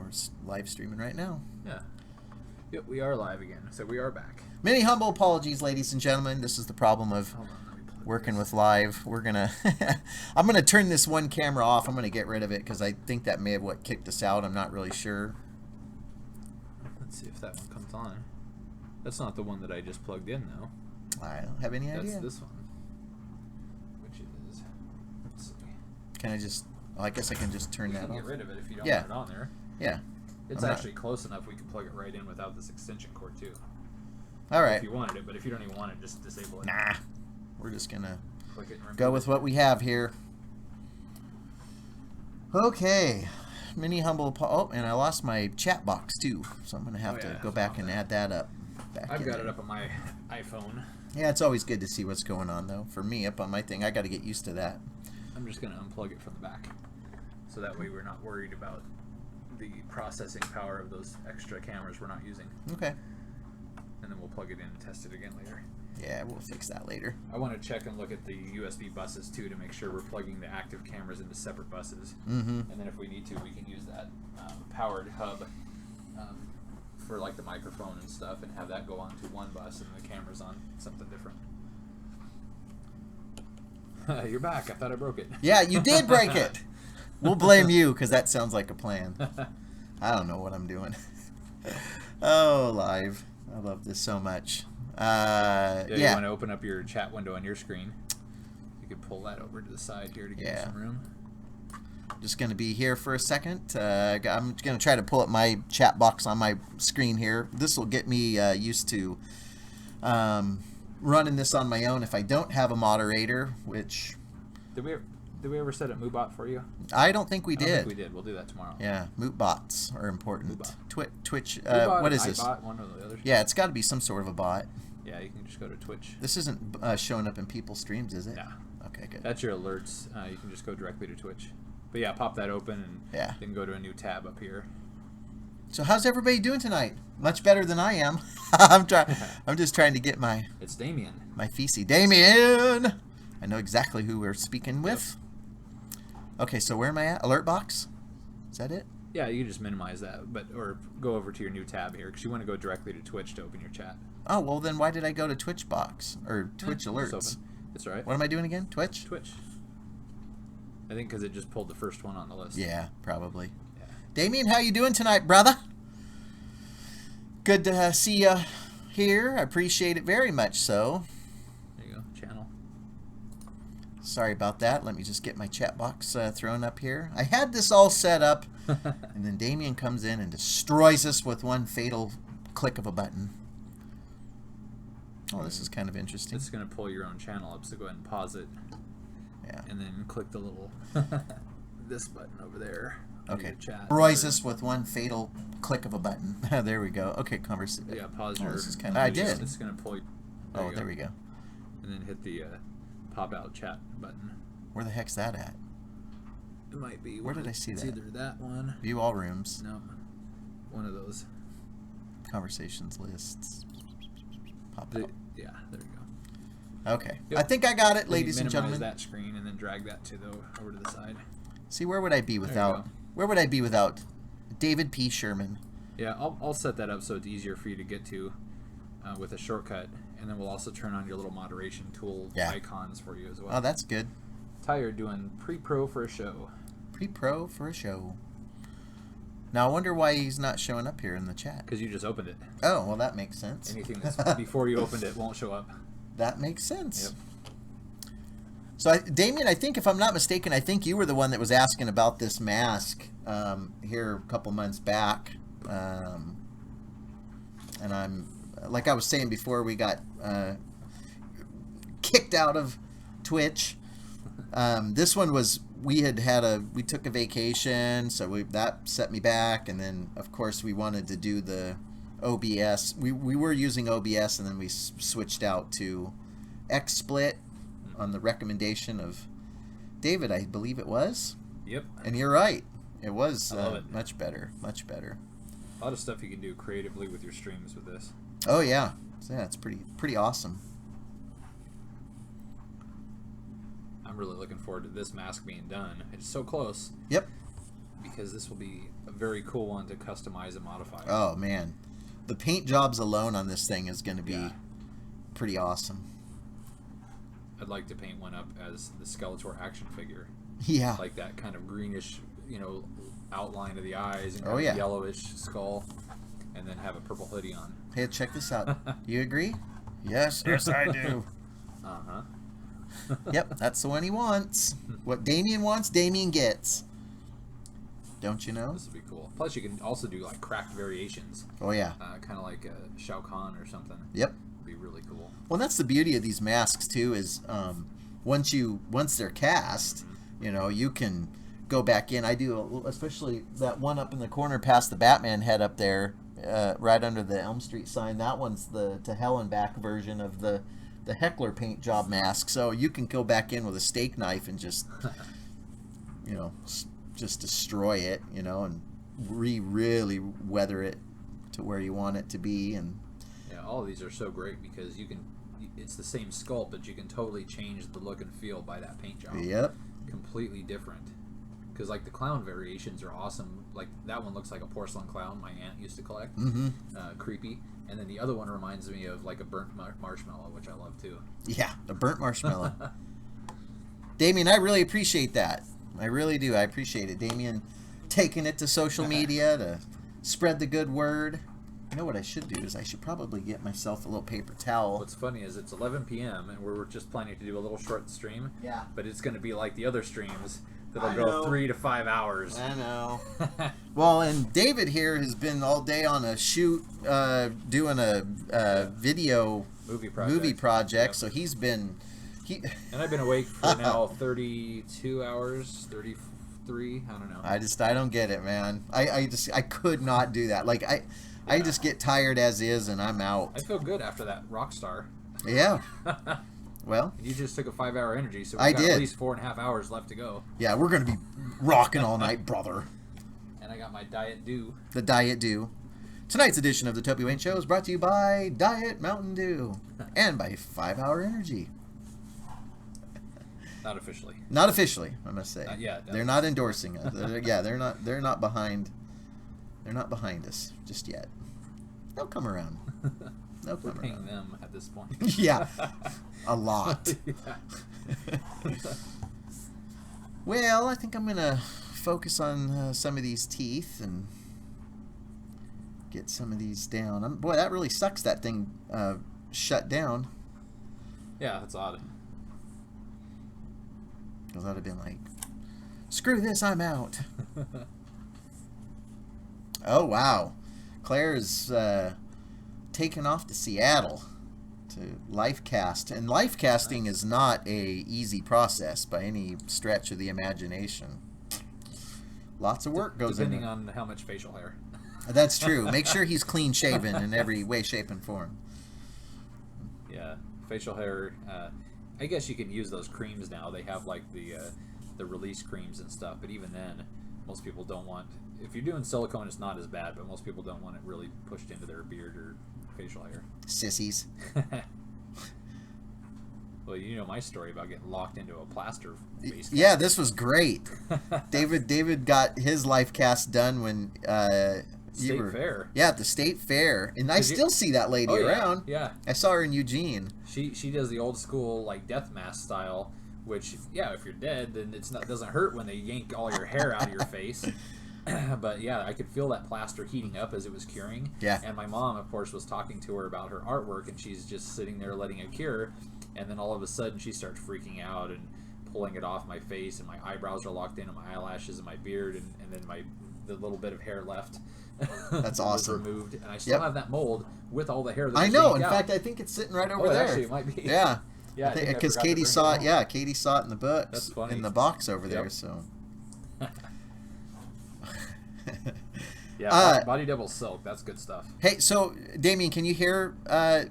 we're live streaming right now. Yeah. Yep, we are live again, so we are back. Many humble apologies, ladies and gentlemen. This is the problem of working with live. We're gonna I'm gonna turn this one camera off. I'm gonna get rid of it because I think that may have what kicked us out. I'm not really sure. Let's see if that one comes on. That's not the one that I just plugged in, though. I don't have any idea. That's this one. Which is, let's see. Can I just, oh, I guess I can just turn that off. You can get rid of it if you don't Yeah. want it on there. Yeah. It's actually close enough we can plug it right in without this extension cord, too. All right. If you wanted it, but if you don't even want it, just disable it. Nah. We're just gonna Click it and go with what we have here. Okay. Many humble, oh, and I lost my chat box too, so I'm gonna have to go back and add that up. I've got it up on my iPhone. Yeah, it's always good to see what's going on, though. For me, up on my thing, I got to get used to that. I'm just gonna unplug it from the back, so that way we're not worried about the processing power of those extra cameras we're not using. Okay. And then we'll plug it in and test it again later. Yeah, we'll fix that later. I want to check and look at the USB buses too to make sure we're plugging the active cameras into separate buses. Mm-hmm. And then if we need to, we can use that powered hub for like the microphone and stuff, and have that go onto one bus and the camera's on something different. You're back. I thought I broke it. Yeah, you did break it. We'll blame you because that sounds like a plan. I don't know what I'm doing. Oh, live. I love this so much. Yeah. You want to open up your chat window on your screen. You could pull that over to the side here to give you some room. Just going to be here for a second. I'm going to try to pull up my chat box on my screen here. This will get me used to running this on my own if I don't have a moderator, which... Did we ever set up MooBot for you? I don't think we did. I don't think we did. We'll do that tomorrow. Yeah, MootBots are important. Twitch, MooBot, what is this? iBot, one or the other. Yeah, it's got to be some sort of a bot. Yeah, you can just go to Twitch. This isn't showing up in people's streams, is it? Yeah. Okay, good. That's your alerts. You can just go directly to Twitch. But yeah, pop that open and then go to a new tab up here. So how's everybody doing tonight? Much better than I am. I'm just trying to get my... It's Damien. My feces. Damien! I know exactly who we're speaking with. Okay, so where am I at? Alert box? Is that it? Yeah, you can just minimize that, or go over to your new tab here, because you want to go directly to Twitch to open your chat. Oh, well then why did I go to Twitch box? Or Twitch alerts? It's open. That's all right. What am I doing again? Twitch? Twitch. I think because it just pulled the first one on the list. Yeah, probably. Yeah. Damien, how you doing tonight, brother? Good to see you here. I appreciate it very much so. There you go. Channel. Sorry about that. Let me just get my chat box thrown up here. I had this all set up, and then Damien comes in and destroys us with one fatal click of a button. Oh, this is kind of interesting. It's going to pull your own channel up, so go ahead and pause it. Yeah. And then click the little this button over there. Okay. Chat. Destroys us with one fatal click of a button. There we go. Okay, conversation. Yeah, pause your... This is kind of... I did. It's going to pull... There we go. And then hit the pop out chat button. Where the heck's that at? It might be. Where did I see that? It's either that one. View all rooms. No. One of those. Conversations lists. Pop out. Yeah, there you go. Okay. Yep. I think I got it, ladies and gentlemen. Minimize that screen and then drag that to over to the side. See, where would I be without... Where would I be without David P. Sherman? Yeah, I'll set that up so it's easier for you to get to with a shortcut. And then we'll also turn on your little moderation tool icons for you as well. Oh, that's good. Tyler doing pre-pro for a show. Pre-pro for a show. Now, I wonder why he's not showing up here in the chat. Because you just opened it. Oh, well, that makes sense. Anything that's before you opened it won't show up. That makes sense. Yep. So, Damien, I think if I'm not mistaken, I think you were the one that was asking about this mask here a couple months back. And I'm, like I was saying before we got kicked out of Twitch, this one was, we took a vacation, so that set me back, and then, of course, we wanted to do the OBS. We were using OBS, and then we switched out to XSplit on the recommendation of David, I believe it was. Yep. And you're right. It was I love it. much better. Much better. A lot of stuff you can do creatively with your streams with this. Oh, yeah. Yeah, it's pretty awesome. I'm really looking forward to this mask being done. It's so close. Yep. because this will be a very cool one to customize and modify. Oh man, the paint jobs alone on this thing is going to be pretty awesome. I'd like to paint one up as the Skeletor action figure. Yeah. Like that kind of greenish, outline of the eyes and Oh, kind yeah. of yellowish skull, and then have a purple hoodie on. Hey, check this out. You agree? Yes, yes, I do. Uh-huh. Yep, that's the one he wants. What Damien wants, Damien gets. Don't you know? This would be cool. Plus, you can also do like craft variations, Oh yeah. kind of like a Shao Kahn or something. Yep. It'd be really cool. Well, that's the beauty of these masks too. Is once they're cast, you can go back in. I do, especially that one up in the corner past the Batman head up there, right under the Elm Street sign. That one's the to hell and back version of the Heckler paint job mask. So you can go back in with a steak knife and just, just destroy it, and really weather it to where you want it to be. And Yeah, all of these are so great because it's the same sculpt, but you can totally change the look and feel by that paint job. yep. Completely different. Because like the clown variations are awesome. Like that one looks like a porcelain clown my aunt used to collect. Mm-hmm. Creepy. And then the other one reminds me of like a burnt marshmallow, which I love too. Yeah, a burnt marshmallow. Damien, I really appreciate that. I really do. I appreciate it. Damien taking it to social media to spread the good word. You know what I should do is I should probably get myself a little paper towel. What's funny is it's 11 p.m. and we're just planning to do a little short stream. Yeah. But it's going to be like the other streams that'll I go know. 3 to 5 hours. I know. Well, and David here has been all day on a shoot, doing a video Movie project. Yep. Yep. So he's been And I've been awake for now 32 hours, 33, I don't know. I don't get it, man. I could not do that. Like I just get tired as is and I'm out. I feel good after that Rockstar. Yeah. Well, You just took a 5-hour energy, so I we've got did. at least 4.5 hours left to go. yeah, we're gonna be rocking all night, brother. And I got my Diet Dew. The Diet Dew. Tonight's edition of the Toby Wayne Show is brought to you by Diet Mountain Dew and by 5-Hour Energy. Not officially. Not officially, I must say. Not yet, no. They're not endorsing us. They're not behind. They're not behind us just yet. They'll come around. They'll We're come paying around. them at this point. Yeah, a lot. Yeah. Well, I think I'm gonna focus on some of these teeth and get some of these down. Boy, that really sucks. That thing shut down. Yeah, that's odd. Because I'd have been like, screw this, I'm out. Oh, wow. Claire's taken off to Seattle to LifeCast. And LifeCasting is not a easy process by any stretch of the imagination. Lots of work goes Depending into it. on how much facial hair. That's true. Make sure he's clean shaven in every way, shape, and form. Yeah, facial hair. I guess you can use those creams now. They have like the release creams and stuff. But even then, most people don't want. If you're doing silicone, it's not as bad. But most people don't want it really pushed into their beard or facial hair. Sissies. Well, you know my story about getting locked into a plaster face. Yeah, this was great. David got his LifeCast done when State Fair. Yeah, at the state fair, and I still see that lady Oh, yeah, around. yeah. I saw her in Eugene. She does the old school like death mask style, which if you're dead, then doesn't hurt when they yank all your hair out of your face. But yeah, I could feel that plaster heating up as it was curing. Yeah. And my mom, of course, was talking to her about her artwork, and she's just sitting there letting it cure, and then all of a sudden she starts freaking out and pulling it off my face, and my eyebrows are locked in, and my eyelashes and my beard, and then the little bit of hair left. That's was awesome. removed, and I still have that mold with all the hair. That I was know. yanked In out. fact, I think it's sitting right over Oh, there. actually, it might be. Yeah. Yeah, Because forgot to Katie bring saw it. home. Yeah, Katie saw it in the books. That's funny. In the box over there. Yep. So. Yeah, Body Devil Silk. That's good stuff. Hey, so Damien, can you hear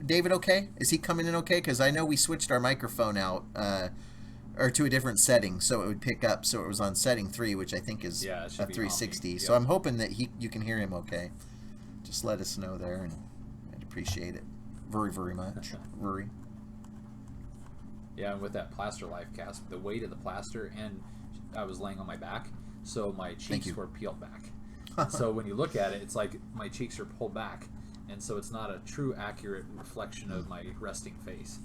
David? Okay, is he coming in okay? Because I know we switched our microphone out, or to a different setting, so it would pick up. So it was on setting 3, which I think is Yeah, it should a be 360. omni. So Yep. I'm hoping that you can hear him okay. Just let us know there, and I'd appreciate it very, very much. Very. Yeah, and with that plaster life cast, the weight of the plaster, and I was laying on my back, so my you. cheeks were peeled back. So when you look at it, it's like my cheeks are pulled back, and so it's not a true accurate reflection of my resting face.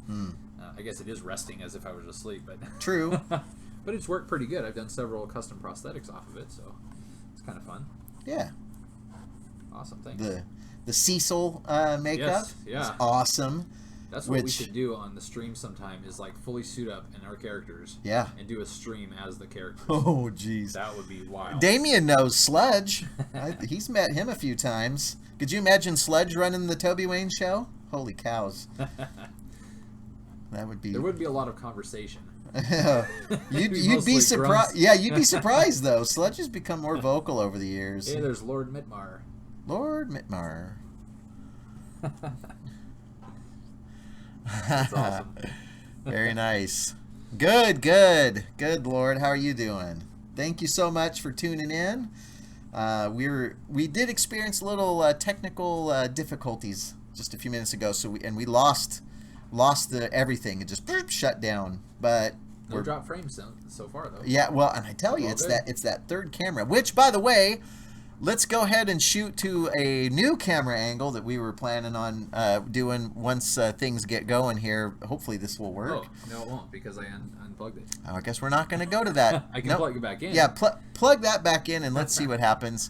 I guess it is resting as if I was asleep, but True. but it's worked pretty good. I've done several custom prosthetics off of it, so it's kind of fun. Yeah. Awesome, thanks. The Cecil makeup Yes, yeah. is awesome. That's what we should do on the stream sometime, is like fully suit up in our characters. Yeah. And do a stream as the characters. Oh, jeez. That would be wild. Damien knows Sludge. He's met him a few times. Could you imagine Sludge running the Toby Wayne show? Holy cows. That would be... There would be a lot of conversation. you'd be surprised. Yeah, you'd be surprised, though. Sludge has become more vocal over the years. Hey, there's Lord Mitmar. Lord Mitmar. That's awesome. Very nice. Good, Lord. How are you doing? Thank you so much for tuning in. We did experience a little technical difficulties just a few minutes ago, so we lost everything. It just shut down. But no drop frames so far, though. yeah, well, and I tell you, it's that third camera. Which, by the way, let's go ahead and shoot to a new camera angle that we were planning on doing once things get going here. Hopefully this will work. Oh, no, it won't, because I unplugged it. Oh, I guess we're not going to go to that. I can plug it back in. Yeah, plug that back in and let's see what happens,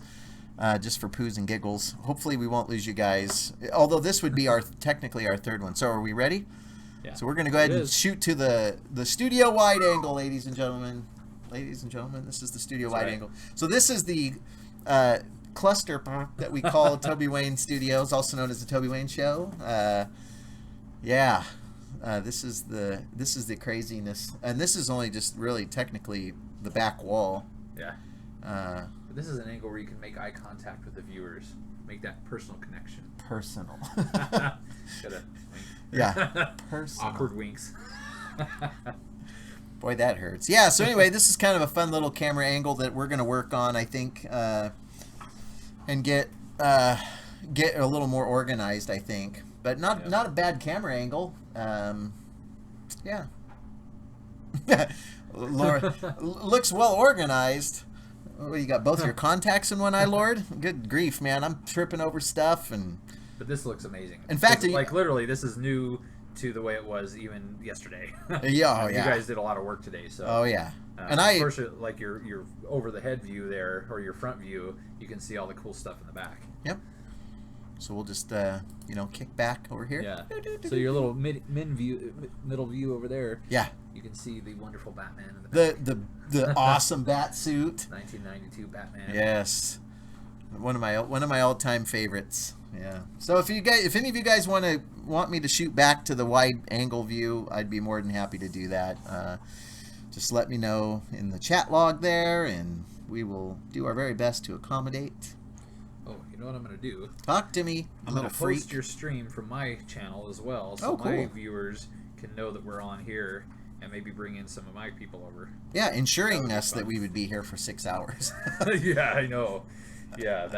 just for poos and giggles. Hopefully we won't lose you guys, although this would be technically our third one. So are we ready? Yeah. So we're going to go ahead and shoot to the studio wide angle, ladies and gentlemen. Ladies and gentlemen, this is the studio wide angle. So this is the cluster that we call Toby Wayne Studios, also known as the Toby Wayne Show. This is the craziness, and this is only just really technically the back wall. Yeah. But this is an angle where you can make eye contact with the viewers, make that personal connection. Personal. Gotta wink. Yeah. Personal. Awkward winks. Boy, that hurts. Yeah. So anyway, this is kind of a fun little camera angle that we're gonna work on, I think, and get a little more organized, I think. But not a bad camera angle. Yeah. Lord, looks well organized. Oh, you got both your contacts in one eye, Lord? Good grief, man. I'm tripping over stuff. But this looks amazing. In fact, like literally, this is new to the way it was even yesterday. Yeah, You guys did a lot of work today, so. Oh yeah. And of course, like your over the head view there, or your front view, you can see all the cool stuff in the back. Yep. So we'll just kick back over here. Yeah. So your little middle view over there. Yeah. You can see the wonderful Batman in the back. The awesome bat suit. 1992 Batman. Yes. One of my all-time favorites. Yeah. So if any of you guys want me to shoot back to the wide angle view, I'd be more than happy to do that. Just let me know in the chat log there, and we will do our very best to accommodate. Oh, you know what I'm going to do? Talk to me, I'm going to post your stream from my channel as well, so cool. my viewers can know that we're on here, and maybe bring in some of my people over. Yeah, ensuring us that we would be here for 6 hours. Yeah, I know. Yeah,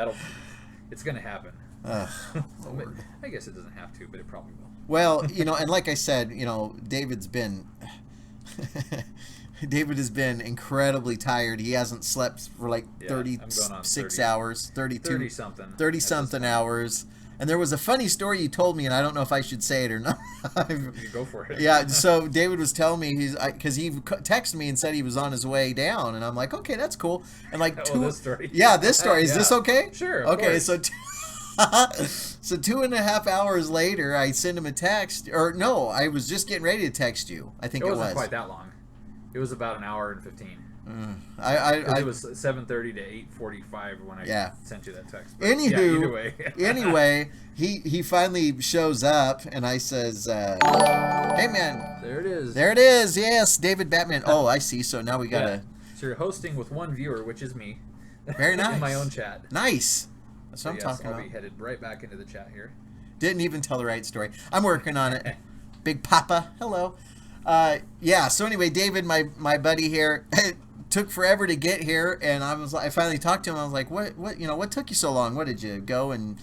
it's going to happen. Lord. I guess it doesn't have to, but it probably will. Well, and like I said, David has been incredibly tired. He hasn't slept for like 36 hours, 30-something hours. And there was a funny story you told me, and I don't know if I should say it or not. You go for it. Yeah, so David was telling me because he texted me and said he was on his way down, and I'm like, okay, that's cool. And like this story. Yeah, this story. Is this okay? Sure. Okay, so 2.5 hours later, I send him a text, or no, I was just getting ready to text you. I think it was. It wasn't quite that long. It was about an hour and 15. It was 7:30 to 8:45 when I sent you that text. But either way. Anyway, he finally shows up, and I says, "Hey man, there it is. There it is. Yes, David Batman. Oh, I see. So now we gotta." So you're hosting with one viewer, which is me. Very nice. In my own chat. Nice. That's what I'm talking about. I'll be headed right back into the chat here. Didn't even tell the right story. I'm working on it. Big Papa, hello. So anyway, David, my buddy here, it took forever to get here, and I finally talked to him. I was like, what took you so long? What did you go and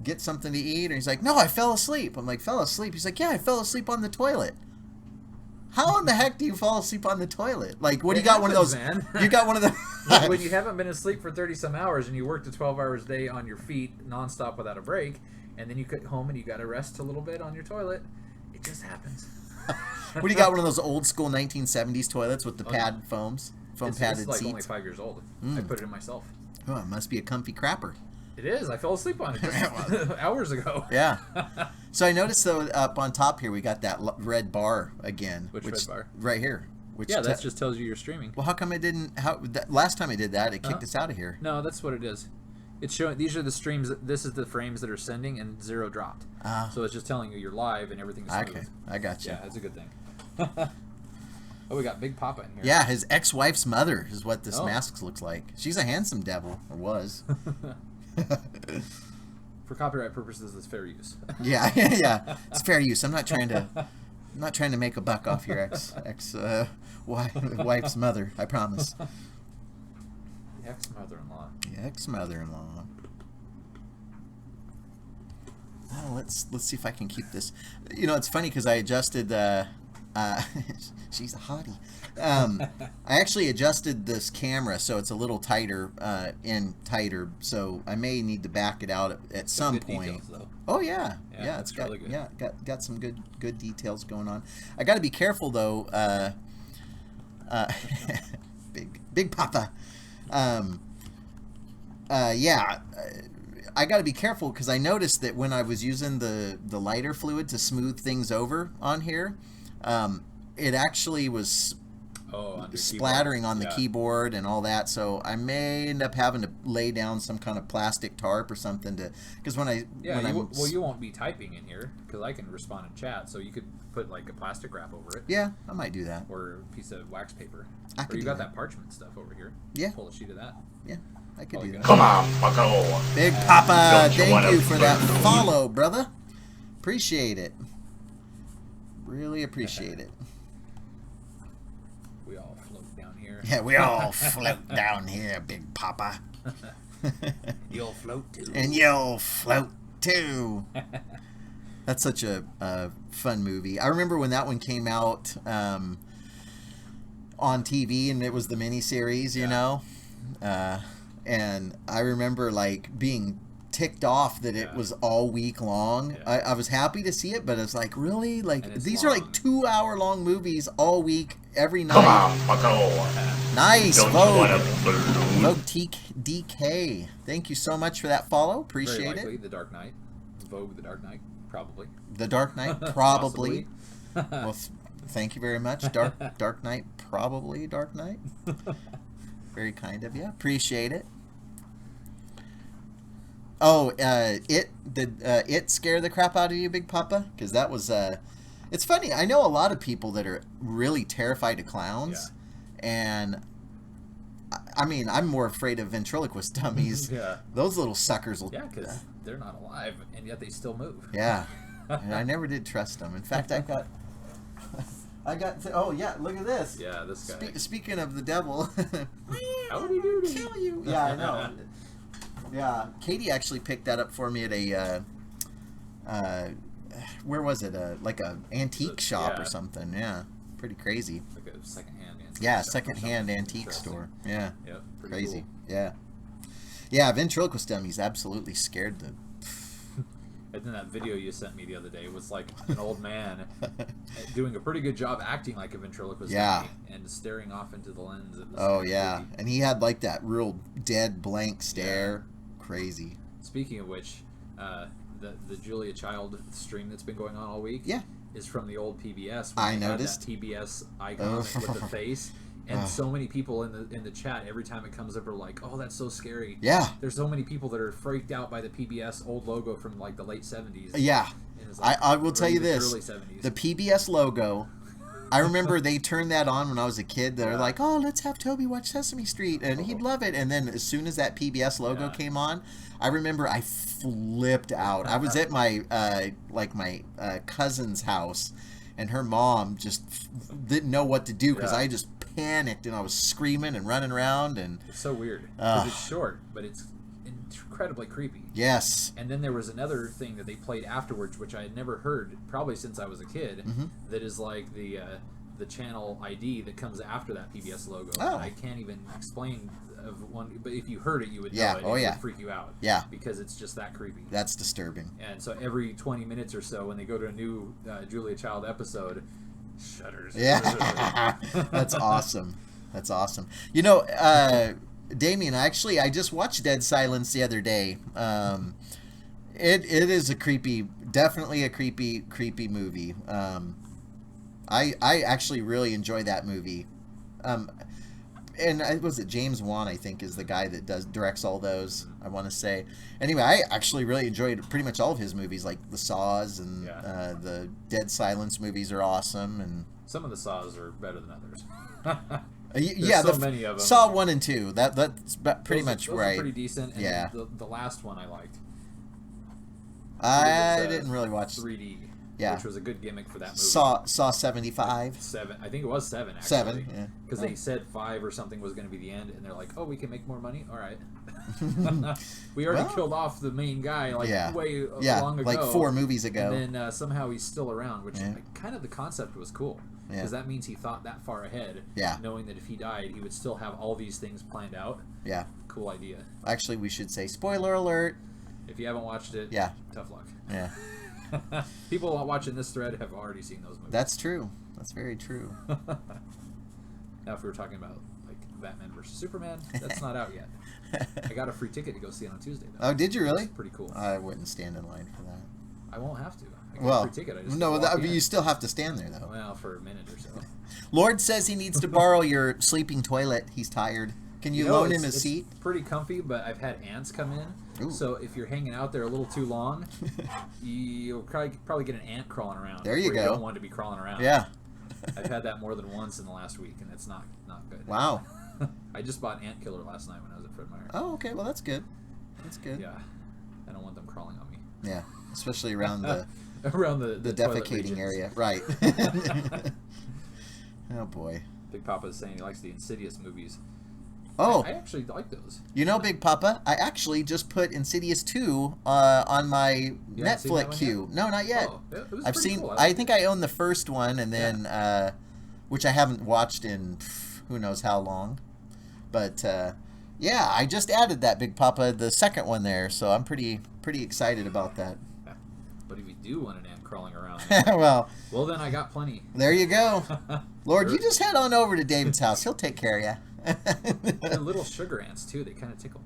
get something to eat? And he's like, no, I fell asleep. I'm like, fell asleep? He's like, yeah, I fell asleep on the toilet. How in the heck do you fall asleep on the toilet? Like, what do It you got? One of those? happens, man. You got one of the. When you haven't been asleep for 30 some hours and you worked a 12 hours a day on your feet nonstop without a break, and then you get home and you got to rest a little bit on your toilet, it just happens. What do you got? One of those old school 1970s toilets with the pad foam It's padded like seats. only 5 years old. I put it in myself. Oh, it must be a comfy crapper. It is. I fell asleep on it just hours ago. Yeah. So I noticed though up on top here we got that red bar again. Which red bar? Right here. Which Yeah, that just tells you you're streaming. Well, how come it didn't? Last time I did that, it kicked us out of here. No, that's what it is. It's showing these are the streams. This is the frames that are sending, and 0 dropped. So it's just telling you you're live and everything's smooth. Okay, I got you. Yeah, it's a good thing. Oh, we got Big Papa in here. Yeah, his ex-wife's mother is what this mask looks like. She's a handsome devil, or was. For copyright purposes, it's fair use. Yeah, yeah, it's fair use. I'm not trying to make a buck off your wife's mother. I promise. The ex-mother-in-law. The ex-mother-in-law. Oh, let's see if I can keep this. You know, it's funny because I adjusted. She's a hottie. I actually adjusted this camera so it's a little tighter and tighter. So I may need to back it out at some point. Details, Oh yeah, yeah. It's got really good. got some good details going on. I got to be careful though. Big Papa. I got to be careful because I noticed that when I was using the lighter fluid to smooth things over on here, it actually was splattering on the keyboard and all that. So I may end up having to lay down some kind of plastic tarp or something to, because you won't be typing in here because I can respond in chat, so you could put like a plastic wrap over it. Yeah, I might do that. Or a piece of wax paper. Or you got that parchment stuff over here. Yeah. Pull a sheet of that. Yeah, I could do that. Come on, Bucko. Big Papa, Don't you thank wanna you for that food? follow, brother. Appreciate it. Really appreciate it. We all float down here. Yeah, we all float down here, Big Papa. You'll float too. And you'll float too. That's such a fun movie. I remember when that one came out on TV, and it was the miniseries, you know. And I remember like being ticked off that it was all week long. I was happy to see it, but it's like, really? Like, these are like 2-hour-long movies all week, every night. Come on, Bucko. Nice, Don't you Vogue. want a balloon? Vogue DK. Thank you so much for that follow. Very Appreciate likely it. The Dark Knight. Vogue the Dark Knight, probably. The Dark Knight, probably. Possibly. Well, thank you very much. Dark Knight, probably Dark Knight. Very kind of you. Appreciate it. Oh, did it scare the crap out of you, Big Papa? Because that was it's funny. I know a lot of people that are really terrified of clowns, and I mean, I'm more afraid of ventriloquist dummies. Yeah. Those little suckers will. Yeah, because they're not alive, and yet they still move. Yeah. And I never did trust them. In fact, I got. Oh yeah, look at this. Yeah, this guy. Speaking of the devil. How would he do to Kill you. Yeah, I know. Yeah, Katie actually picked that up for me at a where was it? Like a antique shop or something. Yeah, pretty crazy. Like a secondhand antique. Yeah, shop or secondhand something. antique Interesting. store. Yeah. Yep, pretty Crazy. cool. Yeah. Yeah, ventriloquist dummies absolutely scared the. And then that video you sent me the other day was like an old man doing a pretty good job acting like a ventriloquist dummy and staring off into the lens. It was Oh yeah, creepy. and he had like that real dead blank stare. Crazy. Speaking of which, the Julia Child stream that's been going on all week is from the old PBS. I When they had noticed. that PBS icon with the face. And so many people in the chat every time it comes up are like, "Oh, that's so scary." Yeah. There's so many people that are freaked out by the PBS old logo from like the late '70s. Yeah. And it's like, I will or tell you even this: early '70s. the PBS logo. I remember they turned that on when I was a kid. They're like, "Oh, let's have Toby watch Sesame Street," and he'd love it. And then as soon as that PBS logo came on, I remember I flipped out. I was at my my cousin's house, and her mom just didn't know what to do because I just panicked and I was screaming and running around and. It's so weird because it's short, but it's incredibly creepy. Yes. And then there was another thing that they played afterwards, which I had never heard probably since I was a kid. That is like the the channel ID that comes after that PBS logo. Oh. And I can't even explain of one, but if you heard it, you would Yeah. know it. Oh, It yeah. would freak you out. Yeah. Because it's just that creepy. That's disturbing. And so every 20 minutes or so, when they go to a new Julia Child episode, shudders. Yeah. That's awesome. That's awesome. You know, Damien, actually, I just watched Dead Silence the other day. It is definitely a creepy movie. I actually really enjoy that movie. And was it James Wan, I think, is the guy that directs all those, I want to say. Anyway, I actually really enjoyed pretty much all of his movies, like the Saws and the Dead Silence movies are awesome. And some of the Saws are better than others. yeah, so many of them. Saw 1 and 2. That's pretty much those right. Are pretty decent. And Yeah. The last one I liked. I didn't really watch 3D. Yeah. Which was a good gimmick for that movie. Saw 75. 7. I think it was 7, actually. 7, yeah. Because they said 5 or something was going to be the end, and they're like, oh, we can make more money? All right. We already killed off the main guy, way long ago. Like 4 movies ago. And then somehow he's still around, which kind of the concept was cool. Because that means he thought that far ahead, knowing that if he died, he would still have all these things planned out. Yeah. Cool idea. Actually, we should say spoiler alert. If you haven't watched it, tough luck. Yeah. People watching this thread have already seen those movies. That's true. That's very true. Now, if we were talking about like Batman versus Superman, that's not out yet. I got a free ticket to go see it on Tuesday, though. Oh, did you really? It's pretty cool. I wouldn't stand in line for that. I won't have to. I got a free ticket. I just no, walk in. you still have to stand there, though. Well, for a minute or so. Lord says he needs to borrow your sleeping toilet. He's tired. Can you loan him his seat? It's pretty comfy, but I've had ants come in. Ooh. So if you're hanging out there a little too long, you'll probably get an ant crawling around. There you go. You don't want to be crawling around. Yeah. I've had that more than once in the last week, and it's not good. Wow. I just bought ant killer last night when I was at Fred Meyer. Oh, okay. Well, that's good. That's good. Yeah. I don't want them crawling on me. Yeah. Especially around the the defecating area. Right. Oh, boy. Big Papa's saying he likes the Insidious movies. Oh. I actually like those. You know, Big Papa, I actually just put Insidious 2 on my Netflix queue. No, not yet. Oh, it was I've pretty seen. cool. I think I own the first one, and then which I haven't watched in who knows how long. But yeah, I just added that, Big Papa, the second one there, so I'm pretty excited about that. But if you do want an ant crawling around, well, then I got plenty. There you go. Lord, you just head on over to David's house. He'll take care of you. They're little sugar ants too. They kind of tickle.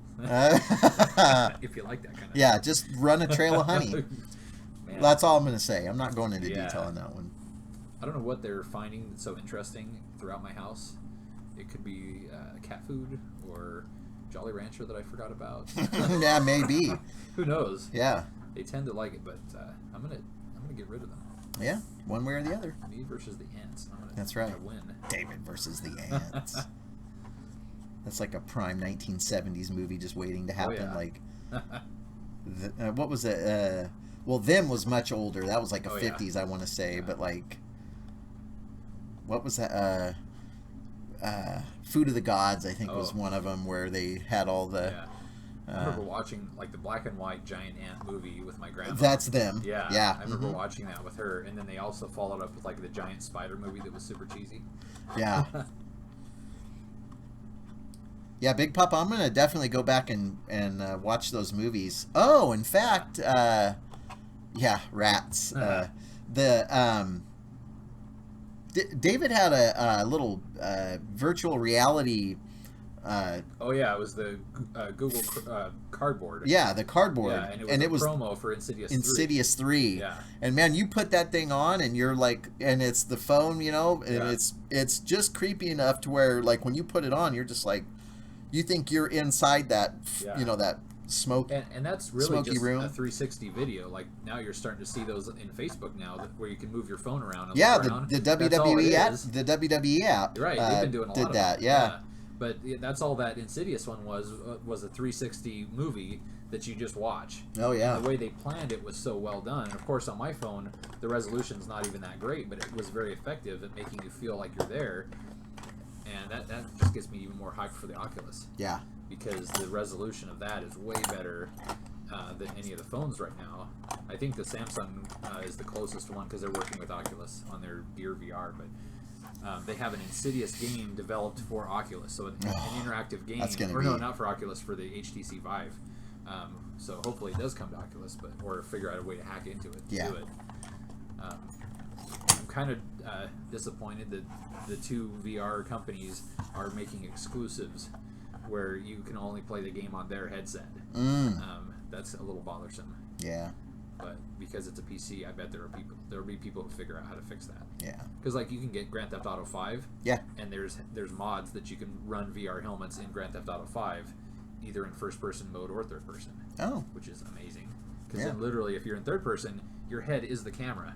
If you like that kind of. Yeah, just run a trail of honey. Man. That's all I'm going to say. I'm not going into detail on that one. I don't know what they're finding that's so interesting throughout my house. It could be cat food or Jolly Rancher that I forgot about. Yeah, maybe. Who knows? Yeah. They tend to like it, but I'm gonna get rid of them. Yeah, one way or the other. Me versus the ants. That's right. I'm gonna win. David versus the ants. That's like a prime 1970s movie just waiting to happen. Oh, yeah. Like, what was it? Well, Them was much older. That was like a 50s, I want to say. But like, what was that? Food of the Gods, I think, was one of them where they had all the. Yeah. I remember watching like the black and white giant ant movie with my grandma. That's Them. Yeah. Yeah. I remember watching that with her, and then they also followed up with like the giant spider movie that was super cheesy. Yeah. Yeah, Big Papa, I'm going to definitely go back and watch those movies. Oh, in fact, yeah, rats. David had a little virtual reality. Oh yeah, it was the Google Cardboard. Yeah, the cardboard. Yeah, and it was a promo for Insidious 3. Yeah. And man, you put that thing on, and you're like, and it's the phone, you know, and it's just creepy enough to where like when you put it on, you're just like, you think you're inside that, you know, that smoke. And that's really smoky just room. a 360 video. Like now you're starting to see those in Facebook now, where you can move your phone around. And Yeah, look around. the That's all it WWE app. is. The WWE app. Right, they've been doing a lot did of that. it. Yeah. But that's all that Insidious one was a 360 movie that you just watch. Oh yeah. The way they planned it was so well done. And of course, on my phone, the resolution's not even that great, but it was very effective at making you feel like you're there. And that just gets me even more hyped for the Oculus. Yeah. Because the resolution of that is way better than any of the phones right now. I think the Samsung is the closest one because they're working with Oculus on their Gear VR, but They have an Insidious game developed for Oculus, so an interactive game. That's gonna or no, be- not for Oculus, for the HTC Vive. So hopefully it does come to Oculus, or figure out a way to hack into it to Yeah. do it. I'm kind of disappointed that the two VR companies are making exclusives where you can only play the game on their headset. That's a little bothersome. Yeah. But because it's a PC, I bet there will be people who figure out how to fix that. Yeah. Because like you can get Grand Theft Auto 5, Yeah. and there's mods that you can run VR helmets in Grand Theft Auto 5, either in first person mode or third person, Oh. which is amazing. Because Yeah. then literally, if you're in third person, your head is the camera,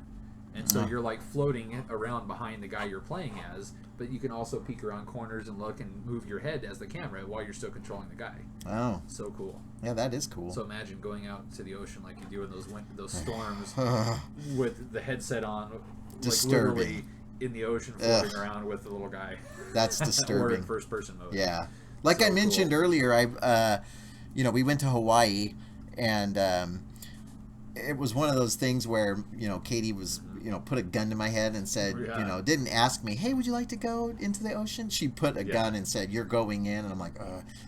and so Oh. you're like floating around behind the guy you're playing as. But you can also peek around corners and look and move your head as the camera while you're still controlling the guy. Oh. So cool. Yeah, that is cool. So imagine going out to the ocean like you do in those storms with the headset on, like Disturbing. literally in the ocean floating around with the little guy. That's or disturbing. in first person mode. Yeah. Like So I mentioned cool. earlier, we went to Hawaii, and it was one of those things where, Katie was, put a gun to my head and said, Yeah. didn't ask me, hey, would you like to go into the ocean? She put a Yeah. gun and said, you're going in. And I'm like,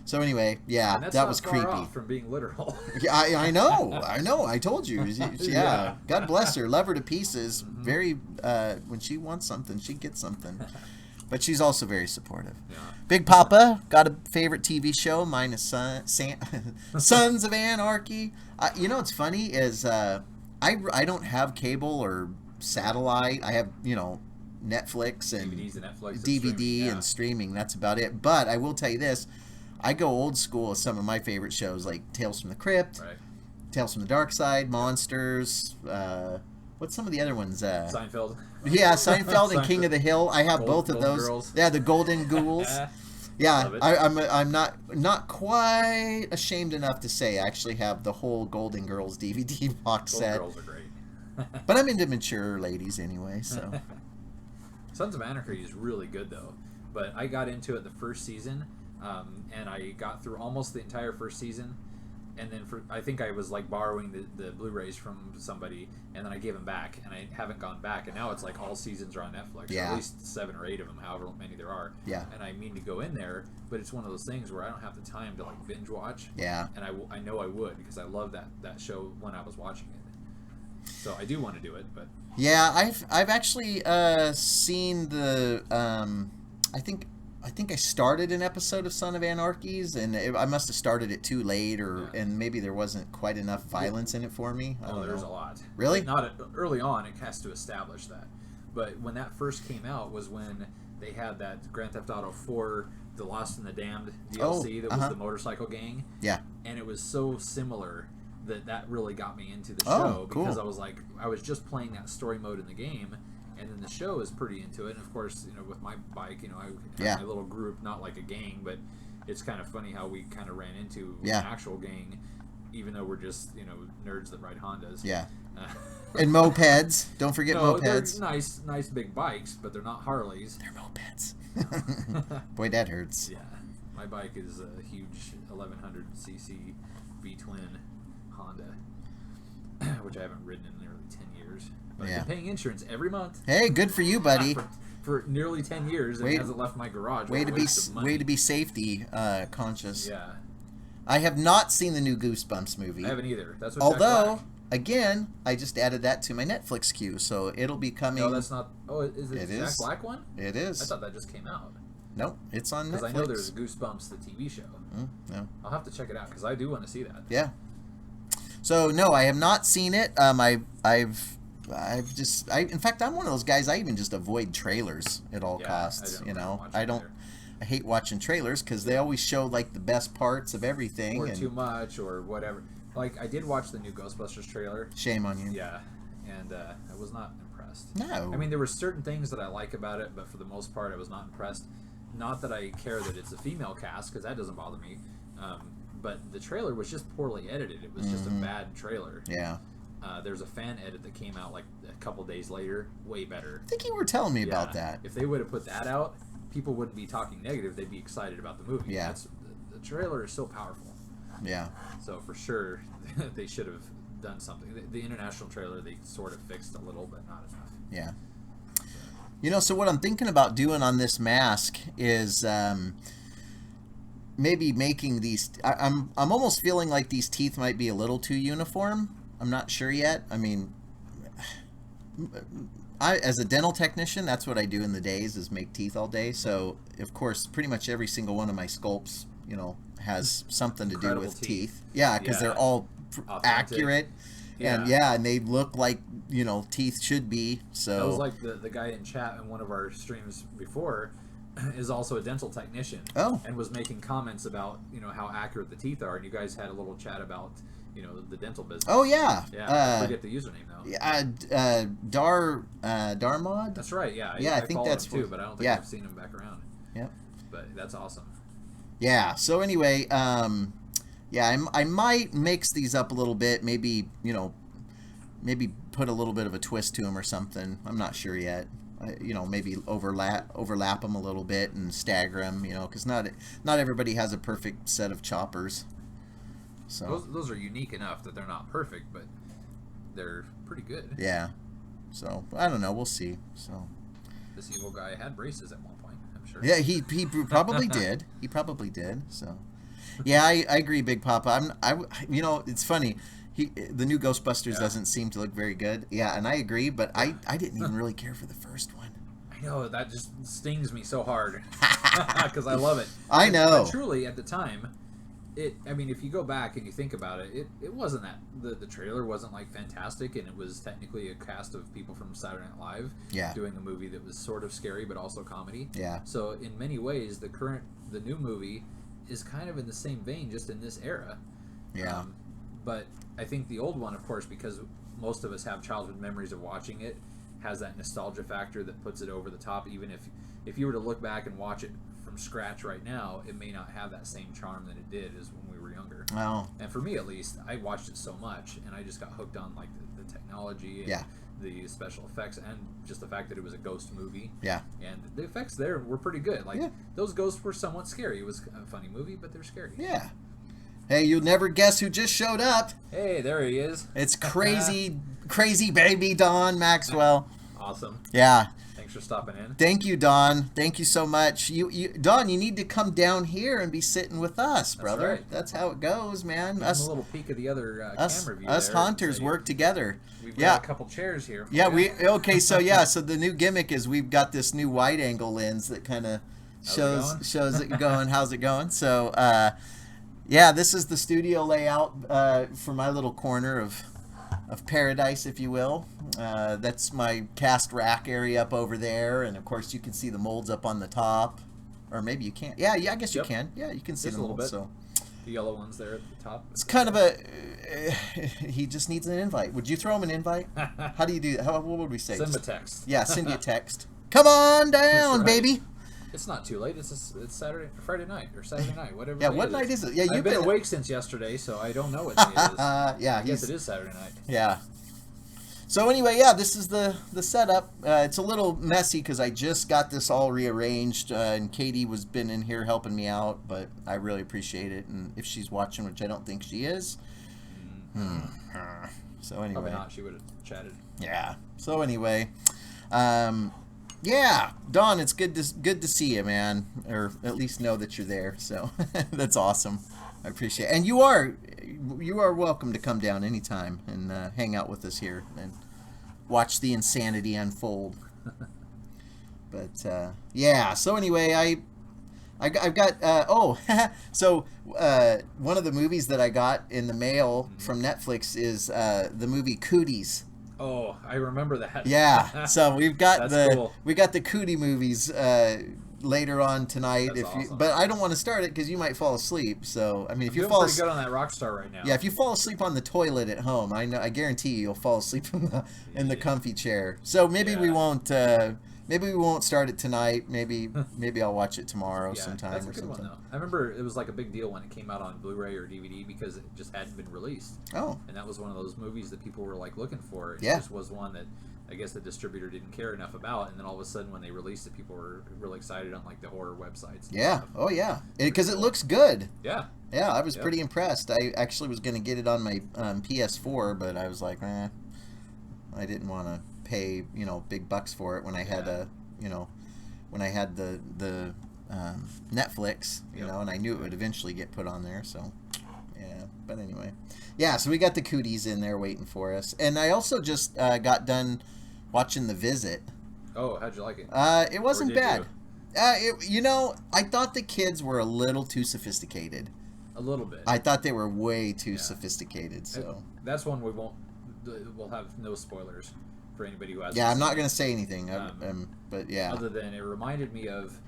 So anyway, yeah, And that's that not was far creepy. off from being literal. Yeah, I know. I told you. Yeah. Yeah. God bless her. Love her to pieces. Very, when she wants something, she gets something. But she's also very supportive. Yeah. Big Papa got a favorite TV show. Mine is Sons of Anarchy. What's funny is I don't have cable or satellite. I have Netflix and DVDs and Netflix. And DVD streaming, yeah. and streaming. That's about it. But I will tell you this: I go old school with some of my favorite shows, like Tales from the Crypt, Right. Tales from the Dark Side, Monsters. What's some of the other ones? Seinfeld. Yeah, Seinfeld and King of the Hill. I have both of Golden those. Girls. Yeah, the Golden Ghouls. Yeah, Love it. I'm not quite ashamed enough to say I actually have the whole Golden Girls DVD box Golden set. Girls are great. But I'm into mature ladies anyway, so Sons of Anarchy is really good though, but I got into it the first season, and I got through almost the entire first season, and then I think I was like borrowing the Blu-rays from somebody, and then I gave them back, and I haven't gone back, and now it's like all seasons are on Netflix, or Yeah. at least 7 or 8 of them, however many there are. Yeah. And I mean to go in there, but it's one of those things where I don't have the time to like binge watch. yeah. And I know I would, because I love that show when I was watching it. So I do want to do it, but Yeah, I've actually seen the I think I started an episode of Son of Anarchies, and I must have started it too late, and maybe there wasn't quite enough violence in it for me. I don't there's know. a lot. Really? Like, not early on. It has to establish that. But when that first came out was when they had that Grand Theft Auto 4, The Lost and the Damned DLC that was the motorcycle gang, Yeah. and it was so similar that really got me into the Oh, show because cool. I was like, I was just playing that story mode in the game. And then the show is pretty into it. And of course, with my bike, I have Yeah. my little group, not like a gang, but it's kind of funny how we kind of ran into Yeah. an actual gang, even though we're just, nerds that ride Hondas. Yeah. Uh, And mopeds. Don't forget no, mopeds. they're nice big bikes, but they're not Harleys. They're mopeds. Boy, that hurts. Yeah. My bike is a huge 1100cc V-twin Honda, which I haven't ridden in nearly 10 years. But Yeah. I've been paying insurance every month. Hey, good for you, buddy. For nearly 10 years, and Way- it hasn't left my garage. Way What to a be waste of money. way to be safety conscious. Yeah, I have not seen the new Goosebumps movie. I haven't either. That's what. Jack Although, Black. again, I just added that to my Netflix queue, so it'll be coming. No, that's not. Oh, is it It the Jack is. Black one? It I is. thought that just came out. Nope, it's on Netflix. Because I know there's Goosebumps, the TV show. No. I'll have to check it out because I do want to see that. Yeah. So no, I have not seen it. In fact, I'm one of those guys. I even just avoid trailers at all Yeah, costs. I don't watch I it don't. either. I hate watching trailers because they always show like the best parts of everything. Or and too much, or whatever. Like I did watch the new Ghostbusters trailer. Shame on you. Yeah, and I was not impressed. No. I mean, there were certain things that I like about it, but for the most part, I was not impressed. Not that I care that it's a female cast, because that doesn't bother me. But the trailer was just poorly edited. It was just a bad trailer. Yeah. There's a fan edit that came out like a couple days later, way better. I think you were telling me about Yeah. that. If they would have put that out, people wouldn't be talking negative. They'd be excited about the movie. Yeah. The trailer is so powerful. Yeah. So for sure, they should have done something. The international trailer they sort of fixed a little, but not enough. Yeah. You know, so what I'm thinking about doing on this mask is maybe making these. I'm almost feeling like these teeth might be a little too uniform. I'm not sure yet. I mean, as a dental technician, that's what I do in the days is make teeth all day. So of course, pretty much every single one of my sculpts, you know, has something to do with teeth. Yeah, because they're all accurate. And and they look like, you know, teeth should be. So that was like the guy in chat in one of our streams before is also a dental technician. Oh. And was making comments about, you know, how accurate the teeth are, and you guys had a little chat about, you know, the dental business. Oh yeah. Yeah. I forget the username though. Yeah. Darmod. That's right. Yeah. Yeah, I think follow that's him too, but I don't think I've seen him back around. Yep. But that's awesome. Yeah. So anyway, yeah, I might mix these up a little bit. Maybe, you know, maybe put a little bit of a twist to them or something. I'm not sure yet. You know, maybe overlap them a little bit and stagger them. You know, because not everybody has a perfect set of choppers. So those are unique enough that they're not perfect, but they're pretty good. Yeah. So I don't know. We'll see. So this evil guy had braces at one point, I'm sure. Yeah, he probably did. He probably did. So. Yeah, I agree, Big Papa. You know, it's funny. The new Ghostbusters doesn't seem to look very good. Yeah, and I agree, but I didn't even really care for the first one. I know, that just stings me so hard because I love it. I know. But truly, at the time, I mean, if you go back and you think about it, it wasn't that the trailer wasn't like fantastic, and it was technically a cast of people from Saturday Night Live doing a movie that was sort of scary but also comedy. Yeah. So in many ways, the new movie is kind of in the same vein, just in this era. Yeah. But I think the old one, of course, because most of us have childhood memories of watching it, has that nostalgia factor that puts it over the top. Even if you were to look back and watch it from scratch right now, it may not have that same charm that it did as when we were younger. Well, and for me at least, I watched it so much, and I just got hooked on like the technology and the special effects, and just the fact that it was a ghost movie. Yeah. And the effects there were pretty good. Like those ghosts were somewhat scary. It was a funny movie, but they're scary. Yeah. Hey, you'll never guess who just showed up. Hey, there he is. It's crazy baby Don Maxwell. Awesome. Yeah. Thanks for stopping in. Thank you, Don. Thank you so much. Don, you need to come down here and be sitting with us, brother. That's right. That's how it goes, man. A little peek of the other camera view. Us haunters work together. We've got a couple chairs here. Yeah, so the new gimmick is we've got this new wide angle lens that kind of shows it going. How's it going? So, yeah, this is the studio layout for my little corner of paradise, if you will. That's my cast rack area up over there, and of course you can see the molds up on the top, or maybe you can't. Yeah, I guess you can. Yeah, you can see just the molds. Bit. So the yellow ones there at the top. It's kind of a. He just needs an invite. Would you throw him an invite? How do you do that? What would we say? Send him a text. Yeah, send you a text. Come on down, baby. It's not too late. It's Friday night or Saturday night, whatever. Yeah, what night is it? Yeah, you've been awake since yesterday, so I don't know what day it is. Yeah, I guess it is Saturday night. Yeah. So anyway, yeah, this is the setup. It's a little messy because I just got this all rearranged, and Katie was been in here helping me out, but I really appreciate it. And if she's watching, which I don't think she is, so anyway, probably not. She would have chatted. Yeah. So anyway, yeah, Don, it's good to see you, man, or at least know that you're there. So that's awesome. I appreciate it. And you are welcome to come down anytime and hang out with us here and watch the insanity unfold. But yeah, so anyway, I've got so one of the movies that I got in the mail from Netflix is the movie Cooties. Oh, I remember that. Yeah, so we've got cool. we got the Cootie movies later on tonight. That's awesome. But I don't want to start it because you might fall asleep. So I mean, if you fall pretty good on that Rockstar right now. Yeah, if you fall asleep on the toilet at home, I guarantee you'll fall asleep in the comfy chair. So maybe we won't. Maybe we won't start it tonight. Maybe I'll watch it tomorrow sometime. That's a or good something. one though. I remember it was like a big deal when it came out on Blu-ray or DVD because it just hadn't been released. Oh. And that was one of those movies that people were like looking for. It just was one that I guess the distributor didn't care enough about, and then all of a sudden when they released it, people were really excited on like the horror websites. Yeah. Stuff. Oh yeah. Because it looks good. Yeah. Yeah, I was pretty impressed. I actually was going to get it on my PS4, but I was like, I didn't want to pay big bucks for it when I had a you know, when I had the Netflix, you know, and I knew it would eventually get put on there. So, yeah. But anyway, yeah. So we got the cooties in there waiting for us, and I also just got done watching The Visit. Oh, how'd you like it? It wasn't Or did bad. you? You know, I thought the kids were a little too sophisticated. A little bit. I thought they were way too sophisticated. So that's one we'll have no spoilers for anybody who hasn't. yeah, I'm not seen going it. to say anything. But yeah. Other than it reminded me of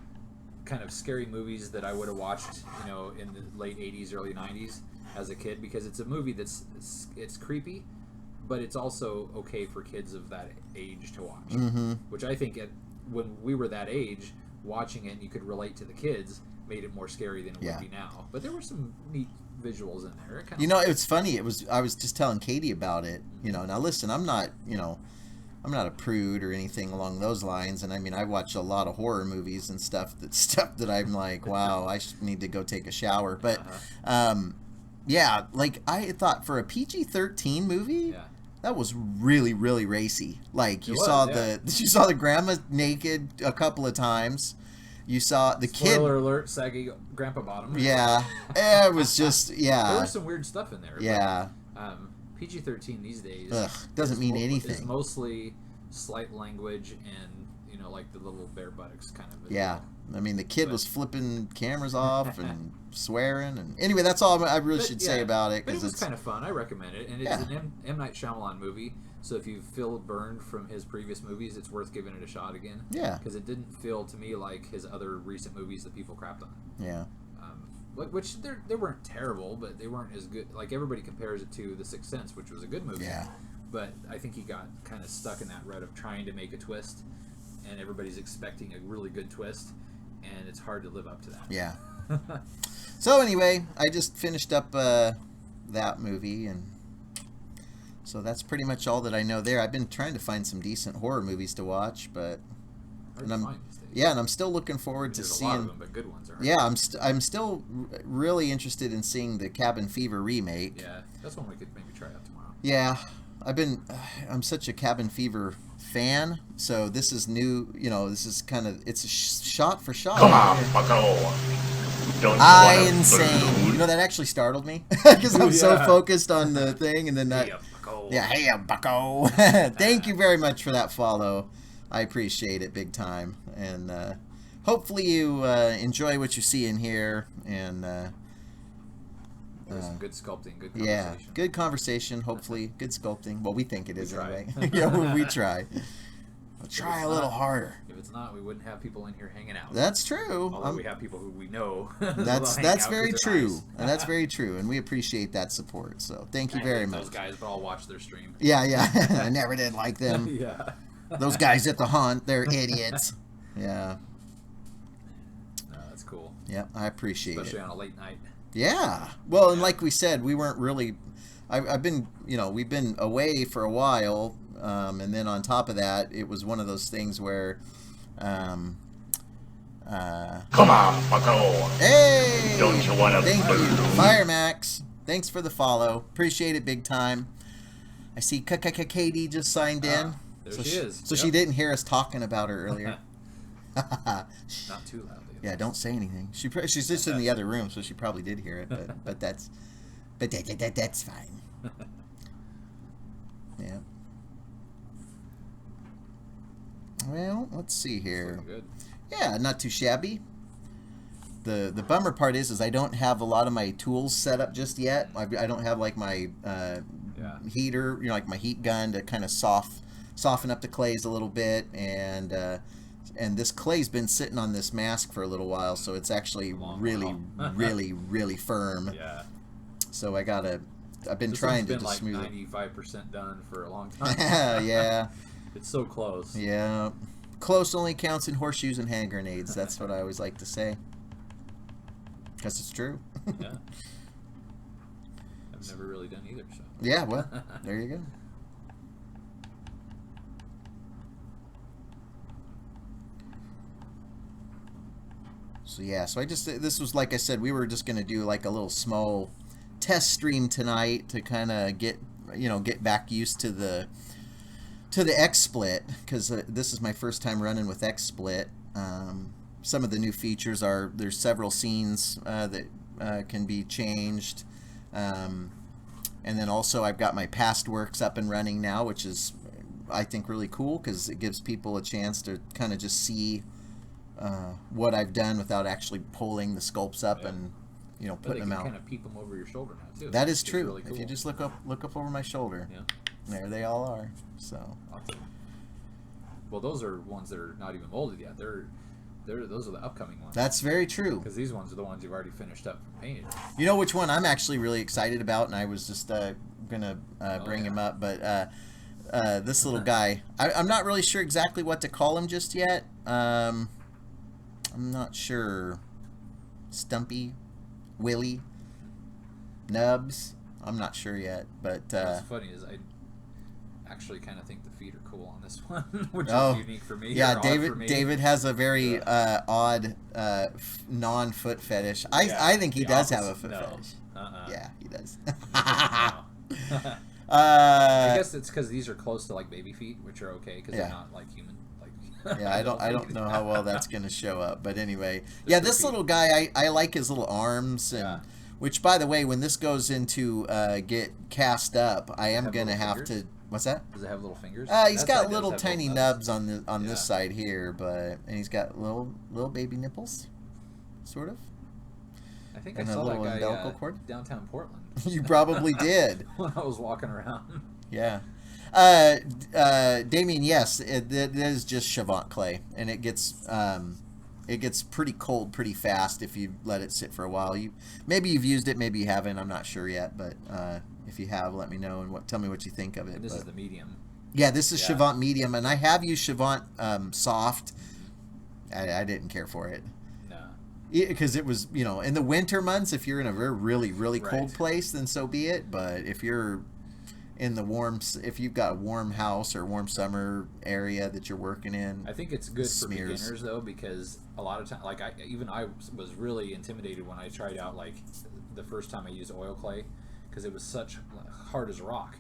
kind of scary movies that I would have watched, you know, in the late 80s, early 90s as a kid, because it's a movie it's creepy, but it's also okay for kids of that age to watch. Mm-hmm. Which I think when we were that age, watching it and you could relate to the kids made it more scary than it would be now. But there were some neat visuals in there. It You know, it's funny. I was just telling Katie about it. You know, now listen, I'm not a prude or anything along those lines. And I mean, I watch a lot of horror movies and stuff that I'm like, wow, I need to go take a shower. But yeah, like I thought for a PG-13 movie, that was really, really racy. Like you saw the grandma naked a couple of times. You saw the kid. Spoiler alert: saggy grandpa bottom. Yeah, it was just There was some weird stuff in there. Yeah. But, PG-13 these days doesn't mean anything. It's mostly slight language and, you know, like the little bare buttocks kind of. Yeah, I mean the kid was flipping cameras off and swearing, and anyway, that's all I really should say about it. But it was kind of fun. I recommend it, and it's an M. Night Shyamalan movie. So if you feel burned from his previous movies, it's worth giving it a shot again. Yeah, because it didn't feel to me like his other recent movies that people crapped on. Yeah. Which they weren't terrible, but they weren't as good. Like everybody compares it to The Sixth Sense, which was a good movie. Yeah. But I think he got kind of stuck in that rut of trying to make a twist, and everybody's expecting a really good twist, and it's hard to live up to that. Yeah. So anyway, I just finished up that movie, and so that's pretty much all that I know there. I've been trying to find some decent horror movies to watch, but and I'm still looking forward to seeing. A lot of them, but good ones, aren't yeah, I'm still really interested in seeing the Cabin Fever remake. Yeah, that's one we could maybe try out tomorrow. Yeah, I'm such a Cabin Fever fan, so this is new. You know, this is kind of it's a shot for shot. Come on, bucko. Don't I insane. You know, that actually startled me because I'm so focused on the thing, and then Hey, bucko. hey, bucko. Thank you very much for that follow. I appreciate it big time, and hopefully you enjoy what you see in here. And there's some good sculpting, good conversation. yeah, good conversation. Hopefully, good sculpting. Well, we think it is try. anyway. Yeah, we try. We'll try a little harder. If it's not, we wouldn't have people in here hanging out. That's true. Although we have people who we know. That's very true, and that's very true, and we appreciate that support. So thank you very much. Those guys, but I'll watch their stream. Yeah. I never did like them. Yeah. Those guys at the hunt, they're idiots. Yeah. No, that's cool. Yeah, I appreciate Especially it. on a late night. Yeah. Well, and like we said, we weren't really. I've been, we've been away for a while, and then on top of that, it was one of those things where. Come on, bucko. Hey! Don't you want to Thank you, food? Fire Max. Thanks for the follow. Appreciate it big time. I see Katie just signed in. There she is. So she didn't hear us talking about her earlier. Not too loudly. Yeah, don't say anything. She's just in the other room, so she probably did hear it. But that's fine. Yeah. Well, let's see here. Good. Yeah, not too shabby. The bummer part is I don't have a lot of my tools set up just yet. I don't have like my heater, like my heat gun to kind of soften up the clays a little bit, and this clay's been sitting on this mask for a little while, so it's actually really firm. Yeah. So I've been This trying one's to been like smooth it. 95% done for a long time. Yeah. It's so close. Yeah. Close only counts in horseshoes and hand grenades. That's what I always like to say. Because it's true. Yeah. I've never really done either, so. Yeah, well, there you go. So yeah, so this was, like I said, we were just going to do like a little small test stream tonight to kind of get back used to the to the XSplit, because this is my first time running with XSplit. Some of the new features are there's several scenes that can be changed. And then also I've got my past works up and running now, which is, I think, really cool because it gives people a chance to kind of just see what I've done without actually pulling the sculpts up and, you know, putting them out. Kind of peep them over your shoulder now too. That is It's true. really cool. If you just look up over my shoulder, there they all are. So. Awesome. Well, those are ones that are not even molded yet. Those are the upcoming ones. That's very true. Because these ones are the ones you've already finished up and painted. You know which one I'm actually really excited about, and I was just gonna bring him up, but this little guy, I'm not really sure exactly what to call him just yet. I'm not sure. Stumpy, Willie, Nubs. I'm not sure yet, but What's funny is I actually kind of think the feet are cool on this one, which Oh, is unique for me. yeah, or odd for David. me. David has a very odd non-foot fetish. I think he the does have a opposite. foot No. fetish. Yeah, he does. No. I guess it's because these are close to like baby feet, which are okay because Yeah. they're not like human. Like Yeah, I don't know how well that's gonna show up, but anyway, yeah, this little guy, I like his little arms, and Yeah. which, by the way, when this goes into get cast up, I am have gonna little have fingers? to. What's that? Does it have little fingers? He's That got side little does have tiny little nubs on the Yeah. this side here, and he's got little baby nipples, sort of. I think and I a saw that little guy umbilical cord? downtown Portland You probably did. when I was walking around. Yeah. Damien, yes, it is just Chavant clay, and it gets pretty cold pretty fast if you let it sit for a while. Maybe you've used it, maybe you haven't. I'm not sure yet, but if you have, let me know and tell me what you think of it. And this But, is the medium. yeah, this is Yeah. Chavant medium, and I have used Chavant soft. I didn't care for it. No. Because it was, in the winter months, if you're in a really, really cold Right. place, then so be it. But if you're in the if you've got a warm house or warm summer area that you're working in, I think it's good for Smears. beginners though, because a lot of times, like I was really intimidated when I tried out like the first time I used oil clay, because it was such hard as rock,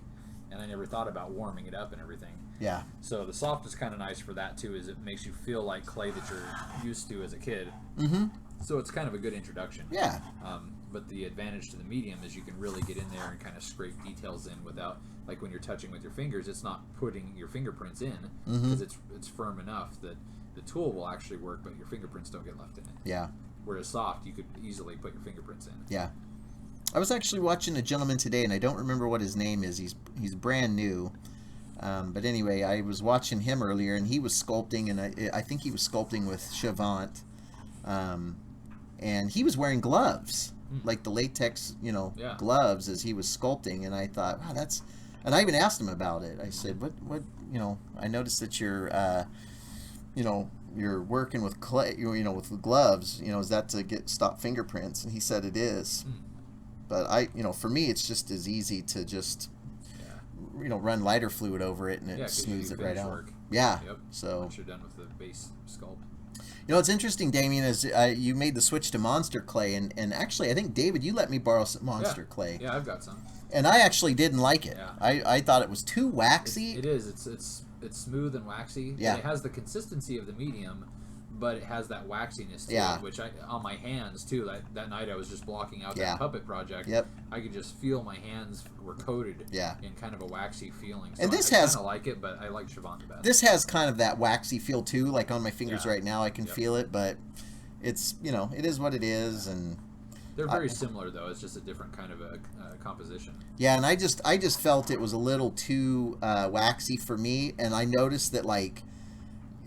and I never thought about warming it up and everything. yeah, So the soft is kind of nice for that too, is it makes you feel like clay that you're used to as a kid. mm-hmm, So it's kind of a good introduction. yeah, But the advantage to the medium is you can really get in there and kind of scrape details in without, like when you're touching with your fingers, it's not putting your fingerprints in because it's firm enough that the tool will actually work, but your fingerprints don't get left in it. yeah, Whereas soft, you could easily put your fingerprints in. yeah. I was actually watching a gentleman today, and I don't remember what his name is. He's brand new. But anyway, I was watching him earlier, and he was sculpting, and I think he was sculpting with Chavant. And he was wearing gloves, like the latex, Yeah. gloves as he was sculpting. And I thought, wow, and I even asked him about it. I said, what, I noticed that you're working with clay, with gloves, is that to stop fingerprints? And he said it is. But for me, it's just as easy to just, run lighter fluid over it and it 'cause you smooths do it right finish out. work. Yeah. Yep. So. Once you're done with the base sculpt. It's interesting, Damien, is you made the switch to Monster Clay, and actually, I think, David, you let me borrow some Monster Clay. Yeah, I've got some. And I actually didn't like it. Yeah. I thought it was too waxy. It is. It's smooth and waxy. Yeah. It has the consistency of the medium, but it has that waxiness to Yeah. it, which on my hands too. That night I was just blocking out Yeah. that puppet project. Yep. I could just feel my hands were coated. Yeah. In kind of a waxy feeling. So And this I has- kind of like it, but I like Chavant the best. This has kind of that waxy feel, too. Like on my fingers Yeah. right now, I can Yep. feel it, but it's, it is what it is. And They're very similar though. It's just a different kind of a composition. yeah, and I just felt it was a little too waxy for me. And I noticed that, like,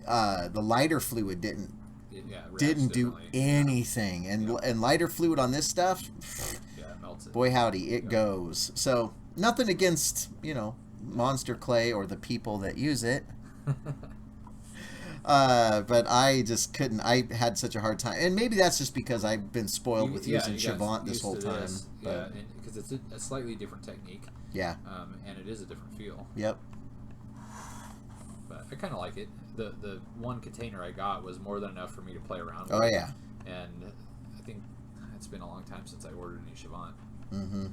the lighter fluid didn't It reacts do differently. anything, and lighter fluid on this stuff, Yeah, it melts it. boy howdy, it goes. So nothing against Monster Clay or the people that use it, but I just couldn't. I had such a hard time, and maybe that's just because I've been spoiled with using you got Chavant this used whole to time. this. But Yeah, because it's a slightly different technique, yeah, and it is a different feel. yep, But I kind of like it. The one container I got was more than enough for me to play around with. oh yeah, And I think it's been a long time since I ordered any Chavant. mm-hmm.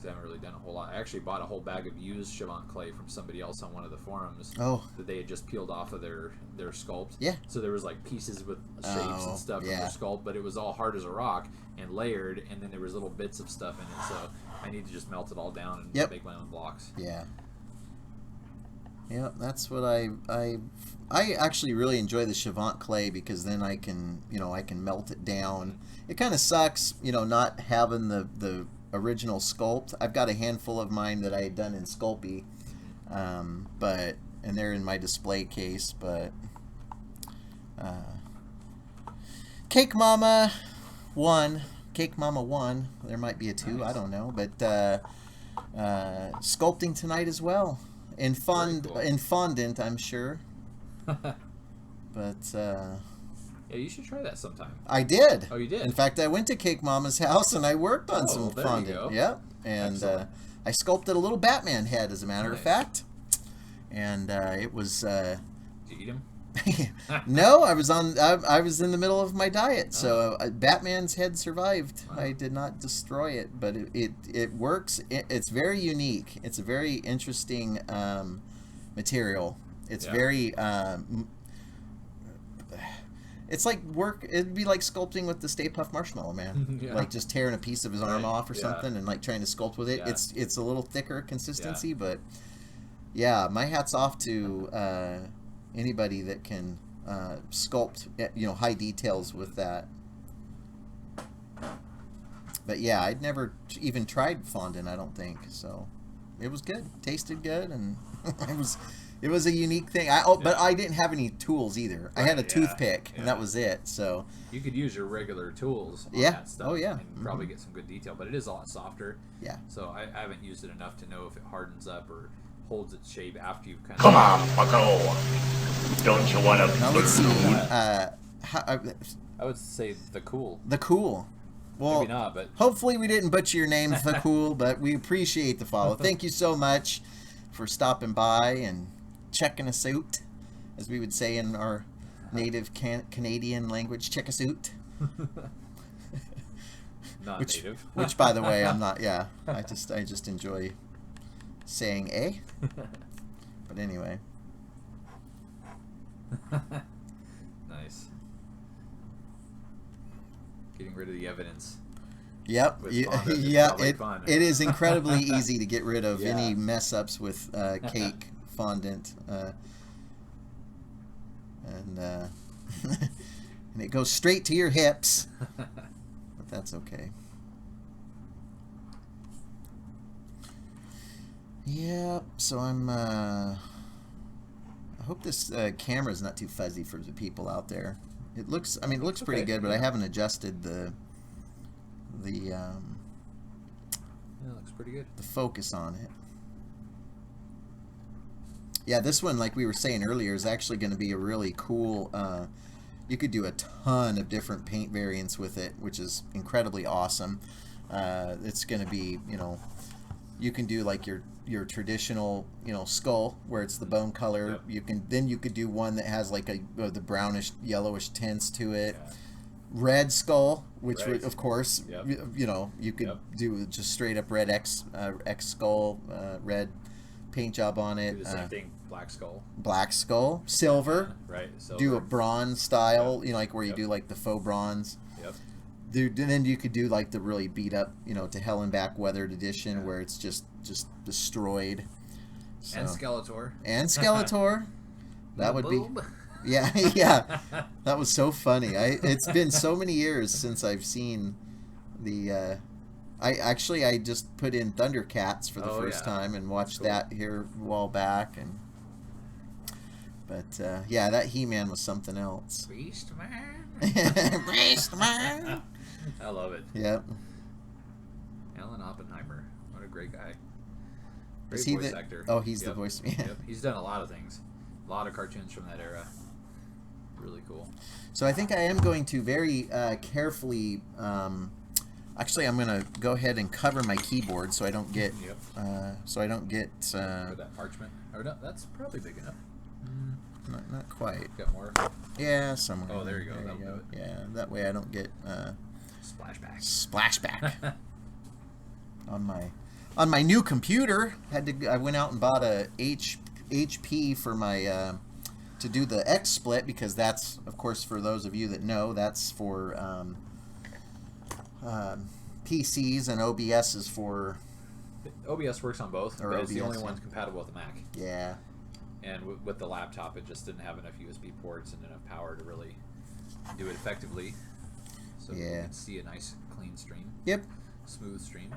'cause I haven't really done a whole lot. I actually bought a whole bag of used Chavant clay from somebody else on one of the forums Oh, that they had just peeled off of their sculpt. yeah. So there was like pieces with shapes Oh, and stuff in yeah. their sculpt, but it was all hard as a rock and layered, and then there was little bits of stuff in it. So I need to just melt it all down and Yep. make my own blocks. Yeah. Yeah, that's what I actually really enjoy the Chavant clay because then I can melt it down. It kind of sucks, not having the original sculpt. I've got a handful of mine that I had done in Sculpey, and they're in my display case. But Cake Mama 1, there might be a 2, Nice. I don't know, but sculpting tonight as well. In Very cool. fondant, I'm sure. But Yeah, you should try that sometime. I did. Oh, you did? In fact, I went to Cake Mama's house and I worked on Oh, some there you fondant. go. Yep. And Excellent. I sculpted a little Batman head, as a matter of Nice. fact. And it was. Did you eat them? No, I was in the middle of my diet, so Batman's head survived. Wow. I did not destroy it, but it works. It's very unique. It's a very interesting material. It's Yeah. very. It's like work. It'd be like sculpting with the Stay Puft Marshmallow Man, Yeah. like just tearing a piece of his arm Right, off or yeah. something, and like trying to sculpt with it. Yeah. It's a little thicker consistency, but yeah, my hat's off to anybody that can sculpt, high details with that. But yeah, I'd never even tried fondant, I don't think. So it was good, tasted good, and it was a unique thing. But I didn't have any tools either. I had a Right, yeah, toothpick, and yeah. that was it. So You could use your regular tools on Yeah. that stuff Oh, yeah. and probably get some good detail, but it is a lot softer. yeah, So I haven't used it enough to know if it hardens up or holds its shape after you've kind Come of... on, bucko. Don't you want to now let's see. burn? I would say the cool. The Cool. Well, Maybe not, but hopefully we didn't butcher your name, The Cool, but we appreciate the follow. Thank you so much for stopping by and checking us out, as we would say in our native Canadian language, check us out. not Which, native. which, by the way, I'm not. Yeah, I just enjoy saying "eh." But anyway, Nice. Getting rid of the evidence. yep, With yeah, fondant, it's yeah. probably fun. It is incredibly easy to get rid of Yeah. any mess ups with cake fondant, and and it goes straight to your hips. But that's okay. Yep. So I'm. I hope this camera's not too fuzzy for the people out there. It looks. I mean, it looks pretty Okay, good, but I yeah. haven't adjusted the Yeah, looks pretty good. the focus on it. Yeah, this one, like we were saying earlier, is actually going to be a really cool. You could do a ton of different paint variants with it, which is incredibly awesome. It's going to be, you can do like your traditional, skull where it's the bone color. Yep. You could do one that has like the brownish yellowish tints to it. Yeah. Red skull, which Right. would, of course, Yep. you could Yep. do just straight up red X skull, red paint job on Do it. the same thing. Black skull. Black skull, silver. Right. So Do a bronze style, Yep. like where you Yep. do like the faux bronze. Yep. And then you could do like the really beat up, to hell and back weathered edition Yeah. where it's just destroyed. And So- Skeletor. and Skeletor. That would be. Boob. Yeah, yeah, that was so funny. It's been so many years since I've seen the. I just put in Thundercats for the Oh, first yeah. time and watched Cool. that here a while back, but yeah, that He-Man was something else. Beast Man. Beast man. I love it. Yep. Alan Oppenheimer. What a great guy. Great Is he voice the- actor. oh, he's the Yep. voice- yeah. Yep. He's done a lot of things. A lot of cartoons from that era. Really cool. So I think I am going to very carefully. Actually, I'm going to go ahead and cover my keyboard so I don't get. Yep. Or that parchment. Or no, that's probably big enough. Not quite. Got more. Yeah, somewhere. Oh, there you go. That'll do it. Yeah, that way I don't get Splashback. splashback on on my new computer, I went out and bought a HP for my to do the XSplit, because that's, of course, for those of you that know, that's for PCs, and OBS is for... OBS works on both, Or but it's the OBS, only one yeah. compatible with the Mac. Yeah. And with the laptop, it just didn't have enough USB ports and enough power to really do it effectively. So you Yeah. can see a nice, clean stream, Yep. smooth stream.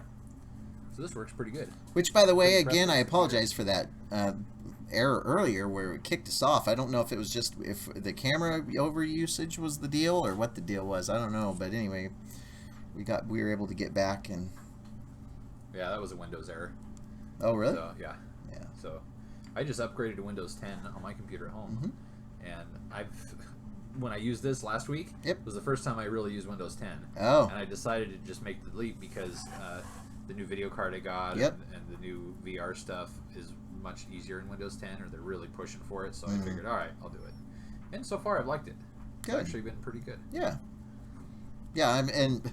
So this works pretty good. Which, by the way, Pretty again, I impressive apologize for that error earlier where it kicked us off. I don't know if it was just if the camera over usage was the deal or what the deal was. I don't know, but anyway, we were able to get back and. Yeah, that was a Windows error. Oh, really? So, yeah. Yeah. So I just upgraded to Windows 10 on my computer at home, and when I used this last week, Yep. it was the first time I really used Windows 10. Oh. And I decided to just make the leap because the new video card I got Yep. and the new VR stuff is much easier in Windows 10, or they're really pushing for it. So I figured, all right, I'll do it. And so far, I've liked it. Good. It's actually been pretty good. Yeah. Yeah, and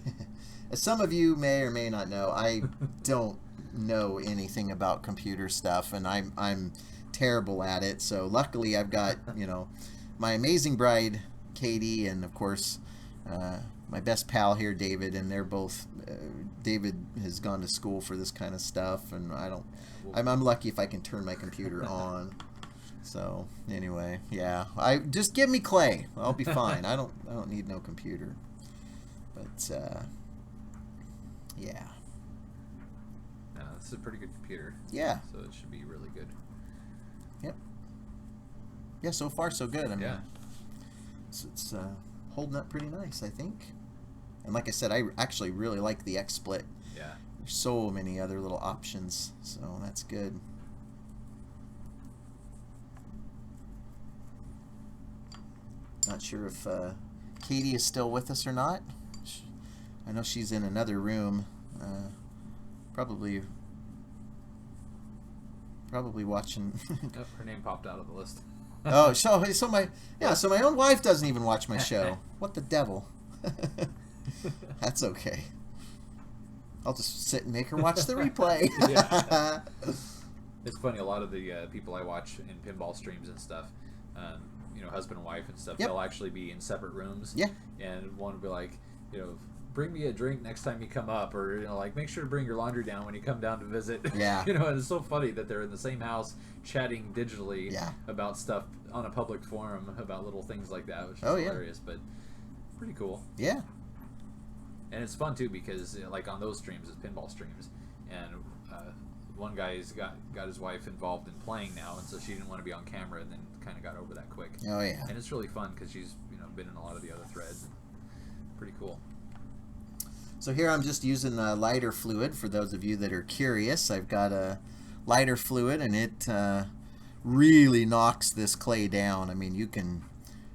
as some of you may or may not know, I don't know anything about computer stuff, and I'm terrible at it. So luckily, I've got my amazing bride, Katie, and of course my best pal here, David, and they're both. David has gone to school for this kind of stuff, and I'm lucky if I can turn my computer on. So anyway, yeah, just give me clay. I'll be fine. I don't need no computer. But yeah. This is a pretty good computer. Yeah. So it should be really good. Yep. Yeah, so far so good. I mean, Yeah. it's holding up pretty nice, I think. And like I said, I actually really like the XSplit. Yeah. There's so many other little options, so that's good. Not sure if Katie is still with us or not. I know she's in another room, probably watching. Oh, her name popped out of the list. Oh, so my own wife doesn't even watch my show. What the devil? That's okay. I'll just sit and make her watch the replay. Yeah. It's funny. A lot of the people I watch in pinball streams and stuff, husband and wife and stuff, Yep. they'll actually be in separate rooms. Yeah. And one will be like, bring me a drink next time you come up, or make sure to bring your laundry down when you come down to visit. Yeah. And it's so funny that they're in the same house chatting digitally Yeah. about stuff on a public forum about little things like that, which is Oh, yeah. hilarious, but pretty cool. Yeah. And it's fun too because like on those streams, it's pinball streams, and one guy's got his wife involved in playing now, and so she didn't want to be on camera, and then kind of got over that quick. Oh yeah. And it's really fun because she's been in a lot of the other threads. Pretty cool. So here I'm just using lighter fluid for those of you that are curious. I've got a lighter fluid, and it really knocks this clay down. I mean, you can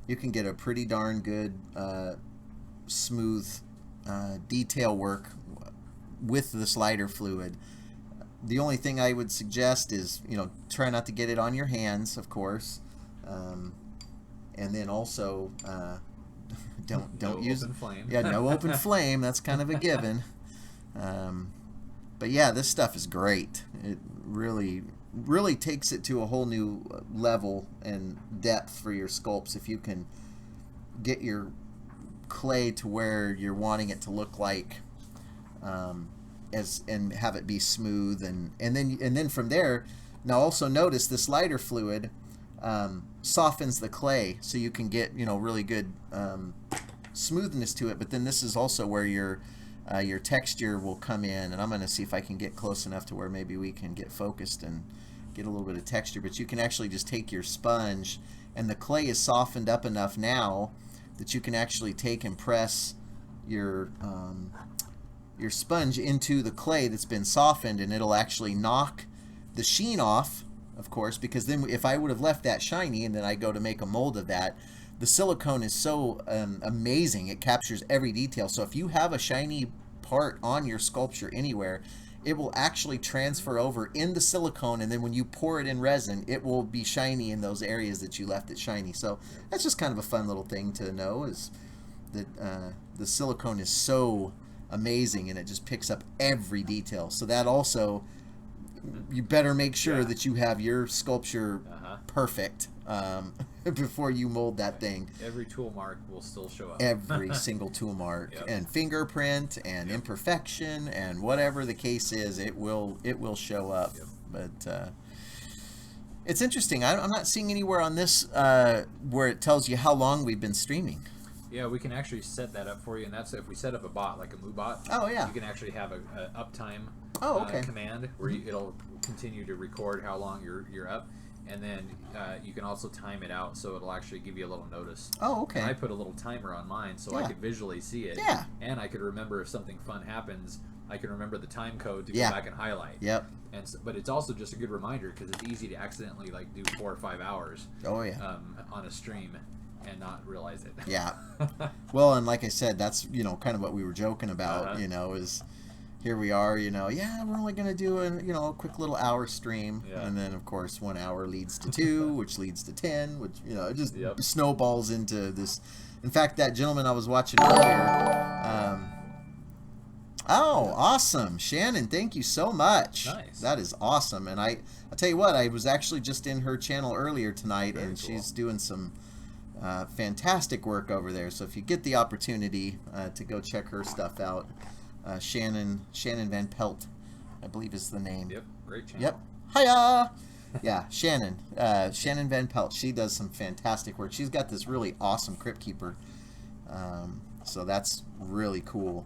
get a pretty darn good smooth detail work with this lighter fluid. The only thing I would suggest is try not to get it on your hands, of course, and then also don't use open flame. Yeah, no open flame. That's kind of a given. But yeah, this stuff is great. It really takes it to a whole new level and depth for your sculpts if you can get your clay to where you're wanting it to look like, and have it be smooth, and then from there. Now also notice this lighter fluid softens the clay, so you can get really good smoothness to it. But then this is also where your texture will come in, and I'm going to see if I can get close enough to where maybe we can get focused and get a little bit of texture. But you can actually just take your sponge, and the clay is softened up enough now that you can actually take and press your sponge into the clay that's been softened, and it'll actually knock the sheen off, of course, because then if I would have left that shiny and then I go to make a mold of that, the silicone is so amazing. It captures every detail. So if you have a shiny part on your sculpture anywhere, it will actually transfer over in the silicone, and then when you pour it in resin, it will be shiny in those areas that you left it shiny. So that's just kind of a fun little thing to know, is that the silicone is so amazing, and it just picks up every detail. So that also, you better make sure that you have your sculpture perfect before you mold that thing. Every tool mark will still show up. Every single tool mark and fingerprint and imperfection and whatever the case is, it will show up. But it's interesting. I'm not seeing anywhere on this where it tells you how long we've been streaming. Yeah, we can actually set that up for you, and that's if we set up a bot like a MooBot. Oh yeah. You can actually have a uptime command where it'll continue to record how long you're up, and then you can also time it out, so it'll actually give you a little notice. Oh, okay. And I put a little timer on mine so I could visually see it. Yeah. And I could remember if something fun happens. I can remember the time code to go back and highlight. Yep. And so, but it's also just a good reminder because it's easy to accidentally like do 4 or 5 hours. Oh yeah. On a stream and not realize it. Yeah. Well, and like I said, that's kind of what we were joking about. Is here we are. We're only gonna do a quick little hour stream, and then of course 1 hour leads to 2, which leads to 10, which it just snowballs into this. In fact, that gentleman I was watching earlier. Oh, awesome, Shannon! Thank you so much. Nice. That is awesome, and I'll tell you what, I was actually just in her channel earlier tonight, and she's doing some fantastic work over there. So if you get the opportunity to go check her stuff out, Shannon Van Pelt, I believe is the name. Yep, great channel. Yep. Hiya! Yeah, Shannon Van Pelt. She does some fantastic work. She's got this really awesome Crypt Keeper. So that's really cool.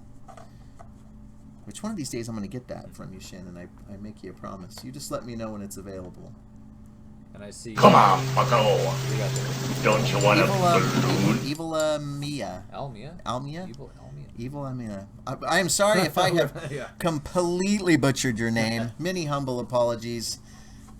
Which one of these days I'm going to get that from you, Shannon. I make you a promise. You just let me know when it's available. And I see. Come on, Bucko. Don't you want Evil Mia. Almia? Almia? Evil Almia. Evil Almia. I am sorry if I have completely butchered your name. Many humble apologies.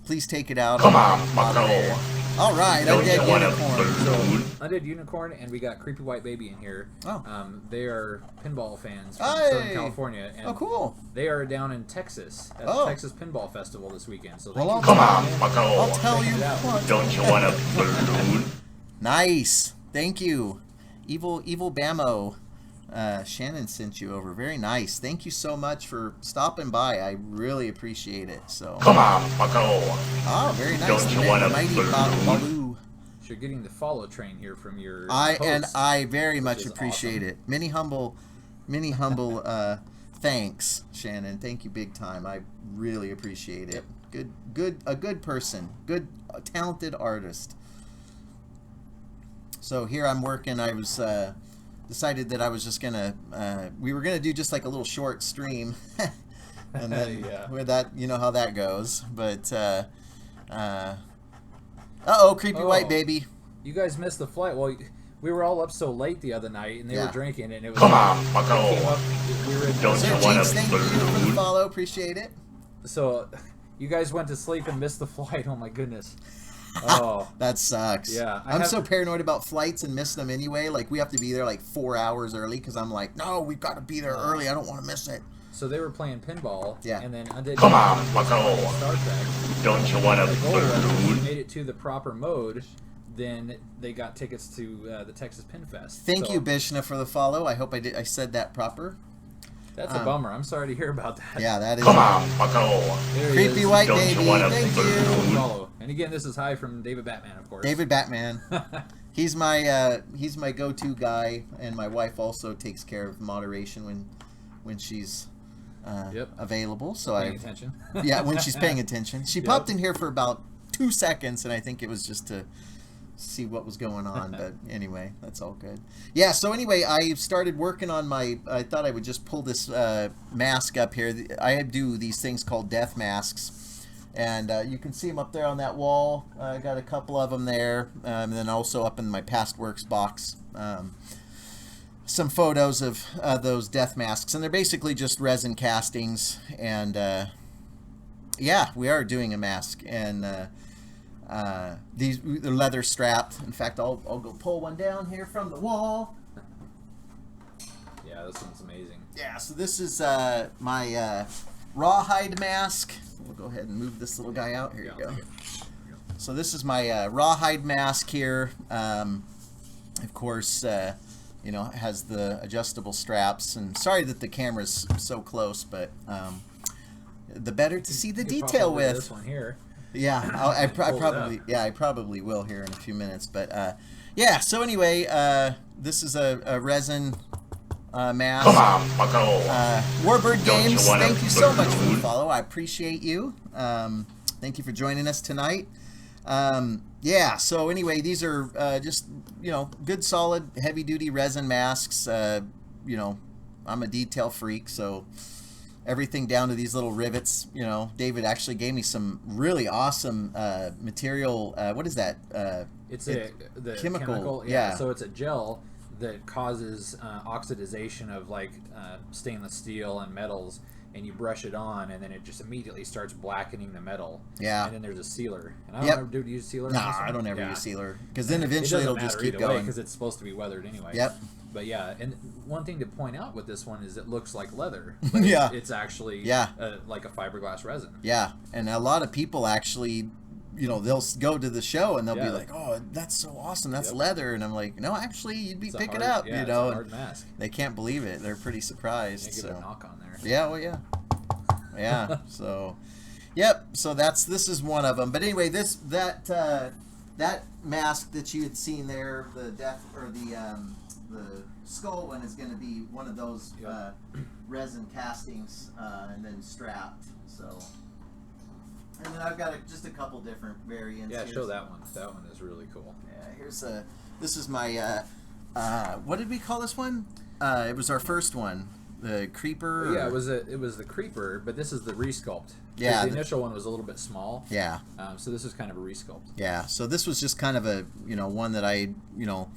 Please take it out. Come on, Bucko. All right, Undead Unicorn. Undead Unicorn, and we got Creepy White Baby in here. Oh. They are pinball fans from Southern California. And cool. They are down in Texas at the Texas Pinball Festival this weekend. So well, come on, Bucko. I'll tell you what. Don't you want a balloon? Nice. Thank you. Evil Bamo. Shannon sent you over. Very nice. Thank you so much for stopping by. I really appreciate it. So. Come on, Bucko. Oh, very nice. Don't you want a balloon? You're getting the follow train here from your I very much appreciate awesome. it. Many humble thanks, Shannon. Thank you big time. I really appreciate it. A good person. A talented artist. So here I'm working. I was decided that I was just gonna we were gonna do just like a little short stream, and then with that, you know how that goes. But creepy white baby. You guys missed the flight. Well, we were all up so late the other night, and they were drinking, and it was. Come on, Bucko. Don't you want to thank you for the follow. Appreciate it. So, you guys went to sleep and missed the flight. Oh my goodness. Oh, that sucks. Yeah, I'm so paranoid about flights and missing them anyway. Like, we have to be there like 4 hours early because I'm like, no, we've got to be there early. I don't want to miss it. So they were playing pinball. Yeah. And then Undead Come on, Bucko. Star Trek. Don't you want a balloon? Made it to the proper mode. Then they got tickets to the Texas Pin Fest. Thank you, Bishna, for the follow. I hope I said that proper. That's a bummer. I'm sorry to hear about that. Yeah, that is. Come on, Bucko. Creepy white Don't baby. You want a Thank balloon? you. Follow. And again, this is hi from David Batman, of course. David Batman. He's my go-to guy, and my wife also takes care of moderation when she's available. So paying attention. Yeah, when she's paying attention. She popped in here for about 2 seconds, and I think it was just to see what was going on. But anyway, that's all good. Yeah. So anyway, I started working on I thought I would just pull this mask up here. I do these things called death masks. And you can see them up there on that wall. I got a couple of them there. And then also up in my past works box, some photos of those death masks. And they're basically just resin castings. And yeah, we are doing a mask. And they're leather strapped. In fact, I'll go pull one down here from the wall. Yeah, this one's amazing. Yeah, so this is my rawhide mask. We'll go ahead and move this little guy out. Here you go. So this is my rawhide mask here. Of course, you know, has the adjustable straps. And sorry that the camera's so close, but the better to see the You could detail probably do with. this one here. Yeah, I probably will here in a few minutes. But yeah, so anyway, this is a resin mask. Come on, bucko. Warbird Don't you Games, wanna thank you so much for the balloon? follow. I appreciate you. Thank you for joining us tonight. Yeah, so anyway, these are just, you know, good, solid, heavy-duty resin masks. You know, I'm a detail freak, so everything down to these little rivets. You know, David actually gave me some really awesome material. What is that? It's It- the chemical, yeah. yeah. So it's a gel that causes oxidization of like stainless steel and metals, and you brush it on, and then it just immediately starts blackening the metal. Yeah. And then there's a sealer. And I don't Yep. ever do use sealer. Nah, I don't ever use sealer because then It eventually doesn't it'll just matter keep either way going. because it's supposed to be weathered anyway. Yep. But yeah, and one thing to point out with this one is it looks like leather. But Yeah. It's actually Yeah. Like a fiberglass resin. Yeah, and a lot of people actually, you know, they'll go to the show and they'll be Yeah. like, "Oh, that's so awesome! That's Yep. leather," and I'm like, "No, actually, you'd be It's a picking hard- up, yeah, you know." it's a and hard mask. they can't believe it; they're pretty surprised. Can't get So a knock on there. yeah, well, yeah, yeah. So, yep. So this is one of them. But anyway, that mask that you had seen there, the death or the skull one is going to be one of those Yep. resin castings and then strapped. So. And then I've got just a couple different variants. Yeah, Here's- show that one. That one is really cool. Yeah, here's this is my, what did we call this one? It was our first one, the Creeper. Yeah, it was the Creeper, but this is the resculpt. 'Cause Yeah, the the- initial one was a little bit small. Yeah, So this is kind of a resculpt. yeah. So this was just kind of a, you know, one that I, you know,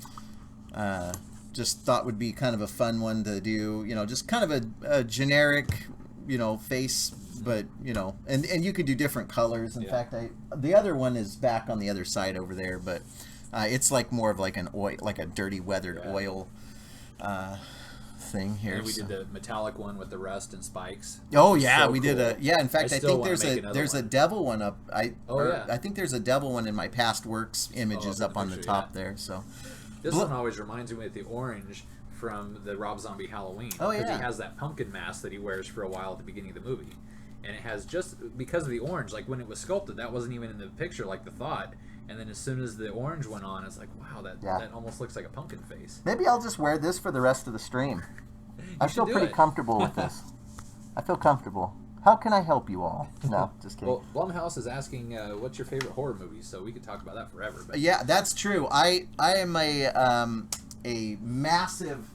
just thought would be kind of a fun one to do. You know, just kind of a generic, you know, face. But you know, and you could do different colors. In Yeah. fact, the other one is back on the other side over there, but it's like more of like an oil, like a dirty weathered Yeah. oil thing here. And we so- did the metallic one with the rust and spikes. Oh It's yeah, so we did cool. a yeah. In fact, I I, still think wanna there's make a another there's a one. devil one up. Yeah. I think there's a devil one in my past works images Oh, up on the picture, top yeah. there. So This Blo- one always reminds me of the orange from the Rob Zombie Halloween. Oh, Because yeah. he has that pumpkin mask that he wears for a while at the beginning of the movie. And it has just, because of the orange, like when it was sculpted, that wasn't even in the picture like the thought. And then as soon as the orange went on, it's like, wow, Yeah. that almost looks like a pumpkin face. maybe I'll just wear this for the rest of the stream. I should feel do pretty it. comfortable with this. I feel comfortable. How can I help you all? No, just kidding. Well, Blumhouse is asking, what's your favorite horror movie? So we could talk about that forever. But Yeah, that's true. I am a massive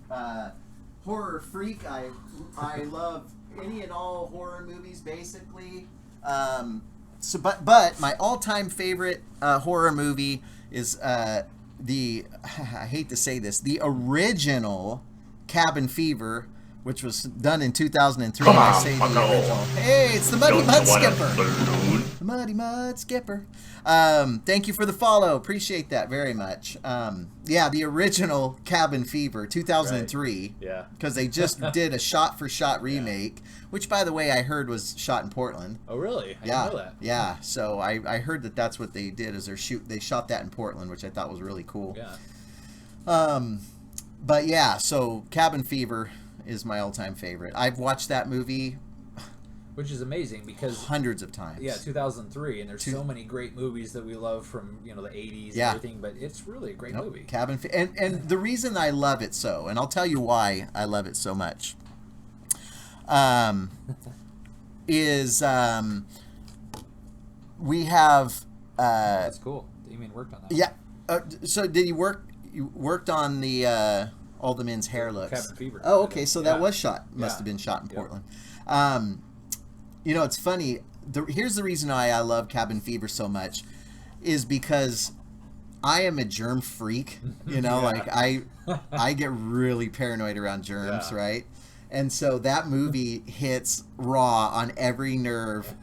horror freak. I love any and all horror movies basically. So but my all-time favorite horror movie is the I hate to say this, the original Cabin Fever, which was done in 2003. Come I on, say the bucko. original. Hey, it's the Muddy Don't Mud you want a Skipper. balloon? The Muddy Mud Skipper. Thank you for the follow. Appreciate that very much. Yeah, the original Cabin Fever, 2003. yeah. Because they just did a shot-for-shot remake, which, by the way, I heard was shot in Portland. Oh, really? I Yeah, didn't know that. yeah. So I heard that's what they did is they shot that in Portland, which I thought was really cool. Yeah. But yeah, so Cabin Fever is my all-time favorite. I've watched that movie Which is amazing because hundreds of times. yeah, 2003, and there's so many great movies that we love from the 80s Yeah. and everything, but it's really a great movie. Cabin Fever, and the reason I love it so, and I'll tell you why I love it so much, is we have That's cool. Damien worked on that. yeah. So did you work? You worked on the all the men's hair looks. Cabin Fever. Oh, okay. So that Yeah. was shot. Must Yeah. have been shot in Yeah. Portland. You know, it's funny. Here's the reason why I love Cabin Fever so much, is because I am a germ freak. You know, Yeah. like I get really paranoid around germs, Yeah. right? And so that movie hits raw on every nerve.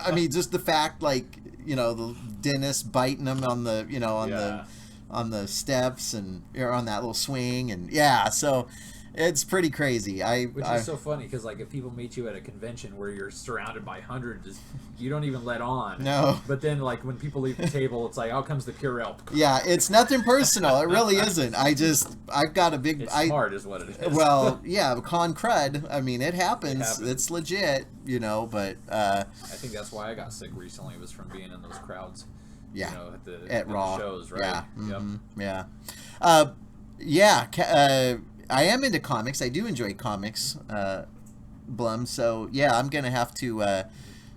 I mean, just the fact, like, you know, the dentist biting them on the, you know, on Yeah. the steps and or on that little swing, and yeah. So It's pretty crazy. Which is so funny because, like, if people meet you at a convention where you're surrounded by hundreds, you don't even let on. No. But then, like, when people leave the table, it's like, out comes the Purell. Yeah, it's nothing personal. It really isn't. I've got a big. It's smart, is what it is. Well, yeah, con crud. I mean, it happens. It's legit, But I think that's why I got sick recently, was from being in those crowds. Yeah, at Raw the shows, right? Yeah, Yep. yeah. I am into comics. I do enjoy comics, Blum. So yeah, I'm gonna have to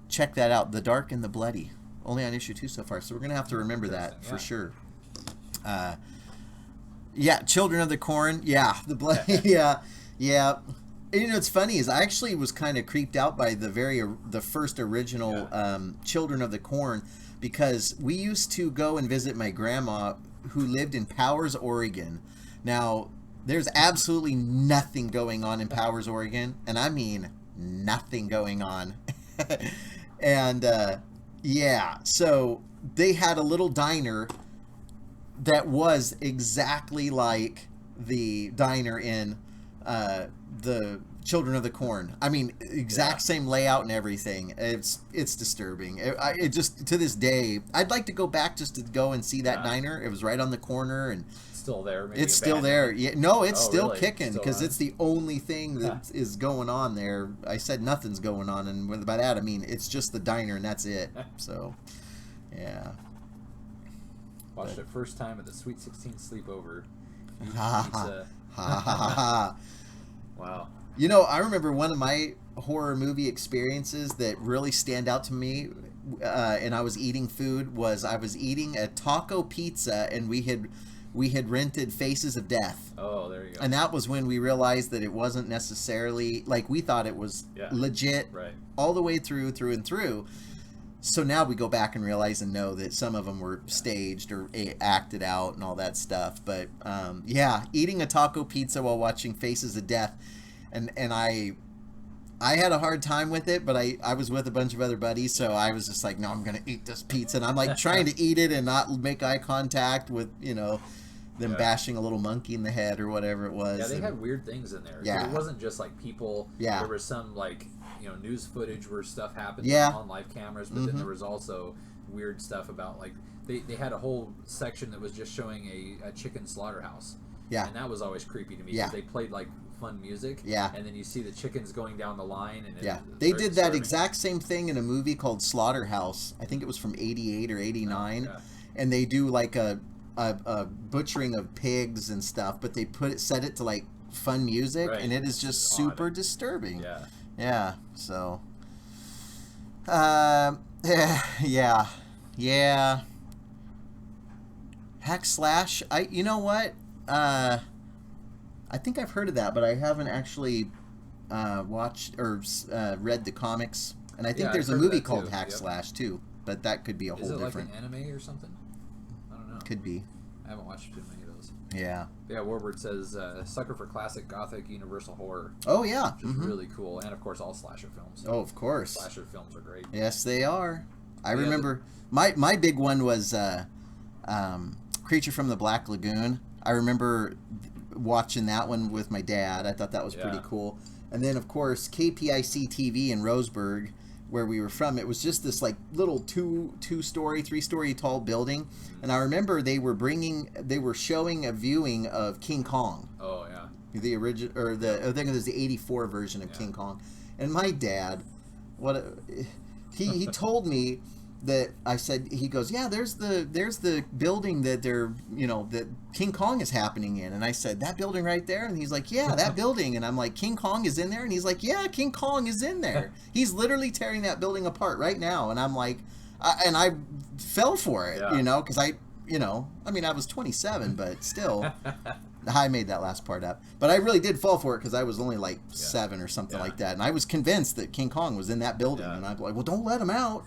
check that out. The Dark and the Bloody, only on issue 2 so far. So we're gonna have to remember that for sure. Yeah, Children of the Corn. Yeah, the bloody. Yeah. What's funny is I actually was kind of creeped out by the first original Children of the Corn, because we used to go and visit my grandma who lived in Powers, Oregon. Now, there's absolutely nothing going on in Powers, Oregon, and I mean nothing going on. And so they had a little diner that was exactly like the diner in the Children of the Corn. I mean, exact same layout and everything. It's disturbing. It just, to this day, I'd like to go back just to go and see that diner. It was right on the corner, and still there. Maybe it's still there. Yeah, no, it's still really? kicking, because it's the only thing that is going on there. I said nothing's going on, and by that I mean it's just the diner and that's it. So, yeah. Watched it first time at the Sweet 16 sleepover. Ha Wow. I remember one of my horror movie experiences that really stand out to me, and I was eating food, was I was eating a taco pizza, and we had rented Faces of Death. Oh, there you go. And that was when we realized that it wasn't necessarily, like, we thought it was legit all the way through and through. So now we go back and realize and know that some of them were staged or acted out and all that stuff. But eating a taco pizza while watching Faces of Death, and I had a hard time with it, but I was with a bunch of other buddies, so I was just like, no, I'm gonna eat this pizza, and I'm like trying to eat it and not make eye contact with them bashing a little monkey in the head or whatever it was. Yeah, they had weird things in there. Yeah. It wasn't just like people. Yeah. There was some news footage where stuff happened on live cameras, but then there was also weird stuff about, like, they had a whole section that was just showing a chicken slaughterhouse. Yeah. And that was always creepy to me, because they played like fun music. Yeah. And then you see the chickens going down the line, and they did that exact same thing in a movie called Slaughterhouse. I think it was from 88 or 89. And they do like a butchering of pigs and stuff, but they set it to like fun music, and it is just super disturbing. Yeah. So Hack Slash. You know what? I think I've heard of that, but I haven't actually watched or read the comics. And I think there's a movie called Hack Slash too, but that could be a whole different. Is it like an anime or something? I don't know. Could be. I haven't watched too many of those. Yeah. Yeah, Warbird says, sucker for classic gothic universal horror. Oh, yeah. Which is really cool. And, of course, all slasher films. Oh, of course. Slasher films are great. Yes, they are. I remember my big one was Creature from the Black Lagoon. I remember watching that one with my dad. I thought that was pretty cool. And then, of course, KPIC TV in Roseburg, where we were from, it was just this like little two-story, three-story tall building. And I remember they were showing a viewing of King Kong. Oh yeah. The original, or I think it was the '84 version of King Kong. And my dad, he told me that, I said, he goes, yeah, there's the building that that King Kong is happening in. And I said, that building right there? And he's like, yeah, that building. And I'm like, King Kong is in there? And he's like, yeah, King Kong is in there. He's literally tearing that building apart right now. And I'm like, and I fell for it, because I was 27, but still. I made that last part up. But I really did fall for it, because I was only like 7 or something like that. And I was convinced that King Kong was in that building. And I'm like, well, don't let him out.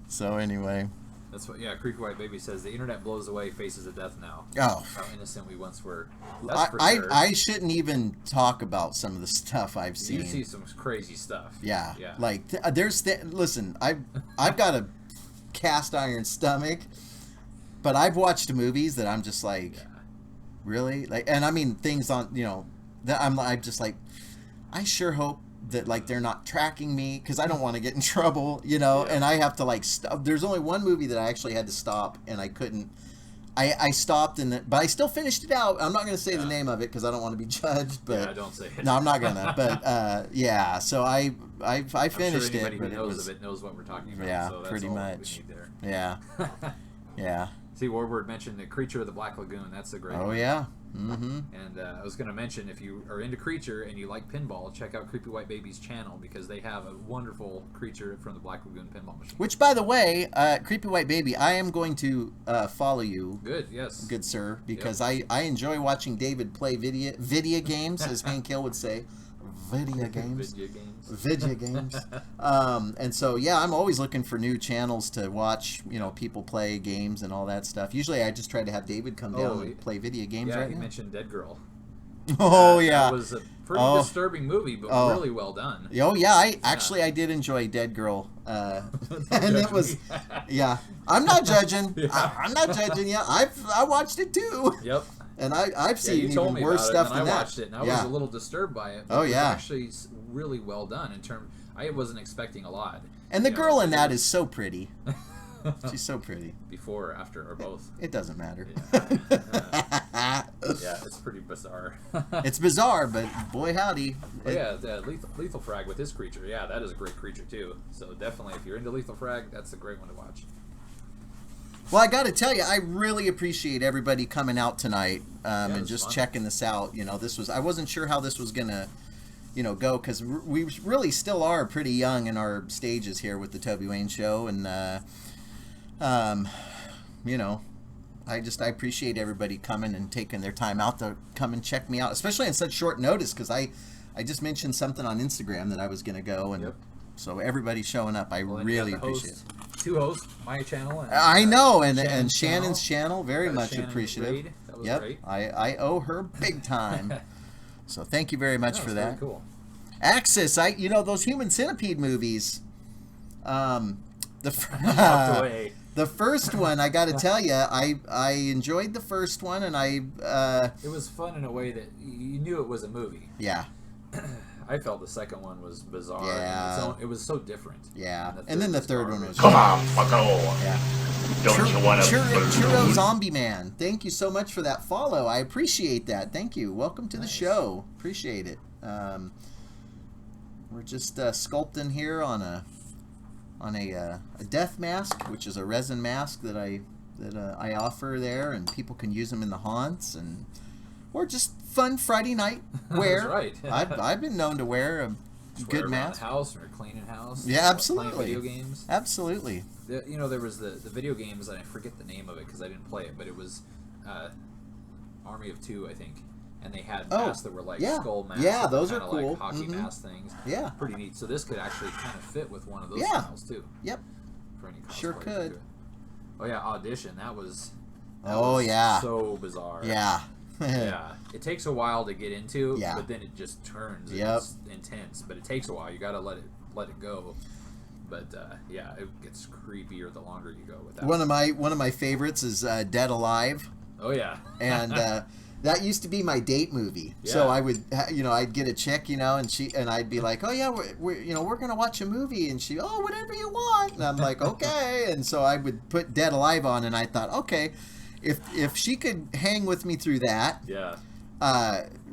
So anyway. That's what, Creepy White Baby says, the internet blows away Faces of Death now. Oh. How innocent we once were. That's for sure. I shouldn't even talk about some of the stuff I've seen. You see some crazy stuff. Yeah. Like, listen, I've got a cast iron stomach, but I've watched movies that I'm just like... Really? Like, and I mean things on, That I'm just like, I sure hope that like they're not tracking me because I don't want to get in trouble, you know. Yeah. And I have to like stop. There's only one movie that I actually had to stop, and I couldn't. I stopped, but I still finished it out. I'm not going to say the name of it because I don't want to be judged. But Yeah, don't say it. No, I'm not gonna. But yeah, so I finished I'm sure it. anybody But who it knows was, of it knows what we're talking about. Yeah, so that's pretty all much. We need there. yeah, yeah. See, Warbird mentioned the Creature of the Black Lagoon. That's a great Oh one. yeah. Mm-hmm. And I was going to mention, if you are into Creature and you like pinball, check out Creepy White Baby's channel because they have a wonderful Creature from the Black Lagoon pinball machine. Which, by the way, Creepy White Baby, I am going to follow you. Good, yes. Good sir, because I enjoy watching David play video games, as Hank Hill would say, video games. Video games. Video games. And so, yeah, I'm always looking for new channels to watch, you know, people play games and all that stuff. Usually I just try to have David come down and play video games Yeah, right you now. mentioned Dead Girl. Oh, yeah. That was a pretty disturbing movie, but really well done. Oh, yeah, I did enjoy Dead Girl. And it was, yeah. I'm not judging. Yeah. I'm not judging you. I watched it too. Yep. And I've seen you told even me worse about stuff it, and than I that. watched it, and I yeah. was a little disturbed by it. But Oh, it was yeah. actually really well done in terms. I wasn't expecting a lot. And the You know, girl in it that was- is so pretty. She's so pretty. Before or after or both. It doesn't matter. Yeah, it's pretty bizarre. It's bizarre, but boy howdy. But yeah, the Lethal Frag with his Creature. Yeah, that is a great Creature too. So definitely, if you're into Lethal Frag, that's a great one to watch. Well, I got to tell you, I really appreciate everybody coming out tonight it and was just fun. checking this out. You know, I wasn't sure how this was gonna, you know, go because we really still are pretty young in our stages here with the Toby Wayne Show, and you know, I appreciate everybody coming and taking their time out to come and check me out, especially on such short notice because I just mentioned something on Instagram that I was gonna go, and Yep. so everybody showing up, I Well, then you really got the appreciate host, it. Two hosts, my channel. And, I know, and Shannon's Shannon's channel, very Got a much Shannon appreciative. raid. That was Yep, great. I owe her big time. So thank you very much That for was that. really cool. Axis, those Human Centipede movies. Walked away. The first one, I got to tell you, I enjoyed the first one, and It was fun in a way that you knew it was a movie. yeah, I felt the second one was bizarre. Yeah. It was so different. yeah, and then the third one was Come on, bucko. yeah. Don't you want a Churro balloon? Zombie Man, thank you so much for that follow. I appreciate that. Thank you. Welcome to the Nice. show. Appreciate it. We're just sculpting here on a death mask, which is a resin mask that I offer there, and people can use them in the haunts, or just fun Friday night wear. That's right. I've been known to wear a Just good wear around mask. The house or cleaning house. Yeah, or absolutely. Playing video games. Absolutely. There was the video games, and I forget the name of it because I didn't play it, but it was Army of Two, I think. And they had masks that were like yeah. skull masks. Yeah, that were those are kinda cool. Like hockey Mhm. mask things. Yeah. Pretty neat. So this could actually kind of fit with one of those Yeah. styles too. Yep. For any Sure cosplayers could. to do it. Oh yeah, Audition. That was Yeah. so bizarre. Yeah. Yeah. It takes a while to get into, Yeah. but then it just turns. Yep. It's intense, but it takes a while. You got to let it go. But yeah, it gets creepier the longer you go with that. One of my favorites is Dead Alive. Oh yeah. And that used to be my date movie. So Yeah. I would, I'd get a chick, and I'd be like, oh yeah, we're gonna watch a movie, and she, oh, whatever you want, and I'm like, okay, and so I would put Dead Alive on, and I thought, okay, if she could hang with me through that, Yeah.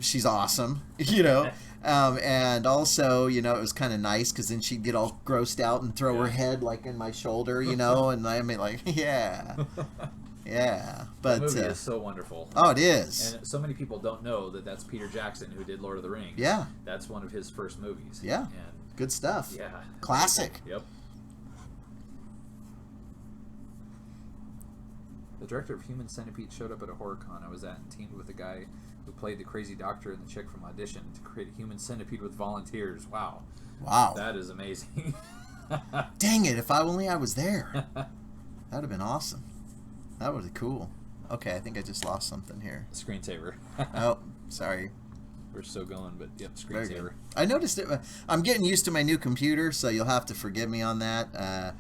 she's awesome, and also, it was kind of nice because then she'd get all grossed out and throw her head like in my shoulder, and I mean, like, yeah. Yeah, but That movie is so wonderful. oh, it is. And so many people don't know that that's Peter Jackson who did Lord of the Rings. Yeah. That's one of his first movies. Yeah. And Good stuff. yeah. Classic. Yep. The director of Human Centipede showed up at a horror con I was at and teamed with a guy who played the crazy doctor and the chick from Audition to create a human centipede with volunteers. Wow. Wow. That is amazing. Dang it! If only I was there. That'd have been awesome. That would be cool. Okay, I think I just lost something here. Screensaver. Oh, sorry. We're still going, but yep, Very good. screensaver. I noticed it. I'm getting used to my new computer, so you'll have to forgive me on that.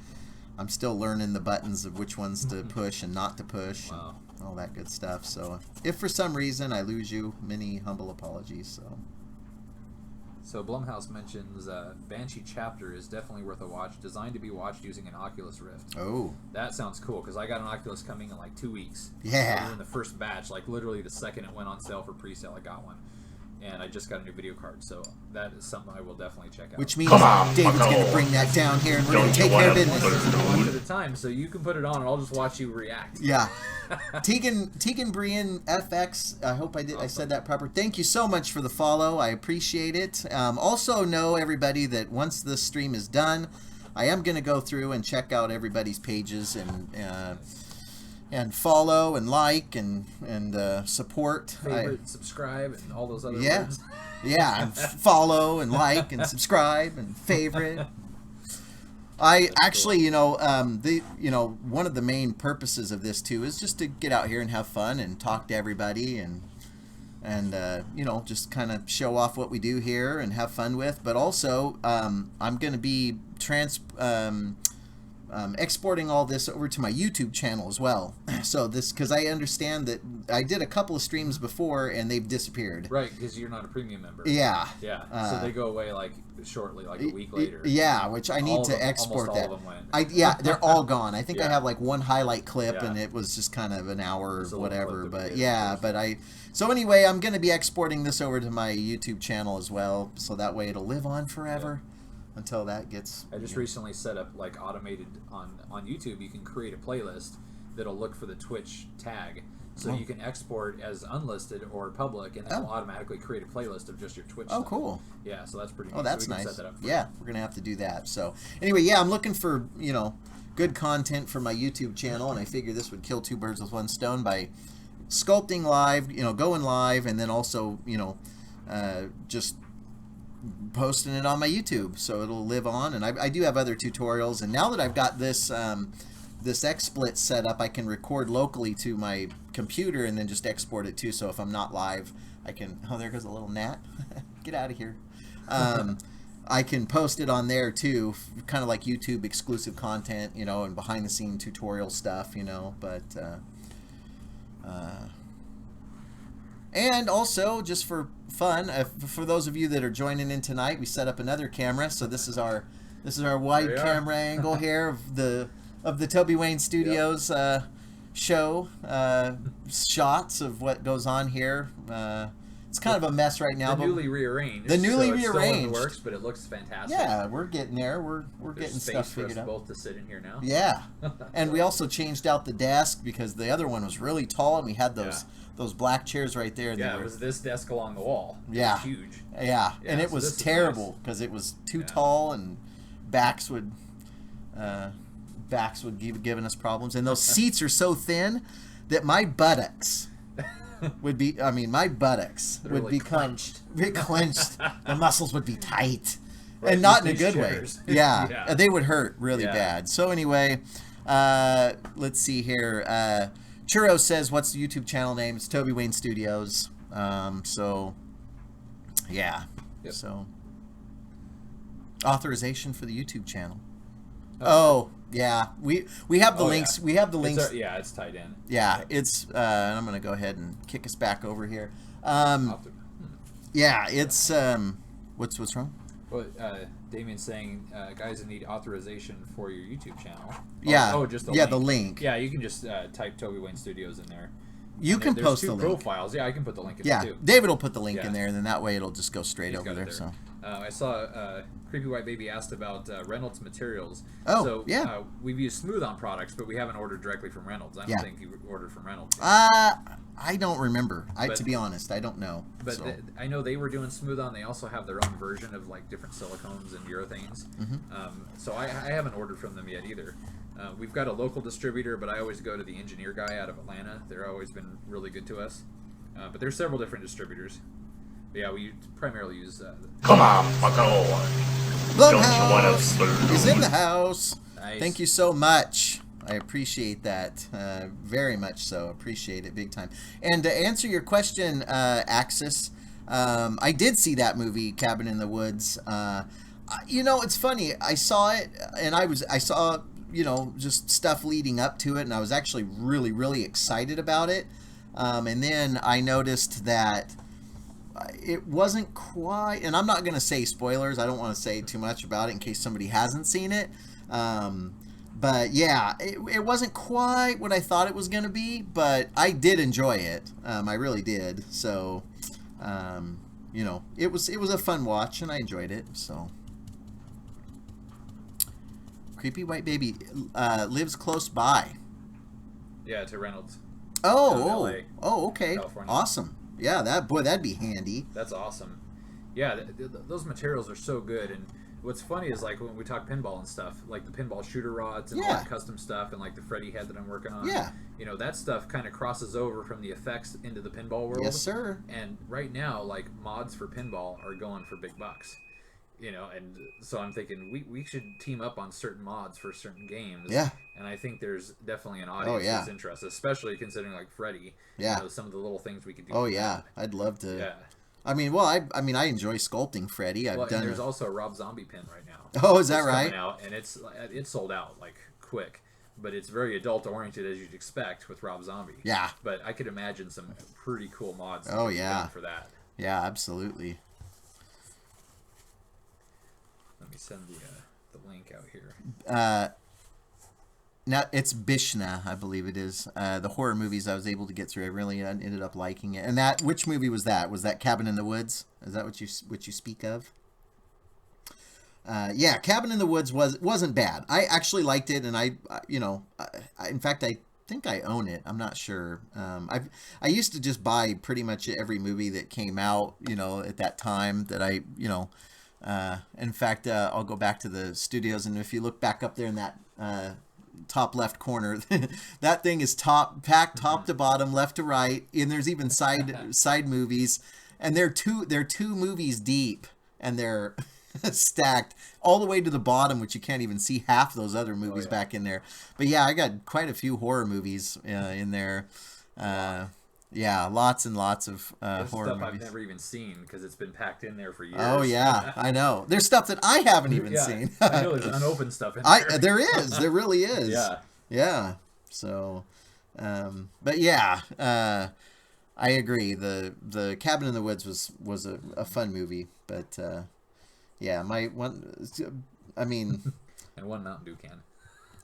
I'm still learning the buttons of which ones to push and not to push. Wow. And all that good stuff. So if for some reason I lose you, many humble apologies. So Blumhouse mentions Banshee Chapter is definitely worth a watch, designed to be watched using an Oculus Rift. Oh. That sounds cool, because I got an Oculus coming in like 2 weeks. Yeah. We were in the first batch, like literally the second it went on sale for pre-sale, I got one. And I just got a new video card, so that is something I will definitely check out. Which means Come on, David's going to bucko. bring that down here and we're Don't going to you take care of wanna business. put- One at a time, so you can put it on and I'll just watch you react. Yeah. Tegan Brian FX, I hope I said that proper. Thank you so much for the follow. I appreciate it. Also know, everybody, that once this stream is done, I am going to go through and check out everybody's pages and follow and like and support. Favorite, subscribe, and all those other Yeah. words. Yeah, and follow and like and subscribe and favorite. I actually, one of the main purposes of this too is just to get out here and have fun and talk to everybody and just kind of show off what we do here and have fun with. But also, I'm going to be exporting all this over to my YouTube channel as well. So because I understand that I did a couple of streams before and they've disappeared. Right, because you're not a premium member. Yeah. Yeah, so they go away like shortly, like a week later. Yeah, which I need All to of them- export almost that. all of them went. They're all gone. I think I Yeah. have like one highlight clip, Yeah. and it was just kind of an hour Just a or little whatever. clip that we But did yeah, first. so anyway, I'm going to be exporting this over to my YouTube channel as well, so that way it'll live on forever until that gets. I just recently set up like automated on YouTube. You can create a playlist that'll look for the Twitch tag, so you can export as unlisted or public, and then it'll automatically create a playlist of just your Twitch. Oh, stuff. cool. Yeah, so that's pretty. Oh, neat. that's so we can nice. Set that up for Yeah, we're gonna have to do that. So anyway, yeah, I'm looking for good content for my YouTube channel, and I figure this would kill two birds with one stone by sculpting live, going live, and then also just posting it on my YouTube, so it'll live on. And I do have other tutorials, and now that I've got this this XSplit set up, I can record locally to my computer and then just export it too. So if I'm not live, I can. Oh, there goes a little gnat. Get out of here. I can post it on there too, kind of like YouTube exclusive content, and behind the scene tutorial stuff, but and also just for fun, for those of you that are joining in tonight, we set up another camera. So this is our wide camera angle here of the Toby Wayne Studios show shots of what goes on here. It's kind of a mess right now. The newly rearranged. The newly so it's still in rearranged. the works, but it looks fantastic. Yeah, we're getting there. We're There's getting space stuff for us figured out. both to sit in here now. Yeah, and we also changed out the desk because the other one was really tall, and we had those black chairs right there. And Yeah, they it were, was this desk along the wall. It Yeah. was huge. yeah, and Yeah, it so was this is terrible because it was too Yeah. tall, and backs would give giving us problems, and those seats are so thin that my buttocks would be. I mean, my buttocks would Literally become clenched. The muscles would be tight. Right, And not in a these good chairs. way. Yeah, Yeah. they would hurt really Yeah. bad. So anyway, let's see here. Churro says, "What's the YouTube channel name?" It's Toby Wayne Studios. So, yeah. Yep. So, authorization for the YouTube channel. Oh, yeah. We have the Oh, links. yeah. We have the It's links. it's tied in. Yeah, it's. And I'm gonna go ahead and kick us back over here. Opti- Yeah, it's. What's wrong? Well, Damien's saying, guys, I need authorization for your YouTube channel. Yeah. Oh, just the yeah, link. the link. Yeah, you can just type Toby Wayne Studios in there. You And can there's post two the link. profiles. Yeah, I can put the link in Yeah, there too. David will put the link Yeah. in there, and then that way it'll just go straight He's over got there. it So. I saw Creepy White Baby asked about Reynolds Materials. Oh, so, yeah. We've used Smooth On products, but we haven't ordered directly from Reynolds. I don't Yeah. think you ordered from Reynolds. I don't remember. But- To be honest, I don't know. But So. I know they were doing Smooth On. They also have their own version of like different silicones and urethanes. So I haven't ordered from them yet either. We've got a local distributor, but I always go to the Engineer guy out of Atlanta. They've always been really good to us. But there's several different distributors. But yeah, we primarily use. Come on, bucko. Don't you wanna Blumhouse is in the house. Nice. Thank you so much. I appreciate that very much. So appreciate it big time. And to answer your question, Axis, I did see that movie, Cabin in the Woods. It's funny. I saw it, and I saw just stuff leading up to it, and I was actually really, really excited about it. And then I noticed that it wasn't quite, and I'm not going to say spoilers. I don't want to say too much about it in case somebody hasn't seen it. But yeah, it wasn't quite what I thought it was going to be, but I did enjoy it. I really did. So, it was a fun watch, and I enjoyed it. So, Creepy White Baby lives close by. Yeah, to Reynolds. Oh, okay, California. Awesome. Yeah, that'd be handy. That's awesome. Yeah, those materials are so good. And what's funny is like when we talk pinball and stuff, like the pinball shooter rods and all that custom stuff, and like the Freddy head that I'm working on. Yeah. That stuff kind of crosses over from the effects into the pinball world. Yes, sir. And right now, like mods for pinball are going for big bucks. And so I'm thinking we should team up on certain mods for certain games. Yeah. And I think there's definitely an audience that's interested, especially considering like Freddy. Yeah. Some of the little things we could do. Oh yeah, I'd love to. Yeah. I mean, I enjoy sculpting Freddy. I've done. There's also a Rob Zombie pin right now. Oh, is that right? Coming out, and it's sold out like quick, but it's very adult oriented as you'd expect with Rob Zombie. Yeah. But I could imagine some pretty cool mods. Oh yeah. For that. Yeah, absolutely. Let me send the link out here. Now it's Bishna, I believe it is. The horror movies I was able to get through, I really ended up liking it. And which movie was that? Was that Cabin in the Woods? Is that what you speak of? Yeah, Cabin in the Woods wasn't bad. I actually liked it, and I in fact I think I own it. I'm not sure. I used to just buy pretty much every movie that came out, at that time that I. In fact, I'll go back to the studios, and if you look back up there in that top left corner, that thing is packed top to bottom, left to right, and there's even side movies, and they're two movies deep, and they're stacked all the way to the bottom, which you can't even see half those other movies back in there. But yeah, I got quite a few horror movies in there. Yeah, lots and lots of horror stuff movies. I've never even seen because it's been packed in there for years. Oh yeah, I know. There's stuff that I haven't even seen. I know there's unopened stuff in there. There really is. Yeah. Yeah. So, but yeah, I agree. The Cabin in the Woods was a fun movie, but yeah, and one Mountain Dew can.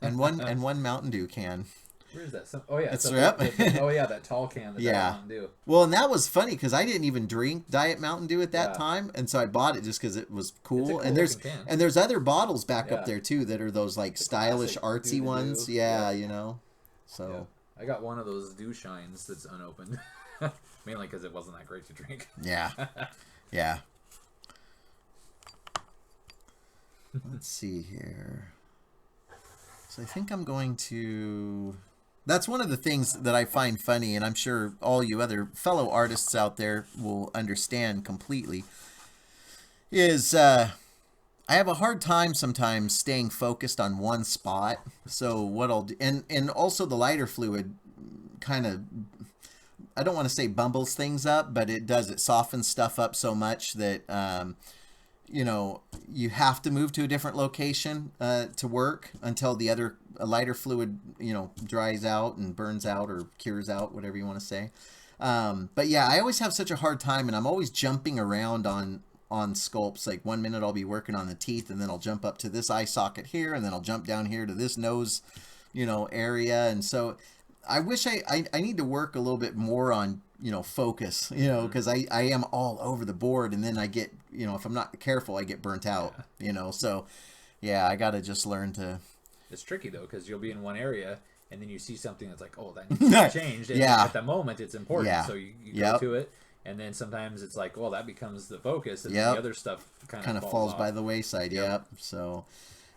and one Mountain Dew can. Where is that? Oh yeah, it's that tall can. Mountain Dew. Well, and that was funny because I didn't even drink Diet Mountain Dew at that time, and so I bought it just because it was cool. And there's other bottles back up there too that are those like stylish artsy ones. Yeah, So I got one of those Dew Shines that's unopened, mainly because it wasn't that great to drink. Yeah, yeah. Let's see here. So I think I'm going to. That's one of the things that I find funny, and I'm sure all you other fellow artists out there will understand completely, is I have a hard time sometimes staying focused on one spot. So what I'll do, and also the lighter fluid kind of, I don't want to say bumbles things up, but it does. It softens stuff up so much that, you have to move to a different location to work until the other lighter fluid, dries out and burns out or cures out, whatever you want to say. But yeah, I always have such a hard time, and I'm always jumping around on sculpts. Like 1 minute I'll be working on the teeth, and then I'll jump up to this eye socket here, and then I'll jump down here to this nose, area. And so I wish I need to work a little bit more on, focus, because I am all over the board, and then I get, if I'm not careful, I get burnt out, so yeah, I got to just learn to. It's tricky though, because you'll be in one area and then you see something that's like, oh, that needs to be changed. And at the moment it's important. So you go to it, and then sometimes it's like, well, that becomes the focus, and then the other stuff kind of falls by the wayside. So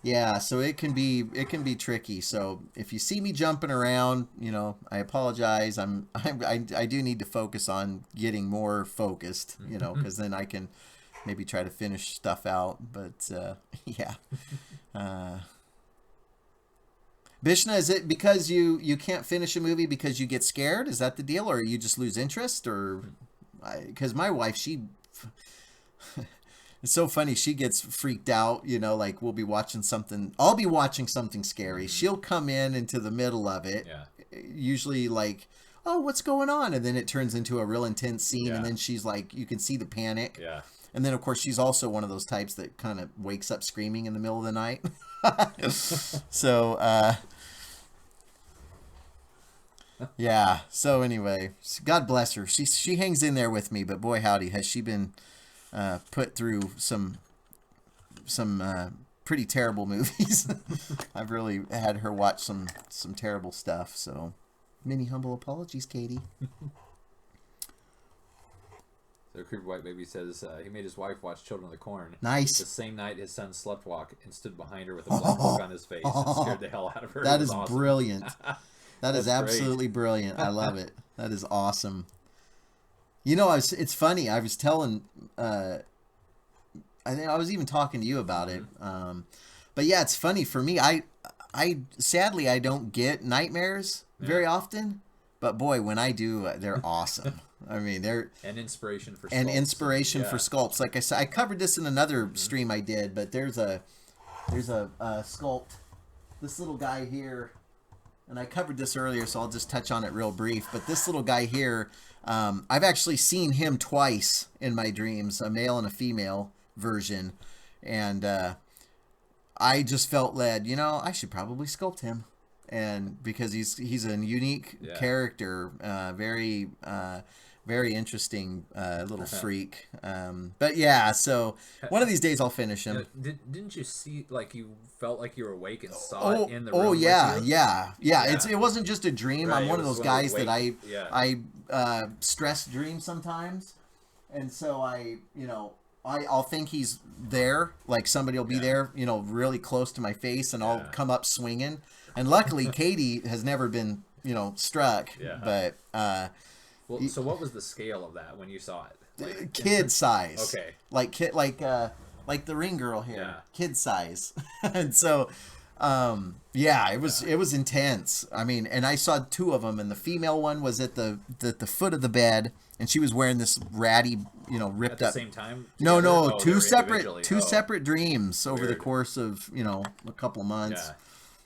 yeah, so it can be tricky. So if you see me jumping around, I apologize. I do need to focus on getting more focused, because then I can maybe try to finish stuff out. But yeah. Bishna, is it because you can't finish a movie because you get scared? Is that the deal, or you just lose interest? Or because my wife, It's so funny. She gets freaked out, you know, like we'll be watching something. I'll be watching something scary. She'll come in into the middle of it. Yeah. Usually like, oh, what's going on? And then it turns into a real intense scene. Yeah. And then she's like, you can see the panic. Yeah. And then, of course, she's also one of those types that kind of wakes up screaming in the middle of the night. So, yeah. So anyway, God bless her. She hangs in there with me, but boy, howdy, has she been put through some pretty terrible movies. I've really had her watch some terrible stuff. So, many humble apologies, Katie. So Creepy White Baby says he made his wife watch Children of the Corn. Nice. The same night his son slept walk and stood behind her with a blank look on his face and scared the hell out of her. That It was is awesome. brilliant. That is That's absolutely brilliant. I love it. That is awesome. You know, it's funny. I was telling, I think I was even talking to you about it. But yeah, it's funny for me. I sadly I don't get nightmares very often, but boy, when I do, they're awesome. I mean, they're And inspiration for and sculpts. inspiration Yeah. for sculpts. Like I said, I covered this in another stream I did, but there's a sculpt. This little guy here, and I covered this earlier, so I'll just touch on it real brief. But this little guy here, I've actually seen him twice in my dreams, a male and a female version, and I just felt led. You know, I should probably sculpt him, and because he's a unique character, very interesting little freak. But yeah, so one of these days I'll finish him. Didn't you see, like, you felt like you were awake and saw it in the room? Oh with yeah, you? yeah. It wasn't just a dream. Right, I'm one it of was those one of guys the that I stress dream sometimes, and so I'll think he's there, like somebody will be there, you know, really close to my face, and I'll come up swinging. And luckily, Katie has never been, you know, struck. Yeah. But Well, so what was the scale of that when you saw it? Like, kid size. Okay. Like the ring girl here. Yeah. Kid size. And so yeah, it was intense. I mean, and I saw two of them, and the female one was at the foot of the bed, and she was wearing this ratty, you know, ripped at up. the same time? No, together? Oh, they two were separate individually. dreams over the Weird. course of, you know, a couple months.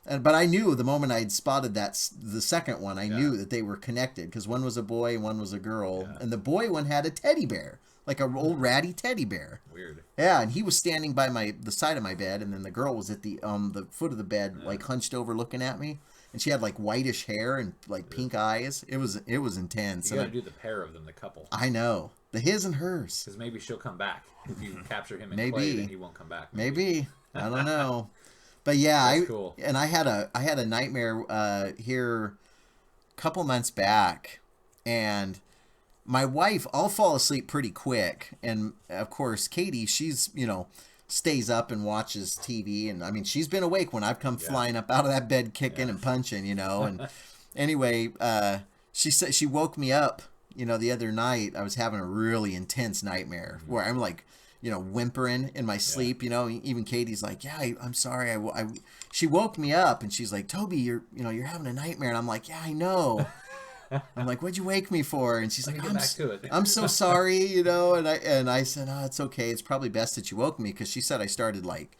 Yeah. But I knew the moment I'd spotted the second one, I Yeah. knew that they were connected, because one was a boy, one was a girl, Yeah. and the boy one had a teddy bear, like an old ratty teddy bear. Weird. Yeah, and he was standing by the side of my bed, and then the girl was at the foot of the bed, like hunched over, looking at me, and she had like whitish hair and like pink eyes. It was intense. You And got to do the pair of them, the couple. I know the his and hers. Because maybe she'll come back. If you capture him in Maybe. clay, then he won't come back. Maybe I don't know. But yeah, That's cool. And I had a nightmare here a couple months back, and my wife, I'll fall asleep pretty quick, and of course Katie, she's, you know, stays up and watches TV, and I mean, she's been awake when I've come flying up out of that bed, kicking and punching, you know. And anyway, she said she woke me up, you know, the other night. I was having a really intense nightmare where I'm like, you know, whimpering in my sleep, you know. Even Katie's like, yeah, I'm sorry. She woke me up, and she's like, Toby, you're having a nightmare. And I'm like, yeah, I know. I'm like, what'd you wake me for? And she's Let me like, get back to it. I'm so sorry, you know. And I said, oh, it's okay. It's probably best that you woke me, because she said I started like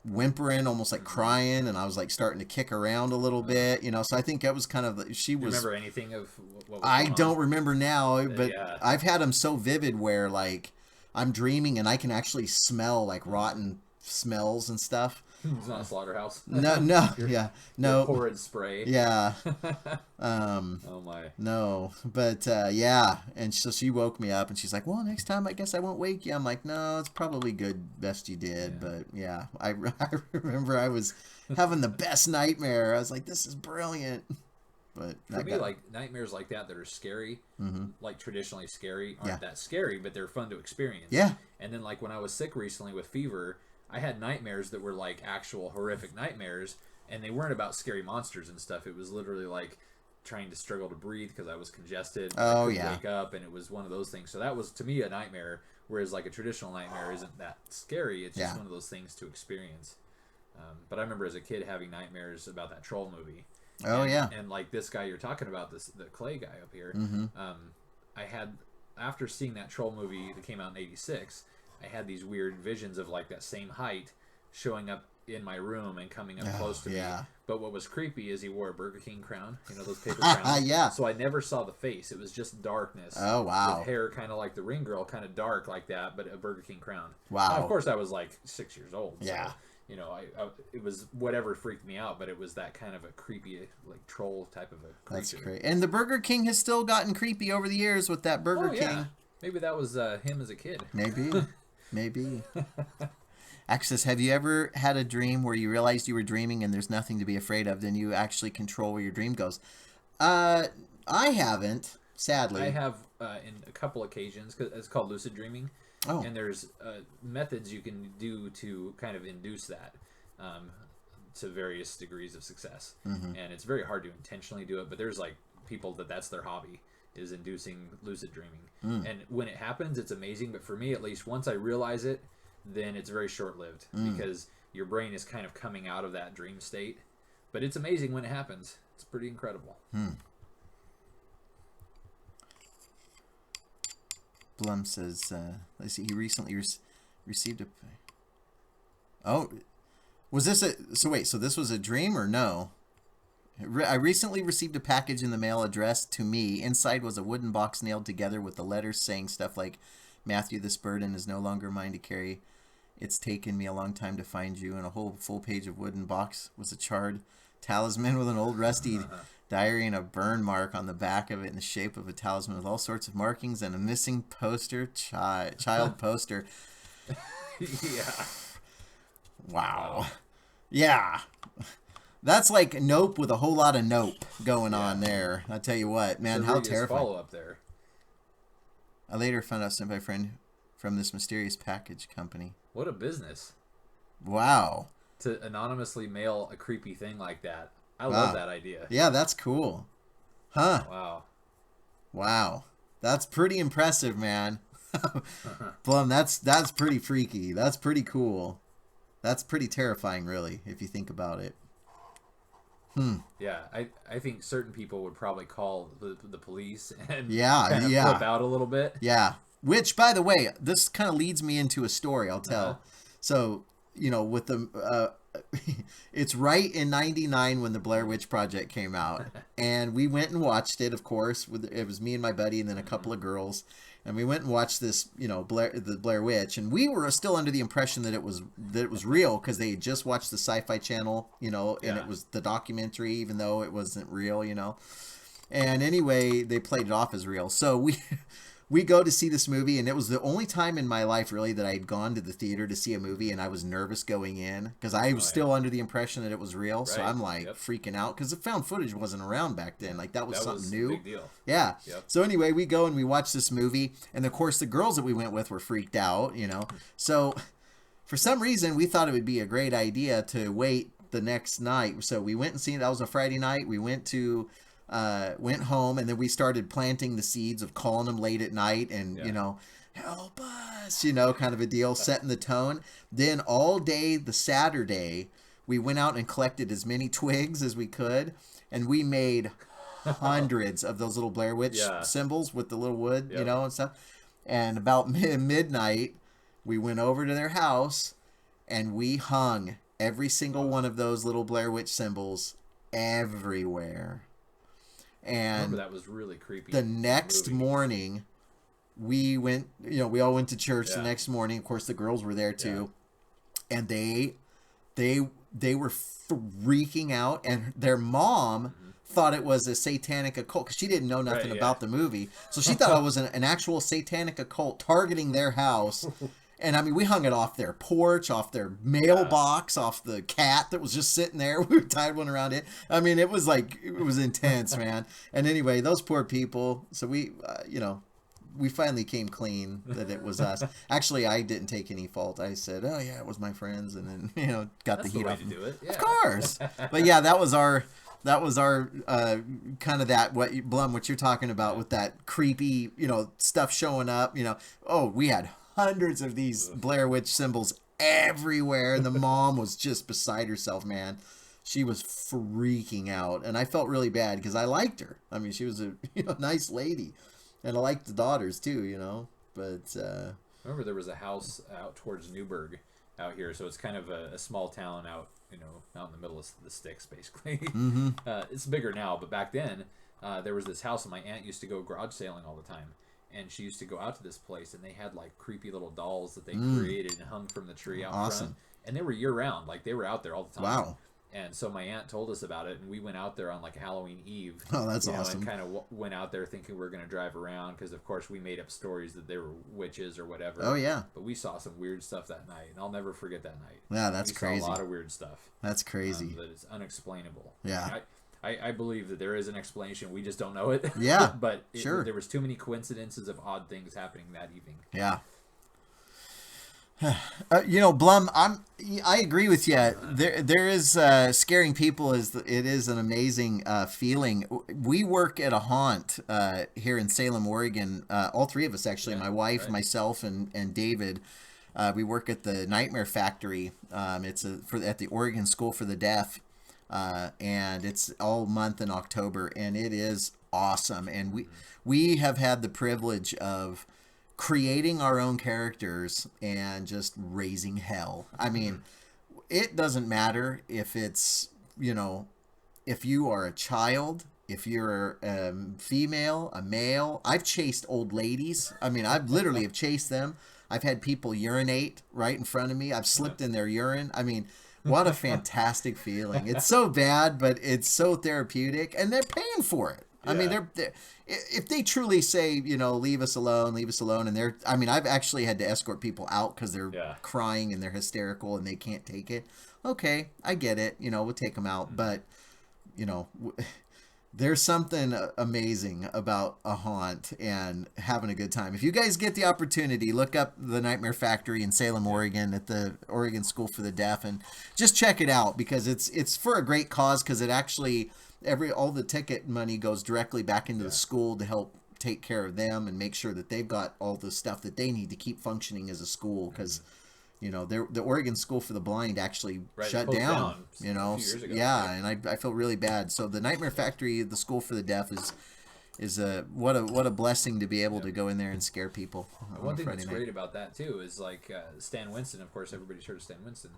whimpering, almost like crying, and I was like starting to kick around a little bit, you know. So I think that was kind of Do you remember anything of what was I going don't on? remember now, but Yeah. I've had them so vivid where like I'm dreaming and I can actually smell like rotten smells and stuff. It's not a slaughterhouse. No, Your no, horrid spray. yeah, Oh my. no, but yeah. And so she woke me up, and she's like, "Well, next time I guess I won't wake you." I'm like, "No, it's probably good, best you did." Yeah. But yeah, I remember I was having the best nightmare. I was like, "This is brilliant." But For me, like nightmares like that are scary, like traditionally scary, aren't that scary, but they're fun to experience. Yeah. And then like when I was sick recently with fever, I had nightmares that were like actual horrific nightmares, and they weren't about scary monsters and stuff. It was literally like trying to struggle to breathe because I was congested. I Oh, couldn't yeah. wake up, and it was one of those things. So that was to me a nightmare, whereas like a traditional nightmare isn't that scary. It's just Yeah. one of those things to experience. But I remember as a kid having nightmares about that troll movie. Oh, and, yeah. and like this guy you're talking about, the clay guy up here. Mm-hmm. I had, after seeing that troll movie that came out in '86, I had these weird visions of like that same height showing up in my room and coming up close to me. But what was creepy is he wore a Burger King crown, you know, those paper crowns. Yeah. So I never saw the face. It was just darkness. Oh, wow. With hair kind of like the Ring Girl, kind of dark like that, but a Burger King crown. Wow. And of course, I was like 6 years old. Yeah. So, you know, it was whatever freaked me out, but it was that kind of a creepy, like troll type of a creature. That's great. And the Burger King has still gotten creepy over the years with that Burger King. Yeah. Maybe that was him as a kid. Maybe. Maybe. Access, have you ever had a dream where you realized you were dreaming and there's nothing to be afraid of, then you actually control where your dream goes? I haven't, sadly. I have in a couple occasions, because it's called lucid dreaming. Oh. And there's methods you can do to kind of induce that to various degrees of success. And it's very hard to intentionally do it, but there's like people that's their hobby, is inducing lucid dreaming. And when it happens, it's amazing. But for me, at least, once I realize it, then it's very short-lived because your brain is kind of coming out of that dream state. But it's amazing when it happens. It's pretty incredible. Blum says, let's see, he recently received a... Oh, was this a... So wait, so this was a dream or no? I recently received a package in the mail addressed to me. Inside was a wooden box nailed together with the letters saying stuff like, Matthew, this burden is no longer mine to carry. It's taken me a long time to find you. And a whole full page of wooden box was a charred talisman with an old rusty diary and a burn mark on the back of it in the shape of a talisman with all sorts of markings and a missing poster, child poster. Yeah. Wow. Yeah. That's like Nope with a whole lot of Nope going on there. I tell you what, man, how terrifying. Follow up there. I later found out sent by a friend from this mysterious package company. What a business. Wow. To anonymously mail a creepy thing like that. I love that idea. Yeah, that's cool. Huh. Wow. Wow. That's pretty impressive, man. Blum, that's pretty freaky. That's pretty cool. That's pretty terrifying, really, if you think about it. Yeah, I think certain people would probably call the police and kind of flip out a little bit. Yeah. Which, by the way, this kind of leads me into a story I'll tell. So, you know, with the... it's right in 99 when the Blair Witch Project came out. And we went and watched it, of course. It was me and my buddy and then a couple of girls. And we went and watched this, you know, the Blair Witch. And we were still under the impression that it was real because they had just watched the Sci-Fi Channel, you know, and it was the documentary, even though it wasn't real, you know. And anyway, they played it off as real. So we go to see this movie, and it was the only time in my life, really, that I had gone to the theater to see a movie, and I was nervous going in because I was still under the impression that it was real. Right. So I'm like freaking out because the found footage wasn't around back then. Like that was something new. Big deal. Yeah. Yep. So anyway, we go and we watch this movie, and of course the girls that we went with were freaked out, you know. So for some reason, we thought it would be a great idea to wait the next night. So we went and seen it. That was a Friday night. We went home, and then we started planting the seeds of calling them late at night and, you know, help us, you know, kind of a deal, setting the tone. Then all day the Saturday, we went out and collected as many twigs as we could, and we made hundreds of those little Blair Witch symbols with the little wood, you know, and stuff. And about midnight, we went over to their house, and we hung every single one of those little Blair Witch symbols everywhere. And that was really creepy. The next morning, we went, you know, we all went to church the next morning. Of course, the girls were there too. And they were freaking out, and their mom thought it was a satanic occult because she didn't know nothing about the movie. So she thought it was an actual satanic occult targeting their house. And I mean, we hung it off their porch, off their mailbox, off the cat that was just sitting there. We tied one around it. I mean, it was intense, man. And anyway, those poor people. So we, you know, we finally came clean that it was us. Actually, I didn't take any fault. I said, "Oh yeah, it was my friends," and then, you know, got the heat off. That's the way to do it. Yeah. Of course. But yeah, that was our kind of that what you're talking about with that creepy, you know, stuff showing up. You know, oh, we had hundreds of these Blair Witch symbols everywhere, and the mom was just beside herself, man. She was freaking out, and I felt really bad because I liked her. I mean, she was a nice lady, and I liked the daughters too, you know. But I remember there was a house out towards Newburgh out here, so it's kind of a small town out, out in the middle of the sticks, basically. Mm-hmm. It's bigger now, but back then, there was this house, and my aunt used to go garage sailing all the time. And she used to go out to this place, and they had like creepy little dolls that they created and hung from the tree out front. And they were year round, like they were out there all the time. Wow. And so my aunt told us about it, and we went out there on like Halloween Eve. Oh, that's awesome. And kind of went out there thinking we were going to drive around because, of course, we made up stories that they were witches or whatever. Oh, yeah. But we saw some weird stuff that night, and I'll never forget that night. Yeah, that's crazy. We saw a lot of weird stuff. That's crazy. That is unexplainable. Yeah. I believe that there is an explanation. We just don't know it. Yeah. But sure. There was too many coincidences of odd things happening that evening. Yeah. Blum, I agree with you. There is scaring people it is an amazing feeling. We work at a haunt here in Salem, Oregon. All three of us actually, my wife, myself, and David. We work at the Nightmare Factory. It's at the Oregon School for the Deaf, and it's all month in October, and it is awesome. And we have had the privilege of creating our own characters and just raising hell. I mean, it doesn't matter if it's, if you are a child, if you're a female, a male. I've chased old ladies. I mean, I've literally have chased them. I've had people urinate right in front of me. I've slipped in their urine. I mean, what a fantastic feeling. It's so bad, but it's so therapeutic, and they're paying for it. Yeah. I mean, they're if they truly say, leave us alone, and I've actually had to escort people out because they're crying and they're hysterical and they can't take it. Okay, I get it. We'll take them out, but there's something amazing about a haunt and having a good time. If you guys get the opportunity, look up the Nightmare Factory in Salem, Oregon, at the Oregon School for the Deaf, and just check it out because it's for a great cause. Because it actually all the ticket money goes directly back into the school to help take care of them and make sure that they've got all the stuff that they need to keep functioning as a school. Because the Oregon School for the Blind actually shut down. A few years ago. And I feel really bad. So the Nightmare Factory, the School for the Deaf, is what a blessing to be able to go in there and scare people. One thing that's great about that too is like Stan Winston. Of course, everybody's heard of Stan Winston.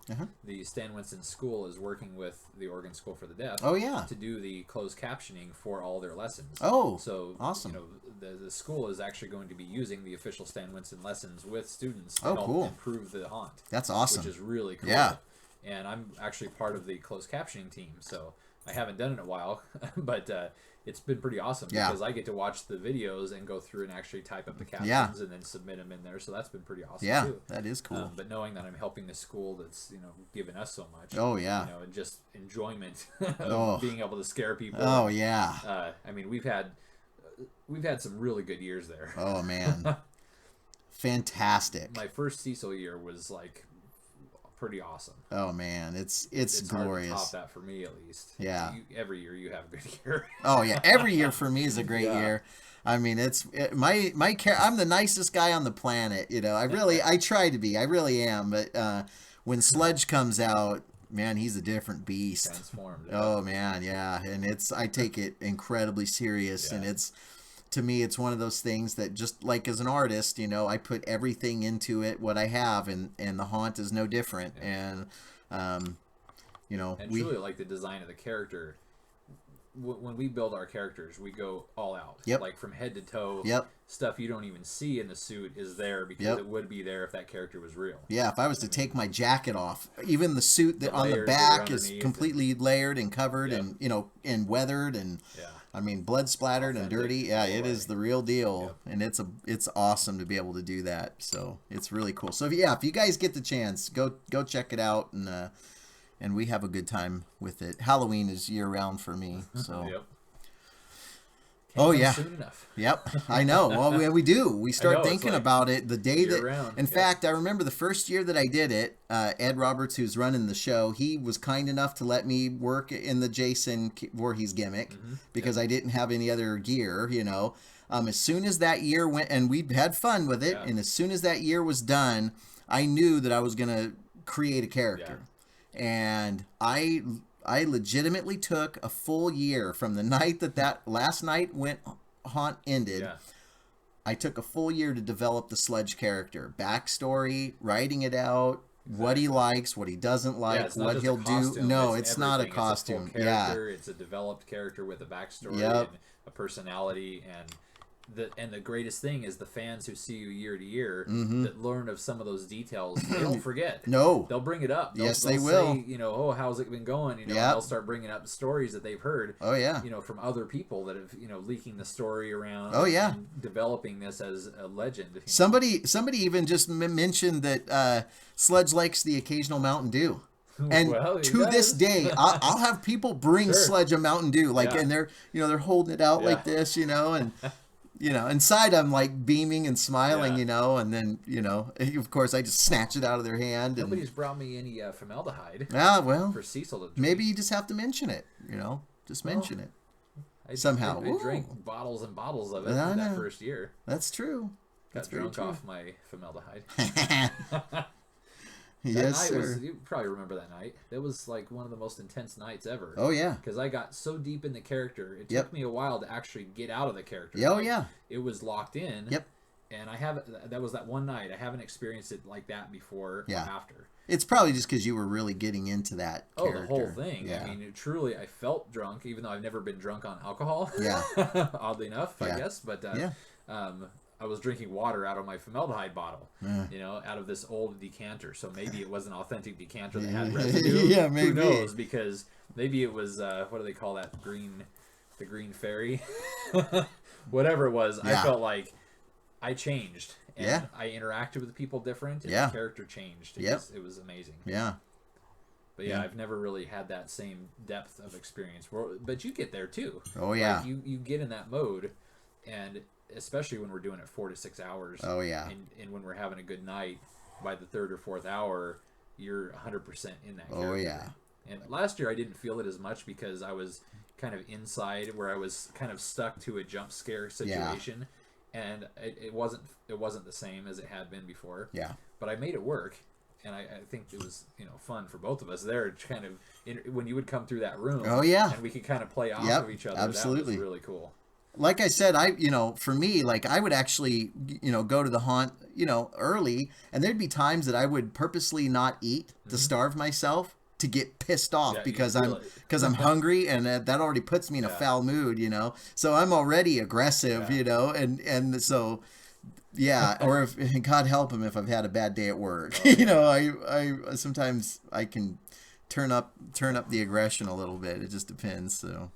The Stan Winston School is working with the Oregon School for the Deaf. Oh yeah. To do the closed captioning for all their lessons. Oh, so awesome. The school is actually going to be using the official Stan Winston lessons with students to help improve the haunt. That's awesome. Which is really cool. Yeah. And I'm actually part of the closed captioning team, so I haven't done it in a while, but it's been pretty awesome because I get to watch the videos and go through and actually type up the captions and then submit them in there. So that's been pretty awesome too. That is cool. But knowing that I'm helping the school that's given us so much. Oh yeah. And just enjoyment of being able to scare people. Oh yeah. I mean, we've had some really good years there. Oh man. Fantastic. My first Cecil year was like pretty awesome. Oh man, it's glorious. Hard to top that for me at least. Yeah. Every year you have a good year. Oh yeah, every year for me is a great year. I mean, I'm the nicest guy on the planet. I try to be. I really am. But when Sludge comes out, man, he's a different beast. Transformed. Oh man, yeah, and I take it incredibly serious, and to me, it's one of those things that just like as an artist, I put everything into it, what I have, and the haunt is no different. And, and truly like the design of the character. When we build our characters, we go all out. Yep. Like from head to toe. Yep. Stuff you don't even see in the suit is there because it would be there if that character was real. Yeah, if I was to take my jacket off, even the suit on the back is completely layered and covered and and weathered and I mean blood splattered and dirty. Yeah, it is the real deal, and it's awesome to be able to do that. So it's really cool. So if you guys get the chance, go check it out, and we have a good time with it. Halloween is year round for me. So. Soon enough. Yep, I know. Well, we do. We start thinking about it the day that. In fact, I remember the first year that I did it. Ed Roberts, who's running the show, he was kind enough to let me work in the Jason Voorhees gimmick because I didn't have any other gear. As soon as that year went, and we had fun with it, and as soon as that year was done, I knew that I was gonna create a character, and I legitimately took a full year from the night that last night haunt ended. I took a full year to develop the Sledge character, backstory, writing it out, what he likes, what he doesn't like, Yeah, it's not what just he'll a do. costume, No, it's not a everything. costume. It's a full character, it's a developed character with a backstory Yep. and a personality, and the greatest thing is the fans who see you year to year that learn of some of those details. They don't forget. No. They'll bring it up. Yes, they'll they will. Say, you know, oh, how's it been going? You know, Yep. they'll start bringing up stories that they've heard. Oh yeah. You know, from other people that have, you know, leaking the story around. Oh, yeah. And developing this as a legend. You know? Somebody even just mentioned that Sledge likes the occasional Mountain Dew. And Well, he to does. this day, I'll have people bring Sure. Sledge a Mountain Dew, like, Yeah. and they're holding it out like Yeah. this, and inside I'm like beaming and smiling, Yeah. and then of course I just snatch it out of their hand. And Nobody's brought me any formaldehyde well, for Cecil to drink. maybe you just have to mention it, just mention it. Somehow. I Ooh. drank bottles and bottles of it I in that know. first year. That's true. Got That's very drunk true. off my formaldehyde. That Yes, night sir. was, you probably remember that night. It was like one of the most intense nights ever. Oh yeah. Because I got so deep in the character, it Yep. took me a while to actually get out of the character. Oh Like, yeah. It was locked in. Yep. And that was that one night. I haven't experienced it like that before Yeah. or after. It's probably just because you were really getting into that Oh, character. the whole thing. Yeah. I mean, truly, I felt drunk, even though I've never been drunk on alcohol. Yeah. Oddly enough, Yeah. I guess. But Yeah. I was drinking water out of my formaldehyde bottle, Yeah. out of this old decanter. So maybe it was an authentic decanter that had residue. Yeah, maybe. Who knows? Because maybe it was, what do they call that? The green fairy? Whatever it was, Yeah. I felt like I changed. And Yeah. I interacted with people different, and Yeah. the character changed. Yep. It was amazing. Yeah. But yeah, Yeah. I've never really had that same depth of experience. But you get there too. Oh yeah. Like you get in that mode, and especially when we're doing it 4 to 6 hours. Oh yeah. And when we're having a good night, by the third or fourth hour, you're 100% in that character. Oh yeah. And last year I didn't feel it as much because I was kind of inside, where I was kind of stuck to a jump scare situation, and it wasn't the same as it had been before. Yeah. But I made it work. And I think it was, fun for both of us there. Kind of when you would come through that room. Oh, yeah. And we could kind of play off Yep, of each other. absolutely. That was really cool. Like I said, for me, like I would actually, go to the haunt, early, and there'd be times that I would purposely not eat to starve myself to get pissed off Yeah, you because feel I'm it. hungry, and that already puts me in a Yeah. foul mood, So I'm already aggressive, Yeah. and so. Yeah, or if God help him if I've had a bad day at work. Oh, I sometimes I can turn up the aggression a little bit. It just depends. So,